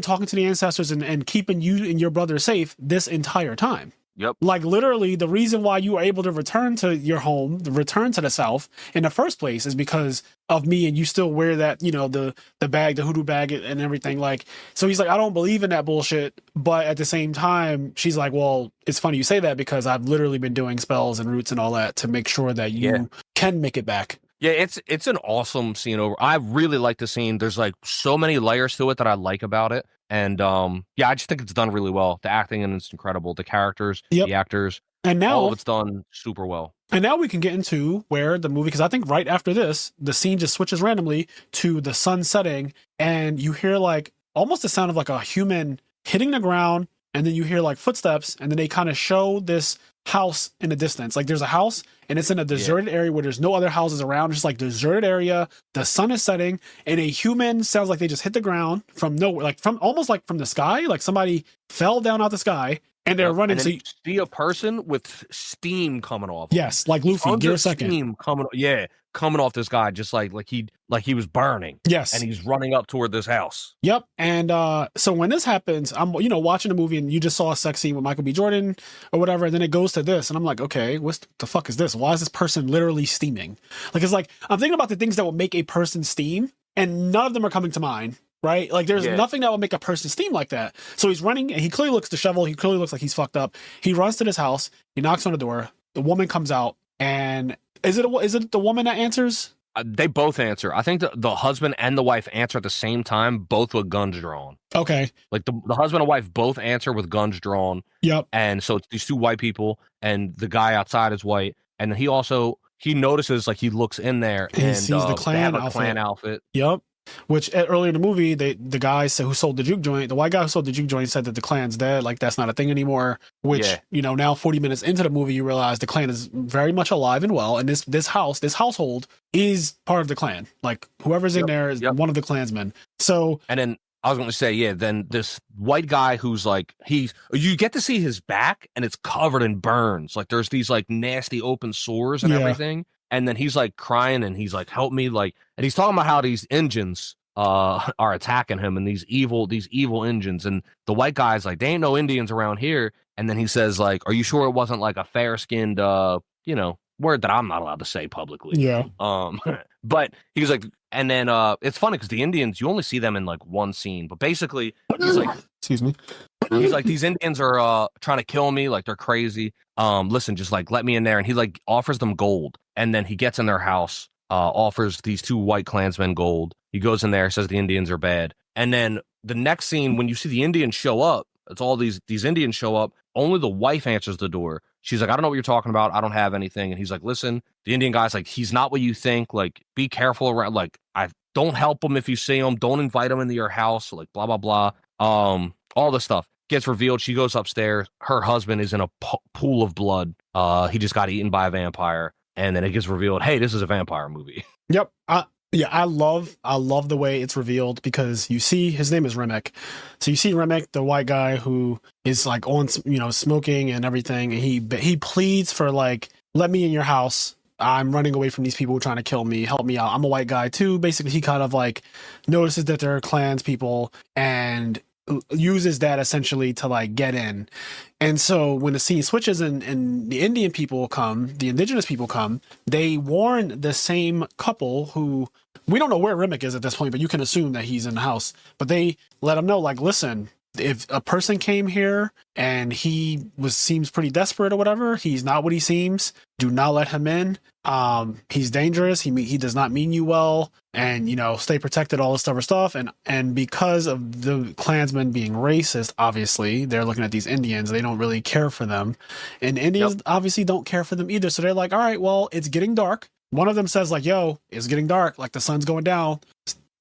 talking to the ancestors and keeping you and your brother safe this entire time. Yep. Like, literally, the reason why you were able to return to your home, return to the South in the first place, is because of me, and you still wear that, the bag, the hoodoo bag and everything. Like, so he's like, I don't believe in that bullshit. But at the same time, she's like, well, it's funny you say that, because I've literally been doing spells and roots and all that to make sure that you can make it back. Yeah, it's an awesome scene over. I really like the scene. There's like so many layers to it that I like about it. And I just think it's done really well. The acting, and it's incredible. The characters, the actors, and now all of it's done super well. And now we can get into where the movie, because I think right after this, the scene just switches randomly to the sun setting, and you hear like almost the sound of like a human hitting the ground, and then you hear like footsteps, and then they kind of show this house in the distance. Like, there's a house, and it's in a deserted area where there's no other houses around. It's just like deserted area. The sun is setting, and a human sounds like they just hit the ground from nowhere, like from the sky, like somebody fell down out the sky, and they're running. And so you see a person with steam coming off. Yes, like Luffy. Gear second. Steam coming off this guy, just like he was burning. Yes, and he's running up toward this house. Yep. And so when this happens, I'm watching the movie, and you just saw a sex scene with Michael B. Jordan or whatever, and then it goes to this, and I'm like, okay, what the fuck is this? Why is this person literally steaming? Like, it's like I'm thinking about the things that will make a person steam, and none of them are coming to mind. Right? Like, there's nothing that will make a person steam like that. So he's running, and he clearly looks disheveled. He clearly looks like he's fucked up. He runs to this house. He knocks on the door. The woman comes out, and is it the woman that answers? They both answer. I think the husband and the wife answer at the same time, both with guns drawn. Okay. Like the husband and wife both answer with guns drawn. Yep. And so it's these two white people, and the guy outside is white. And he notices, like, he looks in there, and he sees the Klan outfit. Yep. Which earlier in the movie, the guy who sold the juke joint, the white guy who sold the juke joint, said that the Klan's dead. Like, that's not a thing anymore. Which, now 40 minutes into the movie, you realize the Klan is very much alive and well. And this household is part of the Klan. Like, whoever's in there is one of the Klansmen. So, and then I was going to say, then this white guy who's like, you get to see his back, and it's covered in burns. Like, there's these like nasty open sores and everything. And then he's like crying, and he's like, help me. Like, and he's talking about how these Indians are attacking him, and these evil Indians. And the white guy's like, there ain't no Indians around here. And then he says, like, are you sure it wasn't like a fair skinned, word that I'm not allowed to say publicly. Yeah. But he's like, and then it's funny because the Indians, you only see them in like one scene, but basically he's like, excuse me. He's like, these Indians are trying to kill me, like they're crazy. Listen, just like let me in there. And he like offers them gold. And then he gets in their house, offers these two white Klansmen gold. He goes in there, says the Indians are bad. And then the next scene, when you see the Indians show up, it's all these Indians show up. Only the wife answers the door. She's like, I don't know what you're talking about. I don't have anything. And he's like, listen, the Indian guy's like, he's not what you think. Like, be careful around. Like, I don't help him if you see him. Don't invite him into your house. Like, blah, blah, blah. All this stuff gets revealed. She goes upstairs. Her husband is in a pool of blood. He just got eaten by a vampire. And then it gets revealed, hey, this is a vampire movie. Yep. I love the way it's revealed, because you see his name is Remek. So you see Remek, the white guy who is like on, smoking and everything. And he pleads for like, let me in your house. I'm running away from these people trying to kill me. Help me out. I'm a white guy too. Basically, he kind of like notices that there are Klans people, and uses that essentially to like get in. And so when the scene switches and the Indian people come, the indigenous people come, they warn the same couple who we don't know where Remick is at this point, but you can assume that he's in the house. But they let him know, like, listen, if a person came here and he seems pretty desperate or whatever, he's not what he seems. Do not let him in. He's dangerous. He does not mean you well, and stay protected. All this other stuff, and because of the Klansmen being racist, obviously they're looking at these Indians. They don't really care for them, and Indians obviously don't care for them either. So they're like, all right, well, it's getting dark. One of them says like, yo, it's getting dark. Like the sun's going down.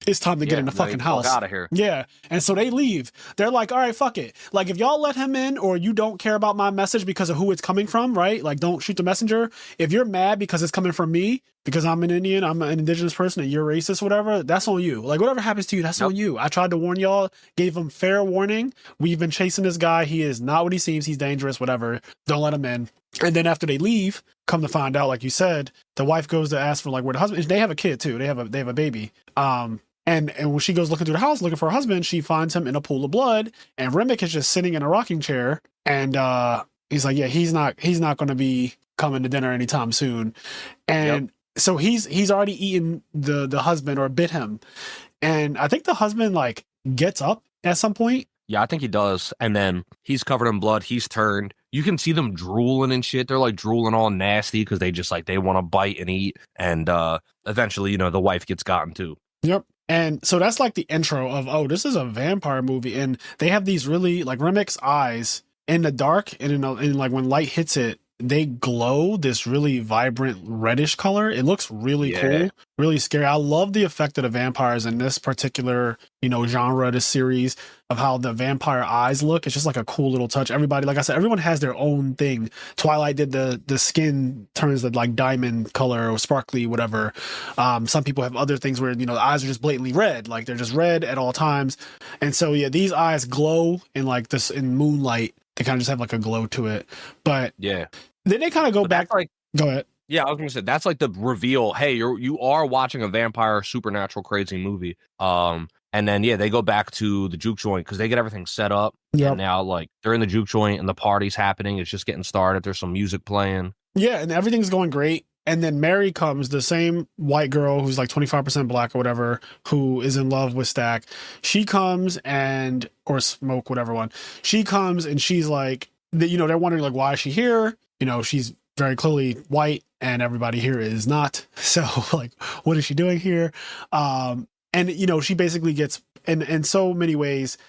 It's time to get in the fucking house. Out of here. Yeah. And so they leave. They're like, all right, fuck it. Like, if y'all let him in or you don't care about my message because of who it's coming from, right? Like, don't shoot the messenger. If you're mad because it's coming from me, because I'm an Indian, I'm an indigenous person, and you're racist, whatever, that's on you. Like, whatever happens to you, that's on you. I tried to warn y'all, gave him fair warning. We've been chasing this guy. He is not what he seems. He's dangerous, whatever. Don't let him in. And then after they leave, come to find out, like you said, the wife goes to ask for like where the husband. They have a kid too. They have a baby. And when she goes looking through the house looking for her husband, she finds him in a pool of blood. And Remick is just sitting in a rocking chair. And he's like, yeah, he's not going to be coming to dinner anytime soon. And so he's already eaten the husband or bit him. And I think the husband like gets up at some point. Yeah, I think he does. And then he's covered in blood. He's turned. You can see them drooling and shit. They're like drooling all nasty because they just like they want to bite and eat. And eventually, the wife gets gotten too. Yep. And so that's like the intro of, oh, this is a vampire movie. And they have these really like Remick's eyes in the dark and in like when light hits it, they glow this really vibrant reddish color. It looks really cool, really scary. I love the effect of the vampires in this particular, genre, this series of how the vampire eyes look. It's just like a cool little touch. Everybody, like I said, everyone has their own thing. Twilight did the skin turns the like diamond color or sparkly, whatever. Some people have other things where, the eyes are just blatantly red. Like they're just red at all times. And so, yeah, these eyes glow in like this in moonlight. They kind of just have like a glow to it. But yeah. Then they kind of go back. Like, go ahead. Yeah, I was gonna say that's like the reveal. Hey, you are watching a vampire supernatural crazy movie. And then they go back to the juke joint because they get everything set up. Yeah. And now like they're in the juke joint and the party's happening. It's just getting started. There's some music playing. Yeah, and everything's going great. And then Mary comes, the same white girl who's like 25% black or whatever, who is in love with Stack. She comes or Smoke, whatever one. She comes and she's like, they're wondering like, why is she here? She's very clearly white and everybody here is not. So like, what is she doing here? And she basically gets in so many ways,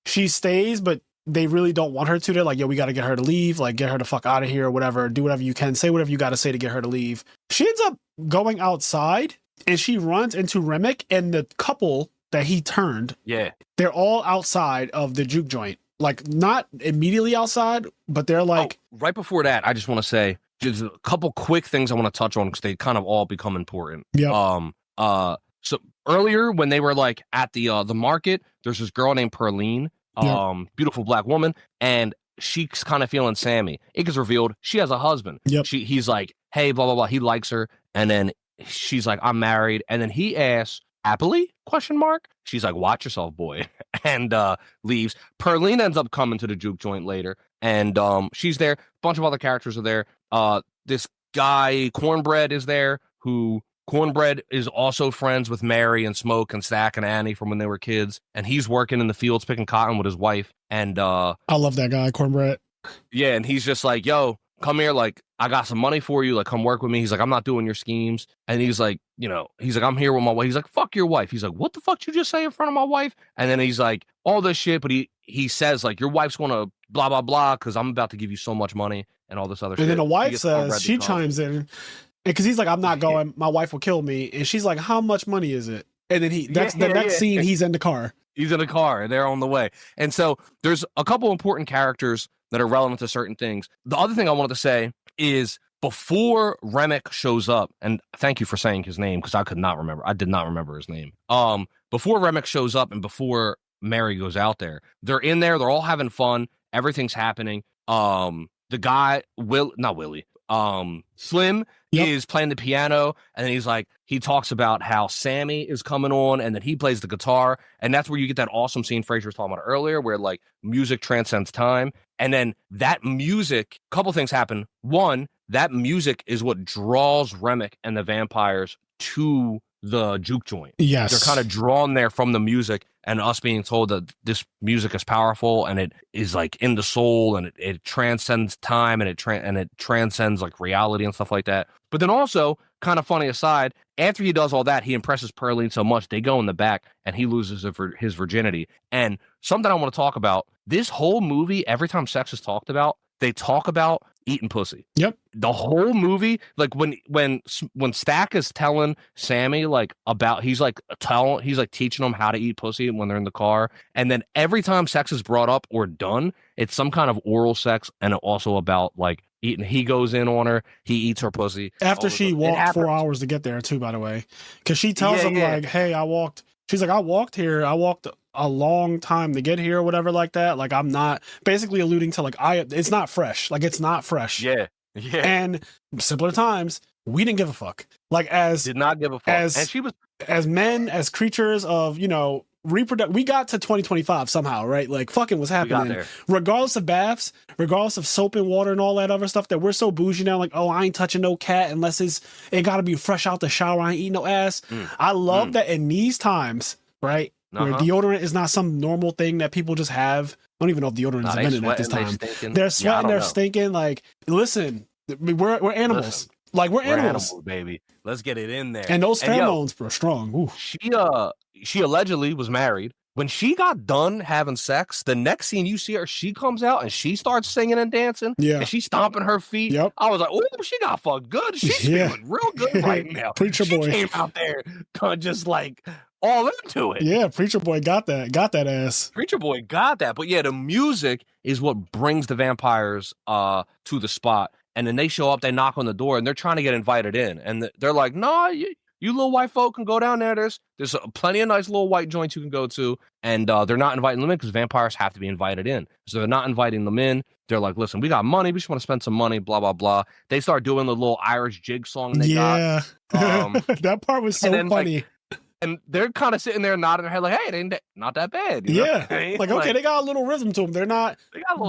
she stays, but they really don't want her to. They're like, yo, we got to get her to leave, like get her the fuck out of here or whatever. Do whatever you can, say whatever you got to say to get her to leave. She ends up going outside and she runs into Remick and the couple that he turned. Yeah. They're all outside of the juke joint. Like not immediately outside, but they're like right before that. I just want to say just a couple quick things I want to touch on because they kind of all become important. Yeah. So earlier when they were like at the market, there's this girl named Perline, beautiful black woman, and she's kind of feeling Sammy. It gets revealed she has a husband. Yep. He's like, hey, blah blah blah. He likes her, and then she's like, I'm married, and then he asks, happily? ? She's like, watch yourself, boy, and leaves. Perline ends up coming to the juke joint later, and she's there. A bunch of other characters are there. This guy Cornbread is there, who Cornbread is also friends with Mary and Smoke and Stack and Annie from when they were kids, and he's working in the fields picking cotton with his wife. And I love that guy, Cornbread. Yeah, and he's just like, yo, come here, like I got some money for you, like come work with me. He's like, I'm not doing your schemes. And he's like, I'm here with my wife. He's like, fuck your wife. He's like, what the fuck did you just say in front of my wife? And then he's like, all this shit, but he says like, your wife's gonna blah blah blah because I'm about to give you so much money and all this other shit. And then the wife says, she chimes in because he's like, I'm not going, my wife will kill me. And she's like, how much money is it? And then the next scene, he's in the car. He's in a car and they're on the way. And so there's a couple important characters that are relevant to certain things. The other thing I wanted to say is before Remick shows up, and thank you for saying his name because I did not remember his name. Before Remick shows up and before Mary goes out there, they're in there, they're all having fun, everything's happening. The guy Slim is playing the piano, and then he talks about how Sammy is coming on, and then he plays the guitar, and that's where you get that awesome scene Frazier was talking about earlier, where like music transcends time, and then that music, couple things happen. One, that music is what draws Remick and the vampires to the juke joint. Yes. They're kind of drawn there from the music, and us being told that this music is powerful and it is like in the soul, and it transcends time, and it transcends like reality and stuff like that. But then also, kind of funny aside, after he does all that, he impresses Pearline so much, they go in the back and he loses his virginity. And something I want to talk about, this whole movie, every time sex is talked about, they talk about eating pussy. Yep. The whole movie, like when Stack is telling Sammy like about, he's like teaching them how to eat pussy when they're in the car, and then every time sex is brought up or done, it's some kind of oral sex, and also about like eating. He goes in on her, he eats her pussy after she walked 4 hours to get there too, by the way, because she tells him like, "Hey, I walked." She's like, "I walked here. I walked a long time to get here," or whatever like that. Like, I'm not, basically alluding to like, it's not fresh. Like, it's not fresh. Yeah. And simpler times, we didn't give a fuck. Like, did not give a fuck. And she was, as men, as creatures of, we got to 2025 somehow, right? Like, fucking was happening. Regardless of baths, regardless of soap and water and all that other stuff that we're so bougie now, like, oh, I ain't touching no cat unless it gotta be fresh out the shower. I ain't eating no ass. I love that in these times, right? Where deodorant is not some normal thing that people just have. I don't even know if deodorant is invented at this time. They're sweating, they're stinking. Like, listen, we're animals. Listen, like, we're animals, baby. Let's get it in there. And those pheromones are strong. Ooh. She allegedly was married. When she got done having sex, the next scene you see her, she comes out and she starts singing and dancing. Yeah. And she's stomping her feet. Yep. I was like, oh, she got fucked good. She's feeling real good right now. Preacher boy came out there just like all into it. Yeah, Preacher boy got that ass. Preacher boy got that. But yeah, the music is what brings the vampires to the spot. And then they show up, they knock on the door, and they're trying to get invited in. And they're like, no, you little white folk can go down there. There's plenty of nice little white joints you can go to. And they're not inviting them in because vampires have to be invited in. So they're not inviting them in. They're like, listen, we got money. We just want to spend some money, blah, blah, blah. They start doing the little Irish jig song they got. That part was so funny. And they're kind of sitting there nodding their head like, hey, it ain't not that bad. You know? Like, okay, they got a little rhythm to them. They're not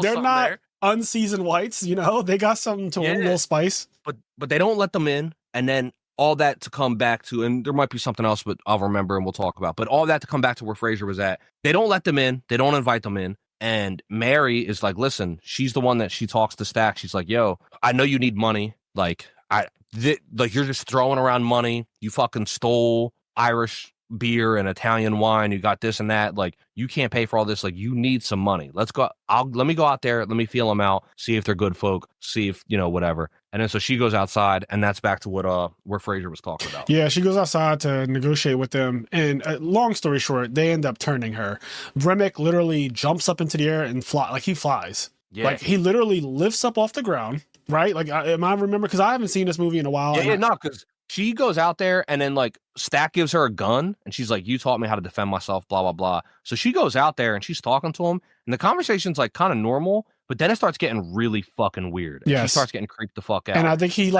there. Unseasoned whites, they got something to them, a little spice. But they don't let them in. And then all that to come back to, and there might be something else, but I'll remember and we'll talk about. But all that to come back to where Frazier was at. They don't let them in. They don't invite them in. And Mary is like, listen, she's the one that she talks to Stack. She's like, yo, I know you need money. Like, you're just throwing around money. You fucking stole Irish beer and Italian wine. You got this and that. Like, you can't pay for all this. Like, you need some money. Let's go. Let me go out there. Let me feel them out. See if they're good folk. See if, whatever. And then so she goes outside, and that's back to where Frazier was talking about. Yeah, she goes outside to negotiate with them. And long story short, they end up turning her. Remick literally jumps up into the air and he flies. Yeah. Like, he literally lifts up off the ground, right? Like, I remember, because I haven't seen this movie in a while. Because she goes out there, and then like Stack gives her a gun, and she's like, you taught me how to defend myself, blah, blah, blah. So she goes out there and she's talking to him, and the conversation's like kind of normal, but then it starts getting really fucking weird. Yes. She starts getting creeped the fuck out. And I think she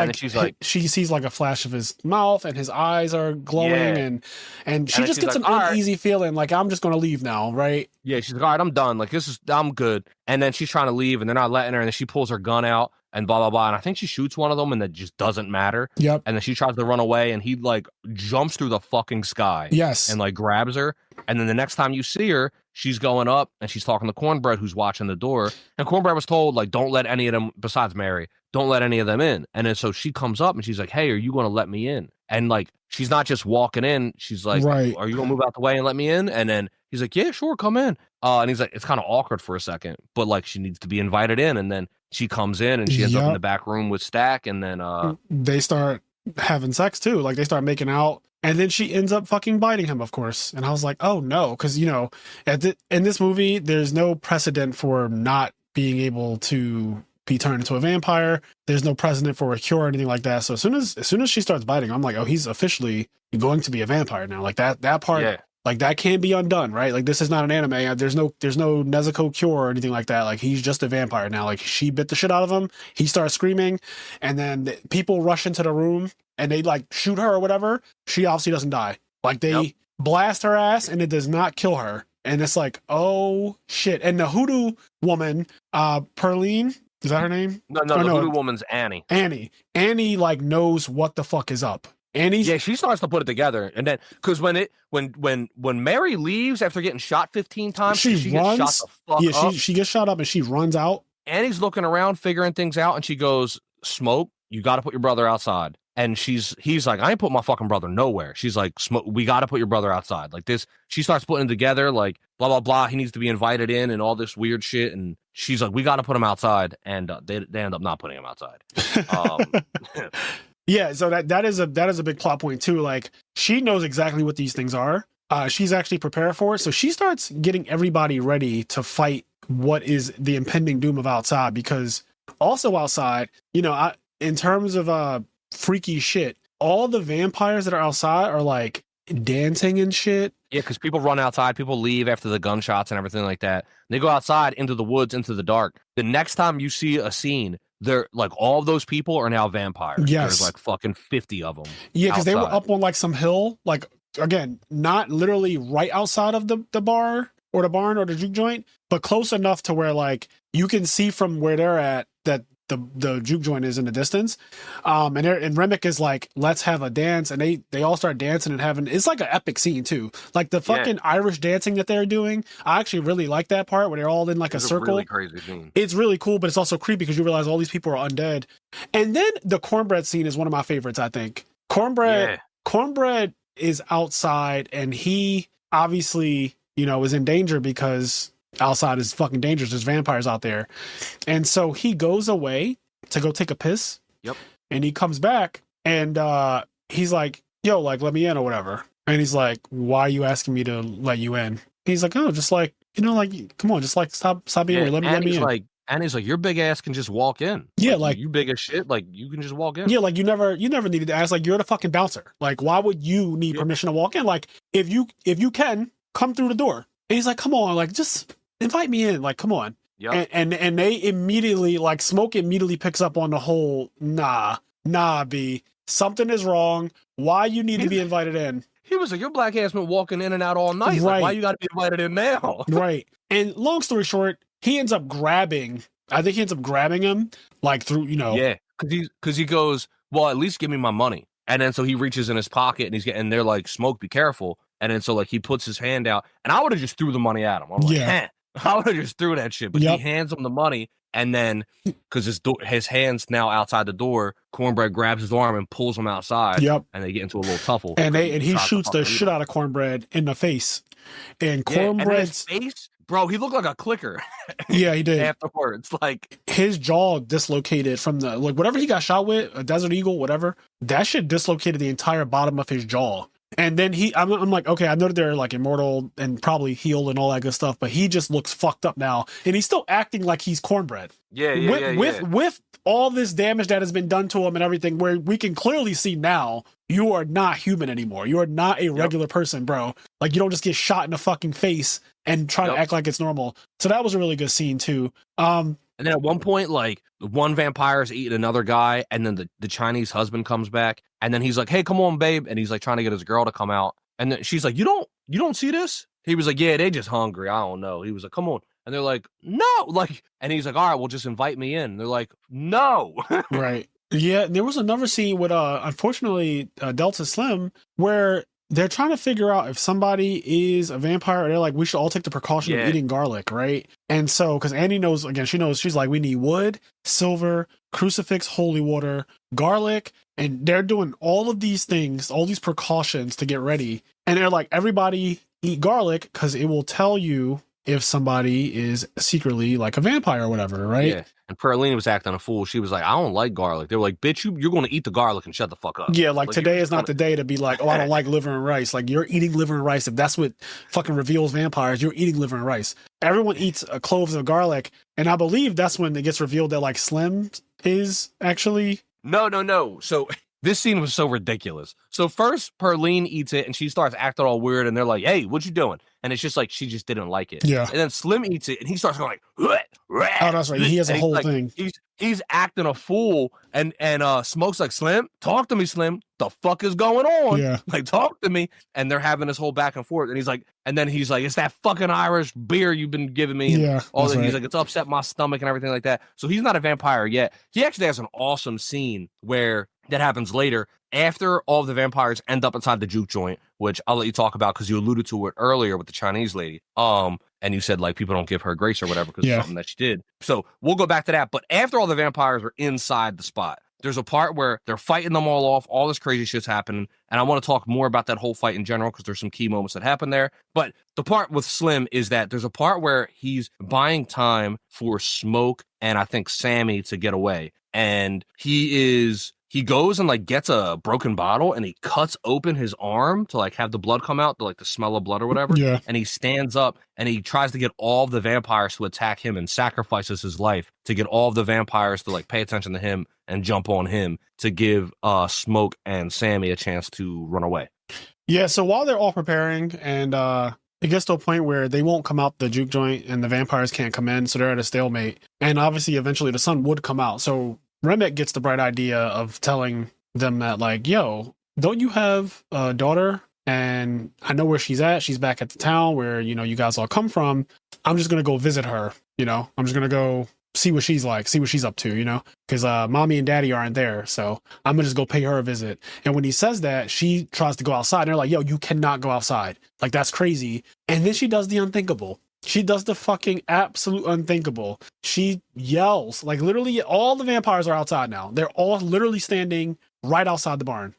sees like a flash of his mouth, and his eyes are glowing, and she just gets an uneasy feeling like, I'm just going to leave now, right? Yeah, she's like, all right, I'm done. Like, I'm good. And then she's trying to leave, and they're not letting her, and then she pulls her gun out, and blah, blah, blah. And I think she shoots one of them, and that just doesn't matter. Yep. And then she tries to run away, and he like jumps through the fucking sky. Yes. And like grabs her. And then the next time you see her, she's going up, and she's talking to Cornbread, who's watching the door. And Cornbread was told, like, don't let any of them, besides Mary, don't let any of them in. And then so she comes up, and she's like, hey, are you going to let me in? And like, she's not just walking in. She's like, right. Are you going to move out the way and let me in? And then he's like, yeah, sure, come in. And he's like, it's kind of awkward for a second, but like, she needs to be invited in. And then she comes in, and she ends up in the back room with Stack. And then they start having sex too. Like, they start making out. And then she ends up fucking biting him, of course. And I was like, oh no. Because, in this movie, there's no precedent for not being able to be turned into a vampire. There's no precedent for a cure or anything like that. So as soon as she starts biting, I'm like, oh, he's officially going to be a vampire now. Like, that part Like that can't be undone, right? Like this is not an anime. There's no Nezuko cure or anything like that. Like he's just a vampire now. Like she bit the shit out of him. He starts screaming, and then people rush into the room and they like shoot her or whatever. She obviously doesn't die. Like they blast her ass and it does not kill her. And it's like, oh shit. And the hoodoo woman, Perline, is that her name? No, the hoodoo woman's Annie. Annie like knows what the fuck is up. Yeah, she starts to put it together, and then because when Mary leaves after getting shot 15 times, she runs, gets shot the fuck up. She gets shot up and she runs out. Annie's looking around, figuring things out, and she goes, "Smoke, you got to put your brother outside." And he's like, "I ain't put my fucking brother nowhere." She's like, "Smoke, we got to put your brother outside." Like this, she starts putting it together, like blah blah blah. He needs to be invited in, and all this weird shit. And she's like, "We got to put him outside," and they end up not putting him outside. Yeah, so that is a big plot point too. Like she knows exactly what these things are. She's actually prepared for it, so she starts getting everybody ready to fight what is the impending doom of outside. Because also outside, in terms of freaky shit, all the vampires that are outside are like dancing and shit. Yeah, because people run outside, people leave after the gunshots and everything like that. They go outside into the woods, into the dark. The next time you see a scene, they're like all of those people are now vampires. Yes. There's like fucking 50 of them. Yeah, because they were up on like some hill, like again, not literally right outside of the bar or the barn or the juke joint, but close enough to where like you can see from where they're at that the juke joint is in the distance. And Remick is like, let's have a dance, and they all start dancing and having, it's like an epic scene too. Like the fucking Irish dancing that they're doing. I actually really like that part where they're all in like a circle. Really crazy scene. It's really cool, but it's also creepy because you realize all these people are undead. And then the cornbread scene is one of my favorites, I think. Cornbread is outside, and he obviously, is in danger because outside is fucking dangerous. There's vampires out there. And so he goes away to go take a piss. Yep. And he comes back and he's like, yo, like, let me in or whatever. And he's like, why are you asking me to let you in? He's like, oh, just like, like, come on, just like stop being here. Let me in. And he's like, your big ass can just walk in. Yeah, like you big as shit. Like you can just walk in. Yeah, like you never needed to ask. Like you're the fucking bouncer. Like why would you need permission to walk in? Like if you can come through the door. And he's like, come on, like just invite me in. Like come on. Yeah. And they immediately like Smoke immediately picks up on the whole nah B, something is wrong. Why you need to be invited in? He was like, your black ass been walking in and out all night. Right. Like, why you got to be invited in now? Right. And long story short, he ends up grabbing him like through, Yeah, because he goes, well, at least give me my money. And then so he reaches in his pocket and they're like, Smoke, be careful. And then so like he puts his hand out, and I would have just threw the money at him. I'm like, I would have just threw that shit. But he hands him the money, and then because his hand's now outside the door, Cornbread grabs his arm and pulls him outside. Yep. And they get into a little tuffle. And he shoots the shit out of Cornbread in the face. And Cornbread's face, bro, he looked like a clicker. Yeah, he did. Afterwards, like his jaw dislocated from the whatever he got shot with, a Desert Eagle, whatever. That shit dislocated the entire bottom of his jaw. And then I'm like, okay, I know that they're like immortal and probably healed and all that good stuff, but he just looks fucked up now, and he's still acting like he's Cornbread. With all this damage that has been done to him and everything, where we can clearly see now you are not human anymore. You are not a regular person, bro. Like you don't just get shot in the fucking face and try to act like it's normal. So that was a really good scene too. And then at one point, like one vampire is eating another guy, and then the Chinese husband comes back, and then he's like, "Hey, come on, babe," and he's like trying to get his girl to come out, and then she's like, "You don't see this?" He was like, "Yeah, they just hungry. I don't know." He was like, "Come on," and they're like, "No," like, and he's like, "All right, well, just invite me in." And they're like, "No." Right. Yeah. There was another scene with unfortunately Delta Slim where they're trying to figure out if somebody is a vampire, or they're like, we should all take the precaution of eating garlic, right? And so, because Annie knows, again, she's like, we need wood, silver, crucifix, holy water, garlic, and they're doing all of these things, all these precautions to get ready. And they're like, everybody eat garlic because it will tell you if somebody is secretly like a vampire or whatever, right? Yeah. And Perline was acting a fool. She was like, I don't like garlic. They were like, bitch, you're going to eat the garlic and shut the fuck up. Yeah, like today is not the day to be like, oh, I don't like liver and rice. Like, you're eating liver and rice. If that's what fucking reveals vampires, you're eating liver and rice. Everyone eats cloves of garlic. And I believe that's when it gets revealed that like Slim is actually... No. So this scene was so ridiculous. So first, Perlene eats it, and she starts acting all weird, and they're like, "Hey, what you doing?" And it's just like she just didn't like it. Yeah. And then Slim eats it, and he starts going like, Oh, that's right. He has a whole thing. He's acting a fool, and Smoke's like, Slim, talk to me, Slim. The fuck is going on? Yeah. Like, talk to me. And they're having this whole back and forth, and he's like, it's that fucking Irish beer you've been giving me. And yeah. all that. Right. He's like, it's upset my stomach and everything like that. So he's not a vampire yet. He actually has an awesome scene where that happens later. After all of the vampires end up inside the juke joint, which I'll let you talk about because you alluded to it earlier with the Chinese lady. And you said like people don't give her grace or whatever because of something that she did. So we'll go back to that. But after all the vampires are inside the spot, there's a part where they're fighting them all off. All this crazy shit's happening. And I want to talk more about that whole fight in general because there's some key moments that happen there. But the part with Slim is that there's a part where he's buying time for Smoke and I think Sammy to get away. And he goes and like gets a broken bottle and he cuts open his arm to like have the blood come out, to like the smell of blood or whatever. Yeah. And he stands up and he tries to get all of the vampires to attack him and sacrifices his life to get all of the vampires to like pay attention to him and jump on him to give Smoke and Sammy a chance to run away. Yeah. So while they're all preparing and it gets to a point where they won't come out the juke joint and the vampires can't come in. So they're at a stalemate. And obviously eventually the sun would come out. So Remick gets the bright idea of telling them that, like, yo, don't you have a daughter? And I know where she's at. She's back at the town where, you know, you guys all come from. I'm just going to go visit her. You know, I'm just going to go see what she's like, see what she's up to, you know, because mommy and daddy aren't there. So I'm going to just go pay her a visit. And when he says that, she tries to go outside. And they're like, yo, you cannot go outside. Like, that's crazy. And then she does the unthinkable. She does the fucking absolute unthinkable. She yells, like literally all the vampires are outside now. They're all literally standing right outside the barn.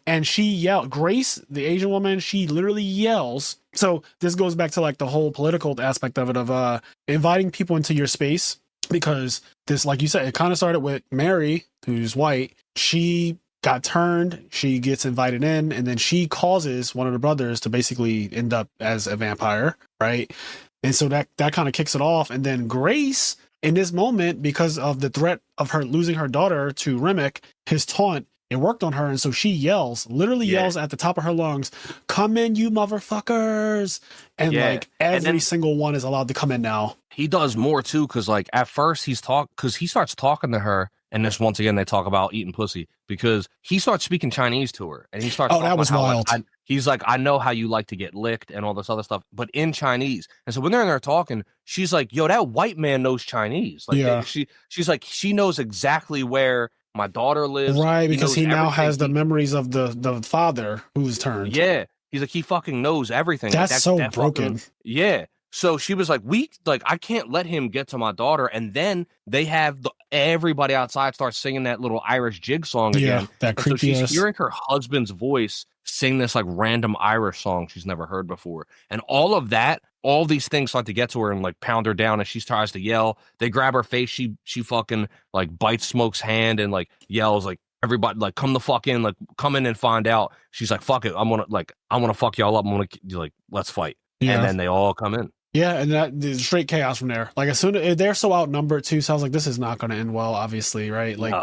And she yelled, Grace, the Asian woman, she literally yells. So this goes back to like the whole political aspect of it, of inviting people into your space. Because this, like you said, it kind of started with Mary, who's white. She got turned, she gets invited in, and then she causes one of the brothers to basically end up as a vampire, right? And so that kind of kicks it off. And then Grace, in this moment, because of the threat of her losing her daughter to Remick, his taunt, it worked on her. And so she literally yells at the top of her lungs, come in, you motherfuckers. And like every single one is allowed to come in now. He does more too, because like at first he starts talking to her. And this, once again, they talk about eating pussy because he starts speaking Chinese to her. And he starts that was wild. Like, he's like, I know how you like to get licked and all this other stuff, but in Chinese. And so when they're in there talking, she's like, yo, that white man knows Chinese. Like she's like, she knows exactly where my daughter lives. Right, because he now has the memories of the father who's turned. Yeah. He's like, he fucking knows everything. That's like, broken. Fucking, yeah. So she was like, I can't let him get to my daughter. And then they have everybody outside start singing that little Irish jig song again. That creepy. So she's hearing her husband's voice sing this like random Irish song she's never heard before. And all these things start to get to her and like pound her down as she tries to yell. They grab her face. She fucking like bites Smoke's hand and like yells like, everybody like come the fuck in, like come in and find out. She's like, fuck it. I want to fuck y'all up. I'm going to like, let's fight. Yeah. And then they all come in. Yeah, and that straight chaos from there. Like as soon as they're so outnumbered too, so I was like, this is not going to end well, obviously, right? Like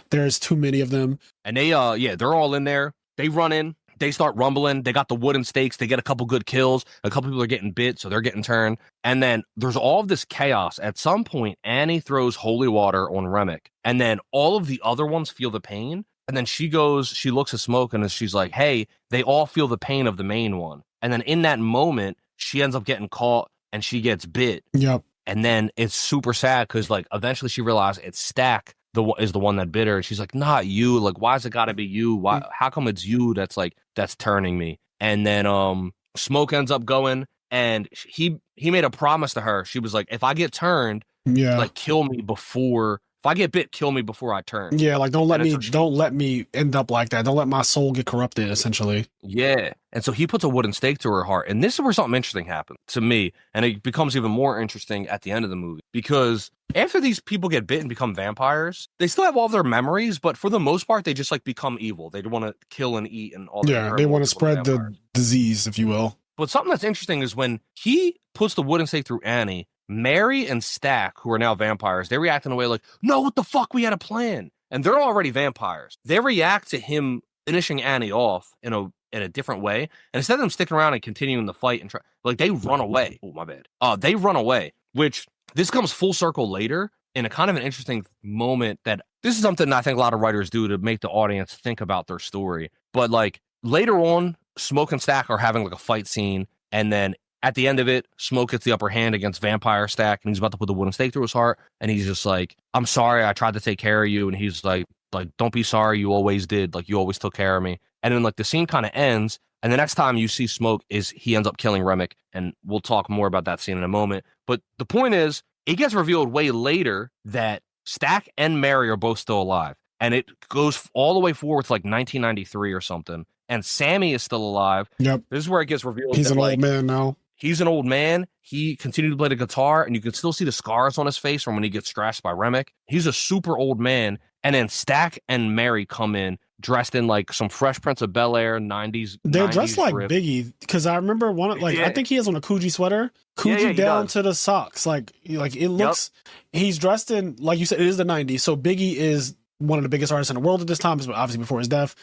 there's too many of them. And they they're all in there. They run in, they start rumbling. They got the wooden stakes. They get a couple good kills. A couple people are getting bit, so they're getting turned. And then there's all of this chaos. At some point, Annie throws holy water on Remick, and then all of the other ones feel the pain. And then she looks at Smoke, and she's like, hey, they all feel the pain of the main one. And then in that moment, she ends up getting caught. And she gets bit. Yep. And then it's super sad because like eventually she realized it's Stack is the one that bit her. And she's like, not you. Like, why's it gotta be you? Why? How come it's you that's turning me? And then Smoke ends up going, and he made a promise to her. She was like, if I get turned, like kill me before. If I get bit, kill me before I turn. Yeah, like don't let me end up like that. Don't let my soul get corrupted, essentially. Yeah. And so he puts a wooden stake to her heart. And this is where something interesting happened to me. And it becomes even more interesting at the end of the movie. Because after these people get bit and become vampires, they still have all their memories, but for the most part, they just like become evil. They want to kill and eat and all that. Yeah, they want to spread the disease, if you will. But something that's interesting is when he puts the wooden stake through Annie, Mary and Stack, who are now vampires, they react in a way like, no, what the fuck? We had a plan. And they're already vampires. They react to him finishing Annie off in a different way. And instead of them sticking around and continuing the fight and they run away. Oh, my bad. They run away, which this comes full circle later in a kind of an interesting moment that this is something I think a lot of writers do to make the audience think about their story. But like later on, Smoke and Stack are having like a fight scene. And then at the end of it, Smoke gets the upper hand against Vampire Stack, and he's about to put the wooden stake through his heart. And he's just like, I'm sorry, I tried to take care of you. And he's like, don't be sorry, you always did. Like, you always took care of me. And then like the scene kind of ends. And the next time you see Smoke is he ends up killing Remick. And we'll talk more about that scene in a moment. But the point is, it gets revealed way later that Stack and Mary are both still alive. And it goes all the way forward to like 1993 or something. And Sammy is still alive. Yep. This is where it gets revealed. He's an old man now. He's an old man. He continued to play the guitar, and you can still see the scars on his face from when he gets scratched by Remick. He's a super old man. And then Stack and Mary come in dressed in like some Fresh Prince of Bel-Air 90s. They're 90s dressed like riff. Biggie, because I remember one like I think he has on a Coogee sweater, Coogee down to the socks. Like it looks. He's dressed in, like you said, it is the 90s. So Biggie is one of the biggest artists in the world at this time, obviously before his death.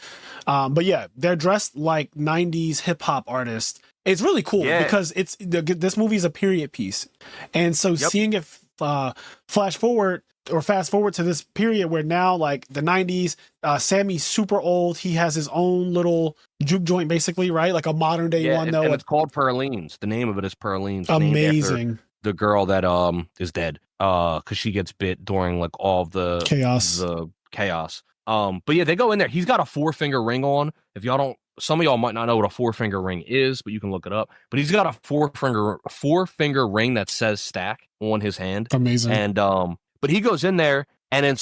But yeah, they're dressed like 90s hip hop artists. It's really cool because this movie is a period piece, and so seeing it fast forward to this period where now, like the 90s, Sammy's super old. He has his own little juke joint, basically, right? Like a modern day one, though. And it's called Perlene's. The name of it is Perlene's. Amazing. The girl that is dead because she gets bit during like all of the chaos. But yeah, they go in there. He's got a 4-finger ring on. If y'all don't, some of y'all might not know what a 4-finger ring is, but you can look it up. But he's got a 4-finger ring that says Stack on his hand. Amazing. And but he goes in there, and then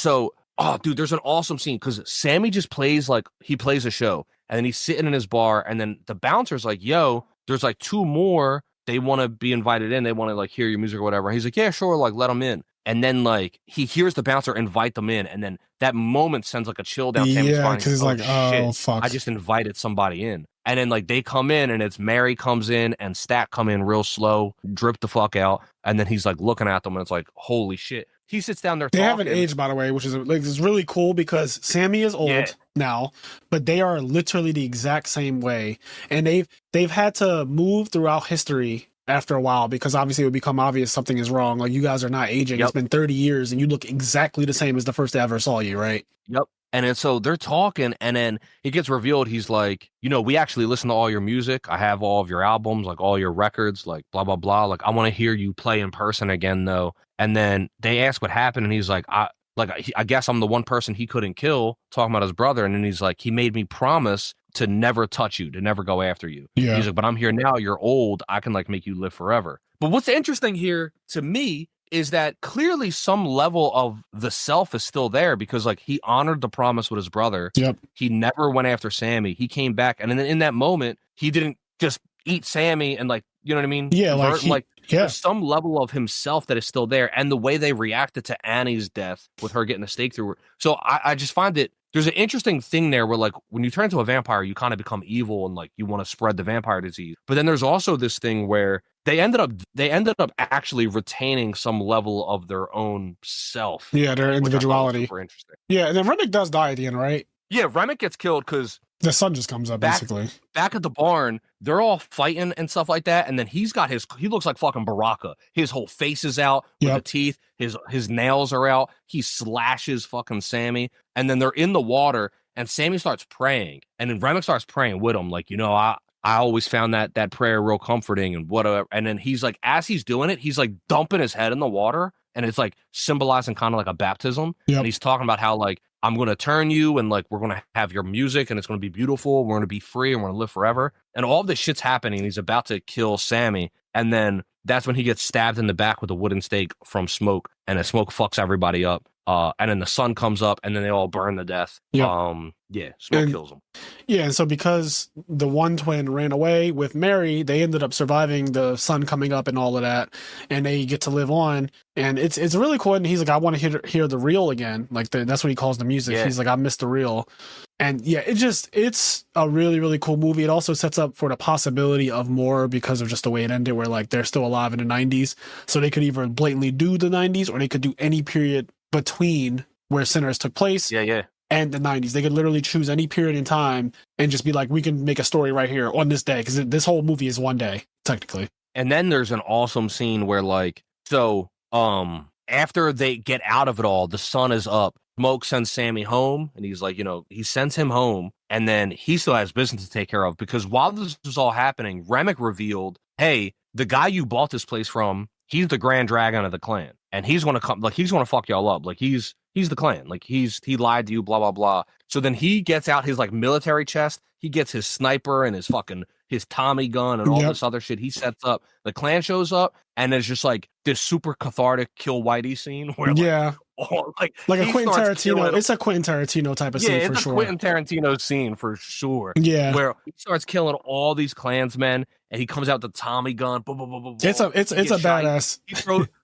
dude, there's an awesome scene because Sammy just plays a show, and then he's sitting in his bar, and then the bouncer's like, "Yo, there's like 2 more. They want to be invited in. They want to like hear your music or whatever." And he's like, "Yeah, sure, like let them in." And then like he hears the bouncer invite them in, and then that moment sends like a chill down Sammy's spine. Because he's like, "Oh fuck, I just invited somebody in." And then like they come in, and it's Mary comes in and Stack come in real slow, drip the fuck out, and then he's like looking at them, and it's like, holy shit. He sits down there. They haven't aged, by the way, which is like it's really cool because Sammy is old now, but they are literally the exact same way, and they've had to move throughout history after a while because obviously it would become obvious something is wrong. Like, you guys are not aging. It's been 30 years, and you look exactly the same as the first day I ever saw you, right? Yep. And then so they're talking, and then it gets revealed. He's like, we actually listen to all your music. I have all of your albums, like all your records, like blah, blah, blah. Like, I want to hear you play in person again, though. And then they ask what happened, and he's like, I guess I'm the one person he couldn't kill, talking about his brother. And then he's like, he made me promise to never touch you, to never go after you. Yeah. He's like, but I'm here now. You're old. I can like make you live forever. But what's interesting here to me is that clearly some level of the self is still there because like he honored the promise with his brother. Yep. He never went after Sammy. He came back, and then in that moment, he didn't just eat Sammy and like, you know what I mean? Yeah, there's some level of himself that is still there, and the way they reacted to Annie's death with her getting a stake through her. So I just find that there's an interesting thing there where like when you turn into a vampire, you kind of become evil and like you want to spread the vampire disease. But then there's also this thing where they ended up actually retaining some level of their own self. Yeah, their individuality. Super interesting. Yeah, and then Remick does die at the end, right? Yeah, Remick gets killed because the sun just comes up basically. Back at the barn, they're all fighting and stuff like that, and then he looks like fucking Baraka. His whole face is out with the teeth. His nails are out. He slashes fucking Sammy, and then they're in the water, and Sammy starts praying, and then Remick starts praying with him, like, I always found that prayer real comforting and whatever. And then he's like, as he's doing it, he's like dumping his head in the water, and it's like symbolizing kind of like a baptism. Yep. And he's talking about how like, I'm going to turn you, and like, we're going to have your music, and it's going to be beautiful. We're going to be free, and we're going to live forever. And all this shit's happening. He's about to kill Sammy. And then that's when he gets stabbed in the back with a wooden stake from Smoke, and the Smoke fucks everybody up. And then the sun comes up, and then they all burn to death. Yep. Smoke kills them. Yeah, and so because the one twin ran away with Mary, they ended up surviving the sun coming up and all of that, and they get to live on. And it's really cool. And he's like, I want to hear the reel again. Like that's what he calls the music. Yeah. He's like, I missed the reel. And yeah, it's a really, really cool movie. It also sets up for the possibility of more because of just the way it ended, where like they're still alive in the 90s. So they could either blatantly do the 90s, or they could do any period between where Sinners took place. Yeah. and the 90s. They could literally choose any period in time and just be like, we can make a story right here on this day, because this whole movie is one day, technically. And then there's an awesome scene where after they get out of it all, the sun is up. Smoke sends Sammy home, and he's like, he sends him home, and then he still has business to take care of, because while this was all happening, Remick revealed, hey, the guy you bought this place from, he's the Grand Dragon of the clan, and he's gonna come, like, he's gonna fuck y'all up, like, he's the clan, like, he lied to you, blah blah blah. So then he gets out his like military chest, he gets his sniper and his Tommy gun and all this other shit. He sets up, the clan shows up, and there's just like this super cathartic kill Whitey scene where like a Quentin Tarantino. It's a Quentin Tarantino type of scene for sure. It's a Quentin Tarantino scene for sure. Yeah, where he starts killing all these Klansmen, and he comes out the Tommy gun. Boom, boom, boom, boom, it's a badass.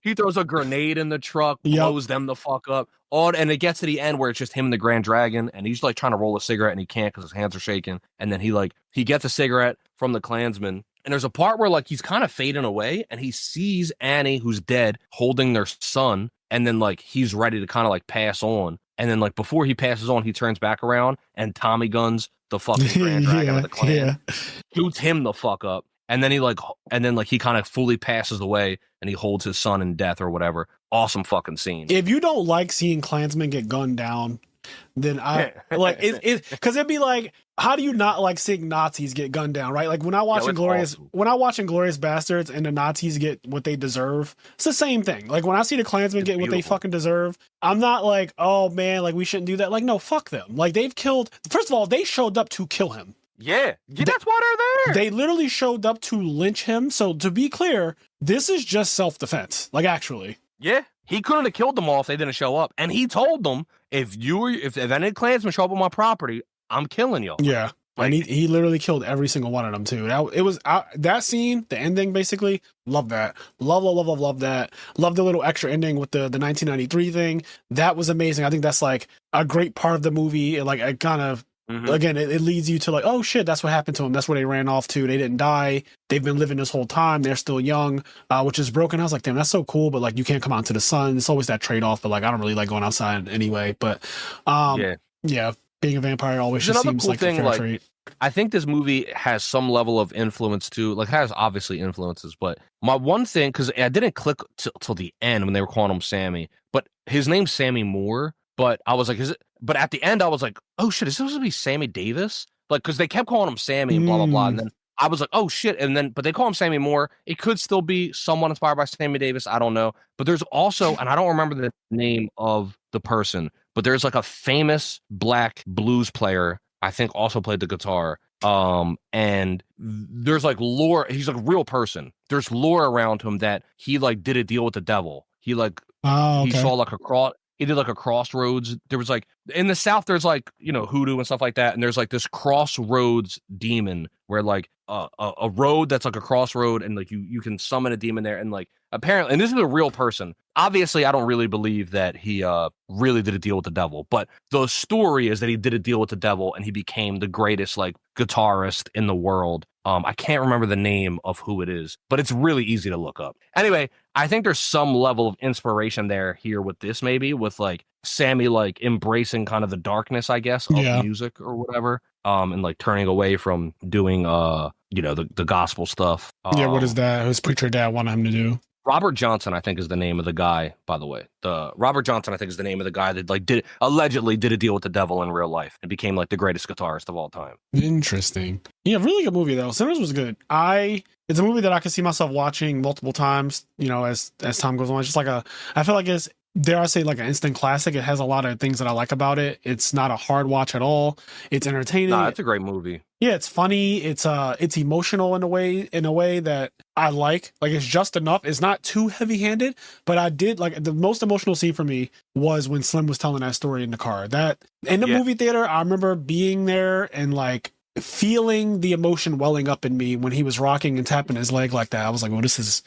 He throws a grenade in the truck, blows them the fuck up. And it gets to the end where it's just him and the Grand Dragon, and he's like trying to roll a cigarette, and he can't because his hands are shaking. And then he gets a cigarette from the Klansman. And there's a part where like he's kind of fading away, and he sees Annie, who's dead, holding their son, and then like he's ready to kind of like pass on. And then like before he passes on, he turns back around and Tommy guns the fucking Grand Dragon of the clan, shoots him the fuck up. And then he kind of fully passes away, and he holds his son in death or whatever. Awesome fucking scene. If you don't like seeing Klansmen get gunned down, then I like it, because it'd be like, how do you not like seeing Nazis get gunned down, right? Like when I watch Inglourious Bastards and the Nazis get what they deserve, it's the same thing. Like when I see the Klansmen get what they fucking deserve, I'm not like, oh man, like we shouldn't do that. Like, no, fuck them. Like they've killed. First of all, they showed up to kill him. Yeah, that's why they're there. They literally showed up to lynch him. So to be clear, this is just self-defense. Like actually. Yeah, he couldn't have killed them all if they didn't show up. And he told them, if any Klansmen show up on my property, I'm killing y'all. Yeah. Like, and he literally killed every single one of them too. That scene, the ending, basically, love that. Love that. Love the little extra ending with the 1993 thing. That was amazing. I think that's like a great part of the movie. Like it kind of, again, it leads you to like, oh shit, that's what happened to them. That's where they ran off to. They didn't die. They've been living this whole time. They're still young, which is broken. I was like, damn, that's so cool. But like, you can't come out into the sun. It's always that trade off. But like, I don't really like going outside anyway. But yeah, being a vampire always just seems cool like a fair trait. I think this movie has some level of influence too. Like, has obviously influences, but my one thing, because I didn't click till the end when they were calling him Sammy, but his name's Sammy Moore. But I was like, is it? But at the end, I was like, oh shit, is this supposed to be Sammy Davis? Like, because they kept calling him Sammy and blah blah blah, and then I was like, oh shit, and then but they call him Sammy Moore. It could still be someone inspired by Sammy Davis. I don't know. But there's also, and I don't remember the name of the person, but there's like a famous black blues player, I think also played the guitar. And there's like lore. He's like a real person. There's lore around him that he like did a deal with the devil. He like he saw like a cross. He did like a crossroads. There was like in the South, there's like, hoodoo and stuff like that. And there's like this crossroads demon where like a road that's like a crossroad, and like you can summon a demon there. And like apparently, and this is a real person. Obviously, I don't really believe that he really did a deal with the devil, but the story is that he did a deal with the devil and he became the greatest like guitarist in the world. I can't remember the name of who it is, but it's really easy to look up. Anyway, I think there's some level of inspiration there here with this, maybe with like Sammy like embracing kind of the darkness, I guess, of music or whatever, and like turning away from doing the gospel stuff. What is that? His preacher dad wanted him to do. Robert Johnson, I think, is the name of the guy, by the way. Robert Johnson, I think, is the name of the guy that like allegedly did a deal with the devil in real life and became like the greatest guitarist of all time. Interesting. Yeah, really good movie though. Sinners was good. It's a movie that I can see myself watching multiple times, as time goes on. It's just like I feel like it's, dare I say, like an instant classic. It has a lot of things that I like about it. It's not a hard watch at all. It's entertaining. Nah, it's a great movie. Yeah, it's funny. It's emotional in a way that I like. Like, it's just enough. It's not too heavy-handed, but I did like the most emotional scene for me was when Slim was telling that story in the car. That in the movie theater, I remember being there and like feeling the emotion welling up in me when he was rocking and tapping his leg like that. I was like, "Oh, this is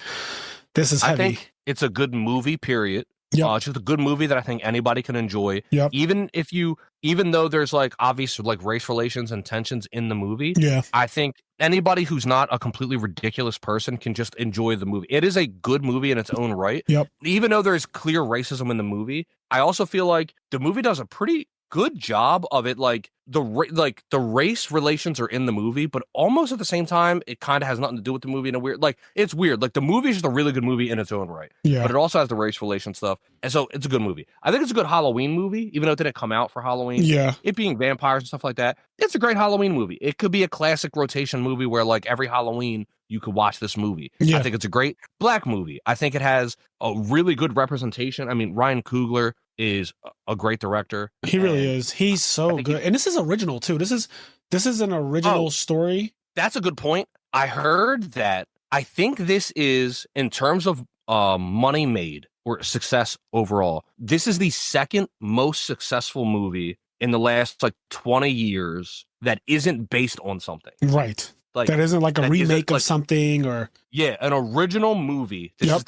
heavy." I think it's a good movie. Period. Yep. It's just a good movie that I think anybody can enjoy. Yep. Even though there's like obvious like race relations and tensions in the movie. Yeah. I think anybody who's not a completely ridiculous person can just enjoy the movie. It is a good movie in its own right. Yep. Even though there's clear racism in the movie, I also feel like the movie does a pretty good job of it. Like the race relations are in the movie, but almost at the same time, it kind of has nothing to do with the movie in a weird, like, it's weird. Like, the movie is just a really good movie in its own right. Yeah. But it also has the race relation stuff. And so it's a good movie. I think it's a good Halloween movie, even though it didn't come out for Halloween. Yeah. It being vampires and stuff like that. It's a great Halloween movie. It could be a classic rotation movie where, like, every Halloween you could watch this movie. Yeah. I think it's a great black movie. I think it has a really good representation. I mean, Ryan Coogler is a great director. He really is. He's so good. And this is original too. This is an original story. That's a good point. I heard that. I think this is, in terms of money made or success overall, this is the second most successful movie in the last like 20 years that isn't based on something. Right. Like, that isn't like a remake of something, or an original movie. This is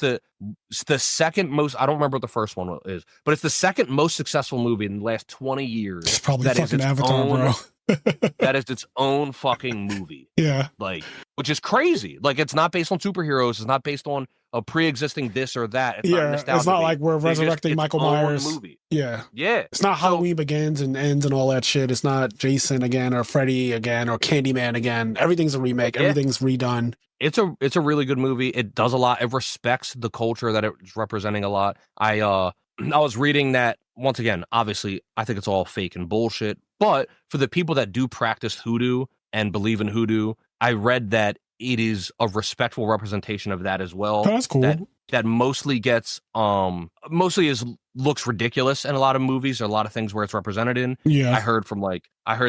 the second most. I don't remember what the first one is, but it's the second most successful movie in the last 20 years. It's probably fucking Avatar, bro. That is its own fucking movie. Yeah. Like, which is crazy. Like, it's not based on superheroes. It's not based on a pre-existing this or that. It's not nostalgia. It's not like we're resurrecting Michael Myers. Movie. Yeah. Yeah. It's not Halloween Begins and Ends and all that shit. It's not Jason again or Freddy again or Candyman again. Everything's a remake. Everything's redone. It's a really good movie. It does a lot. It respects the culture that it's representing a lot. I was reading that, once again, obviously, I think it's all fake and bullshit. But for the people that do practice hoodoo and believe in hoodoo, I read that it is a respectful representation of that as well. Oh, that's cool. That mostly gets looks ridiculous in a lot of movies or a lot of things where it's represented in. Yeah. I heard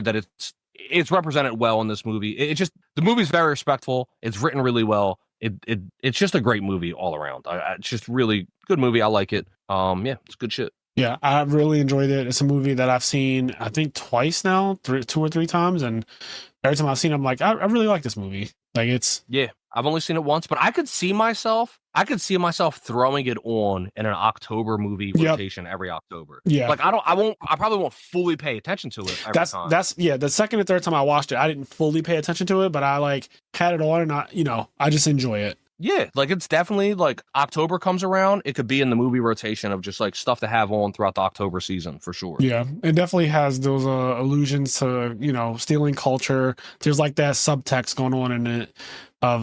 that it's represented well in this movie. The movie's very respectful. It's written really well. It's just a great movie all around. It's just really good movie. I like it. It's good shit. Yeah, I really enjoyed it. It's a movie that I've seen, I think, twice now, 2 or 3 times, and every time I've seen it, I'm like, I really like this movie. Like, it's I've only seen it once, but I could see myself throwing it on in an October movie rotation every October. Yeah, like I probably won't fully pay attention to it every time. The second and third time I watched it, I didn't fully pay attention to it, but I like had it on, and I just enjoy it. Yeah, like, it's definitely, like, October comes around, it could be in the movie rotation of just, like, stuff to have on throughout the October season, for sure. Yeah, it definitely has those allusions to, stealing culture. There's, like, that subtext going on in it of,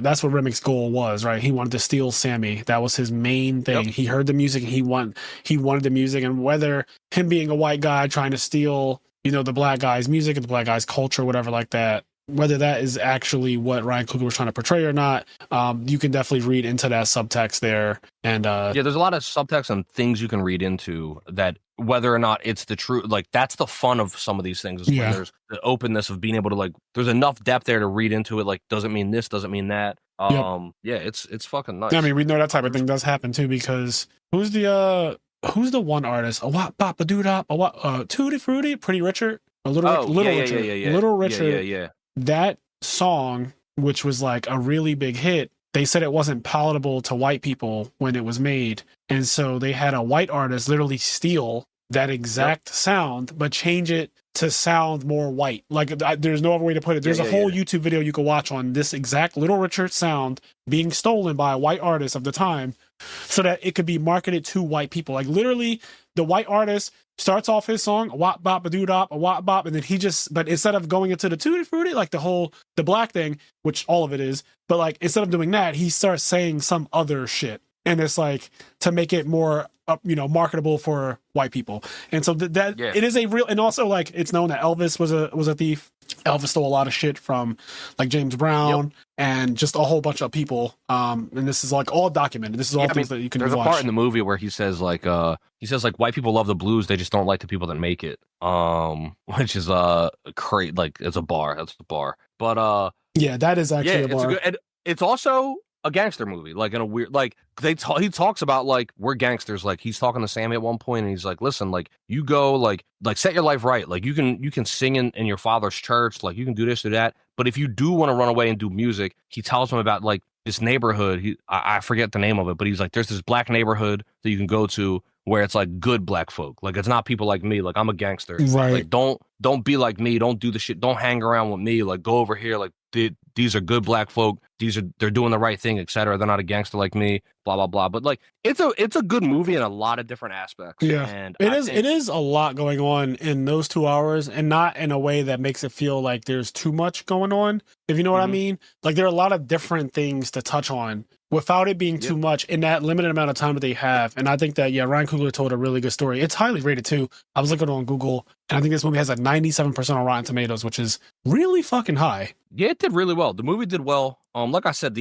that's what Remy's goal was, right? He wanted to steal Sammy. That was his main thing. Yep. He heard the music, and he wanted the music, and whether him being a white guy trying to steal, the black guy's music and the black guy's culture, whatever like that, whether that is actually what Ryan Coogler was trying to portray or not, you can definitely read into that subtext there. And there's a lot of subtext and things you can read into that, whether or not it's the truth. Like, that's the fun of some of these things, is when there's the openness of being able to, like, there's enough depth there to read into it. Like, doesn't mean this, doesn't mean that. It's fucking nice. I mean, we know that type of thing does happen too, because who's the one artist? A what bop a doo dop, a what Tutti Frutti, Pretty Richard, Little Richard. Yeah. That song, which was like a really big hit, they said it wasn't palatable to white people when it was made. And so they had a white artist literally steal that exact sound, but change it to sound more white. Like, there's no other way to put it. There's a whole YouTube video you can watch on this exact Little Richard sound being stolen by a white artist of the time, so that it could be marketed to white people. Like, literally, the white artist starts off his song, a wop bop a doo dop, a wop bop, and then but instead of going into the Tutti Frutti, like the black thing, which all of it is, but like, instead of doing that, he starts saying some other shit. And it's like, to make it more, marketable for white people. And so it is a real, and also, like, it's known that Elvis was a thief. Elvis stole a lot of shit from, like, James Brown and just a whole bunch of people. And this is, like, all documented. This is all things that you can watch. There's a part in the movie where he says white people love the blues, they just don't like the people that make it. Which is like, it's a bar. That's a bar. But that is actually a bar. And it's also a gangster movie, like, in a weird, like, he talks about, like, we're gangsters. Like, he's talking to Sammy at one point, and he's like, listen, like, you go, like set your life right. Like, you can sing in your father's church, like, you can do this or that, but if you do want to run away and do music, he tells him about, like, this neighborhood. I forget the name of it, but he's like, there's this black neighborhood that you can go to where it's, like, good black folk. Like, it's not people like me. Like, I'm a gangster. Right. Like, don't don't be like me. Don't do the shit. Don't hang around with me. Like, go over here. Like, these are good black folk. They're doing the right thing, etc. They're not a gangster like me. Blah blah blah. But like, it's a good movie in a lot of different aspects. Yeah, and it is a lot going on in those 2 hours, and not in a way that makes it feel like there's too much going on. If you know what I mean. Like, there are a lot of different things to touch on without it being too much in that limited amount of time that they have. And I think that, Ryan Coogler told a really good story. It's highly rated too. I was looking on Google, and I think this movie has a 97% on Rotten Tomatoes, which is really fucking high. Yeah, it did really well. The movie did well. Like I said,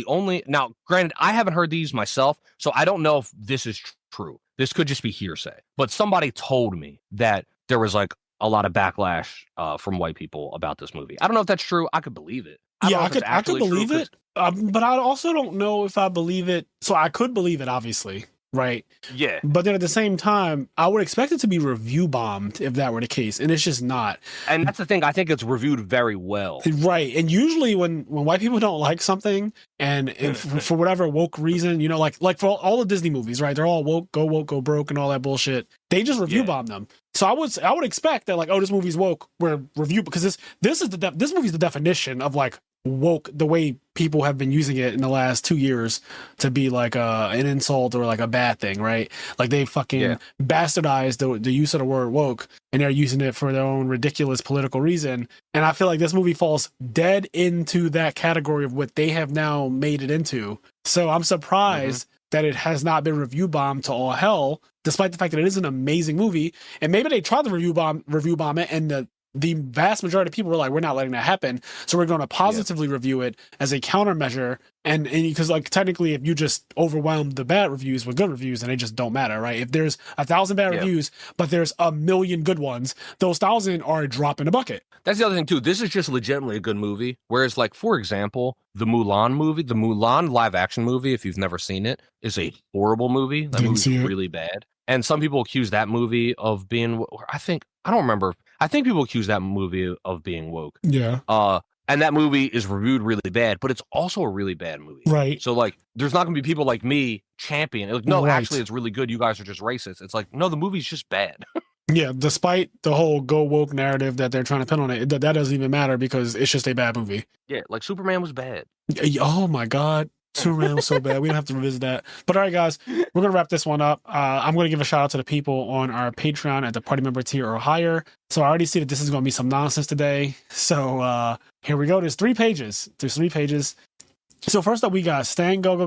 now, granted, I haven't heard these myself, so I don't know if this is true. This could just be hearsay. But somebody told me that there was like a lot of backlash from white people about this movie. I don't know if that's true. I could believe it. I could believe it. But I also don't know if I believe it. So I could believe it, obviously, right? Yeah. But then at the same time, I would expect it to be review bombed if that were the case, and it's just not. And that's the thing. I think it's reviewed very well. Right. And usually when white people don't like something, and if, for whatever woke reason, like for all the Disney movies, right? They're all woke, go broke, and all that bullshit. They just review bomb them. So I would expect that, like, oh, this movie's woke. We're review, because this movie's the definition of like woke, the way people have been using it in the last 2 years to be like an insult or like a bad thing, right? Like, they fucking bastardized the use of the word woke, and they're using it for their own ridiculous political reason. And I feel like this movie falls dead into that category of what they have now made it into. So I'm surprised that it has not been review bombed to all hell, despite the fact that it is an amazing movie. And maybe they tried to review bomb it, and the vast majority of people were like, we're not letting that happen. So we're going to positively review it as a countermeasure. And because, like, technically, if you just overwhelm the bad reviews with good reviews, then they just don't matter, right? If there's 1,000 bad reviews, but there's 1,000,000 good ones, those 1,000 are a drop in the bucket. That's the other thing too. This is just legitimately a good movie. Whereas, like, for example, the Mulan live action movie, if you've never seen it, is a horrible movie. That movie's really bad. And some people accuse that movie of being, I think people accuse that movie of being woke. Yeah. And that movie is reviewed really bad, but it's also a really bad movie. Right. So, like, there's not going to be people like me championing. Like, no, actually, it's really good. You guys are just racist. It's like, no, the movie's just bad. Yeah, despite the whole go woke narrative that they're trying to pin on it, that doesn't even matter because it's just a bad movie. Yeah, like Superman was bad. Oh my God. Superman was so bad. We don't have to revisit that. But all right, guys, we're going to wrap this one up. I'm going to give a shout out to the people on our Patreon at the party member tier or higher. So I already see that this is going to be some nonsense today. So here we go. There's 3 pages. So first up, we got Stan go.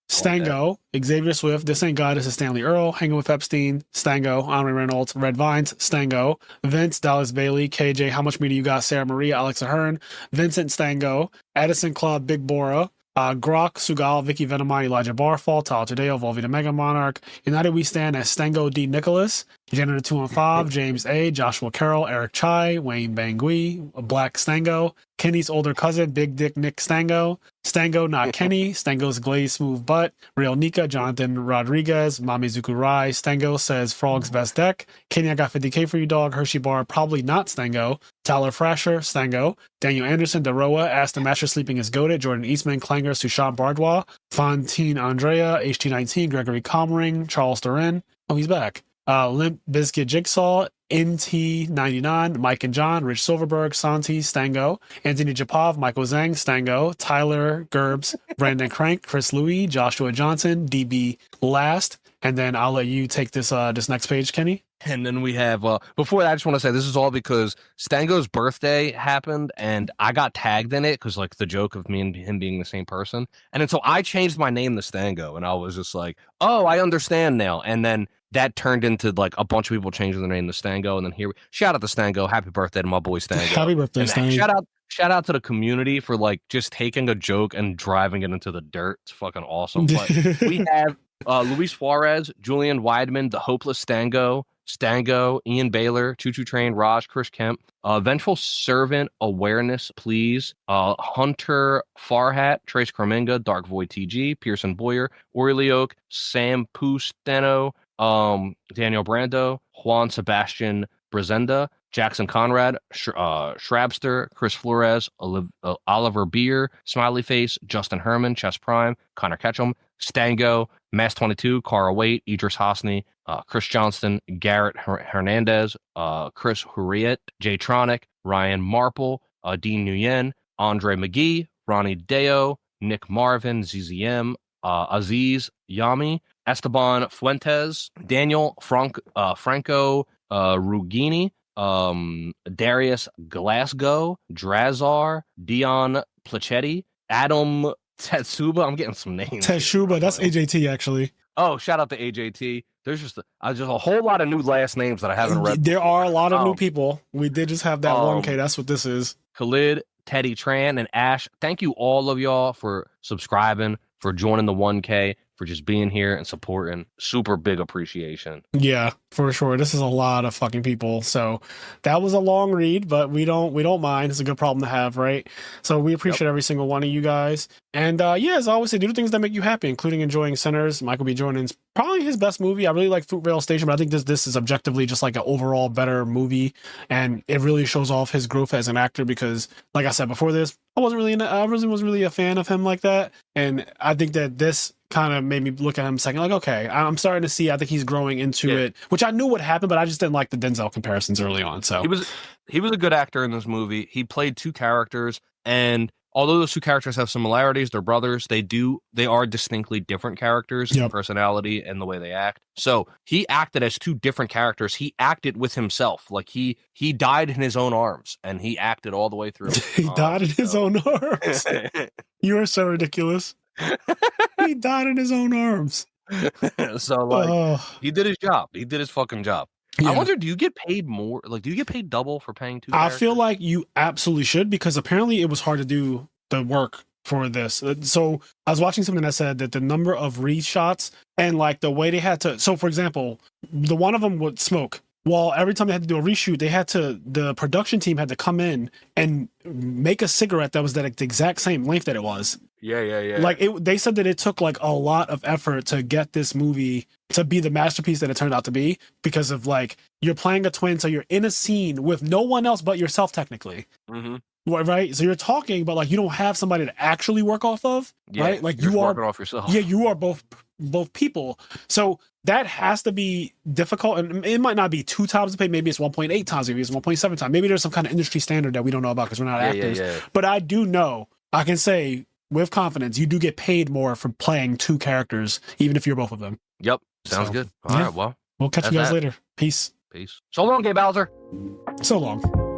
Stango, Xavier Swift, This Ain't God, This is Stanley Earl, Hanging with Epstein, Stango, Henri Reynolds, Red Vines, Stango, Vince, Dallas Bailey, KJ, How Much Media You Got, Sarah Maria, Alex Ahern, Vincent Stango, Addison Club, Big Bora, Grok, Sugal, Vicky Venomai, Elijah Barfall, Tyler Tadeo, Volvi the Mega Monarch, United We Stand as Stango D. Nicholas, Janitor 215, James A., Joshua Carroll, Eric Chai, Wayne Bangui, Black Stango, Kenny's older cousin, Big Dick Nick Stango, Stango Not Kenny, Stango's Glazed Smooth Butt, Real Nika, Jonathan Rodriguez, Mami Zukurai, Stango Says Frog's Best Deck, Kenny I Got 50K for You Dog, Hershey Bar, Probably Not Stango, Tyler Frasher, Stango, Daniel Anderson, Daroa, Aston Master Sleeping is Goated, Jordan Eastman, Klanger, Sushant Bardwa, Fontaine Andrea, HT19, Gregory Comring, Charles Durin. Oh, he's back. Limp Bizkit Jigsaw, NT99, Mike and John, Rich Silverberg, Santi, Stango, Anthony Japov, Michael Zhang, Stango, Tyler Gerbs, Brandon Crank, Chris Louis, Joshua Johnson, DB Last. And then I'll let you take this next page, Kenny. And then we have, before that, I just want to say this is all because Stango's birthday happened and I got tagged in it because, like, the joke of me and him being the same person. And then so I changed my name to Stango and I was just like, oh, I understand now. And then that turned into, like, a bunch of people changing their name to Stango. And then shout out to Stango. Happy birthday to my boy Stango. Happy birthday, Stango. Shout out to the community for, like, just taking a joke and driving it into the dirt. It's fucking awesome. But we have Luis Suarez, Julian Weidman, The Hopeless Stango, Ian Baylor, Choo Choo Train, Raj, Chris Kemp, Vengeful Servant, Awareness, Please, Hunter Farhat, Trace Crominga, Dark Void TG, Pearson Boyer, Orly Oak, Sam Pusteno, Daniel Brando, Juan Sebastian Brazenda, Jackson Conrad, Shrabster, Chris Flores, Oliver Beer, Smiley Face, Justin Herman, Chess Prime, Connor Ketchum, Stango, Mass 22, Cara Waite, Idris Hosni, Chris Johnston, Garrett Hernandez, Chris Hurriet, Jay Tronic, Ryan Marple, Dean Nguyen, Andre McGee, Ronnie Deo, Nick Marvin, ZZM, Aziz Yami, Esteban Fuentes, Daniel Franco Rugini, Darius Glasgow, Drazar, Dion Placetti, Adam Tetsuba. I'm getting some names. Teshuba, that's AJT actually. Oh, shout out to AJT. There's just a whole lot of new last names that I haven't read. There are a lot of new people. We did just have that 1K. That's what this is. Khalid, Teddy Tran, and Ash. Thank you all of y'all for subscribing, for joining the 1K, for just being here and supporting. Super big appreciation. Yeah, for sure. This is a lot of fucking people. So that was a long read, but we don't mind. It's a good problem to have, right? So we appreciate every single one of you guys. And yeah, as I always say, do the things that make you happy, including enjoying Sinners. Michael B. Jordan's probably his best movie. I really like Fruitvale Station, but I think this is objectively just like an overall better movie, and it really shows off his growth as an actor. Because, like I said before this, I wasn't really a fan of him like that, and I think that this kind of made me look at him second, like, okay, I'm starting to see. I think he's growing into it, which I knew would happen, but I just didn't like the Denzel comparisons early on. So he was a good actor in this movie. He played two characters, and although those two characters have similarities, they're brothers. They are distinctly different characters in personality and the way they act. So he acted as two different characters. He acted with himself. Like he died in his own arms, and he acted all the way through. He died in his own arms. You are so ridiculous. He died in his own arms. So like he did his job. He did his fucking job. Yeah. I wonder, do you get paid more? Like, do you get paid double for paying two characters? I feel like you absolutely should, because apparently it was hard to do the work for this. So I was watching something that said that the number of reshots and like the way they had to. So for example, the one of them would smoke. Well, every time they had to do a reshoot, the production team had to come in and make a cigarette that was the exact same length that it was. Yeah. Like they said that it took like a lot of effort to get this movie to be the masterpiece that it turned out to be, because of like, you're playing a twin, so you're in a scene with no one else but yourself technically. Mm-hmm. Right, so you're talking, but like you don't have somebody to actually work off of, right? Like you are working off yourself. Yeah, you are both people. So that has to be difficult, and it might not be 2 times the pay. Maybe it's 1.8 times. Maybe it's 1.7 times. Maybe there's some kind of industry standard that we don't know about because we're not actors. Yeah. But I do know, I can say with confidence, you do get paid more for playing 2 characters, even if you're both of them. Yep, sounds good. All right, well, we'll catch you guys later. Peace. So long, Gay Bowser. So long.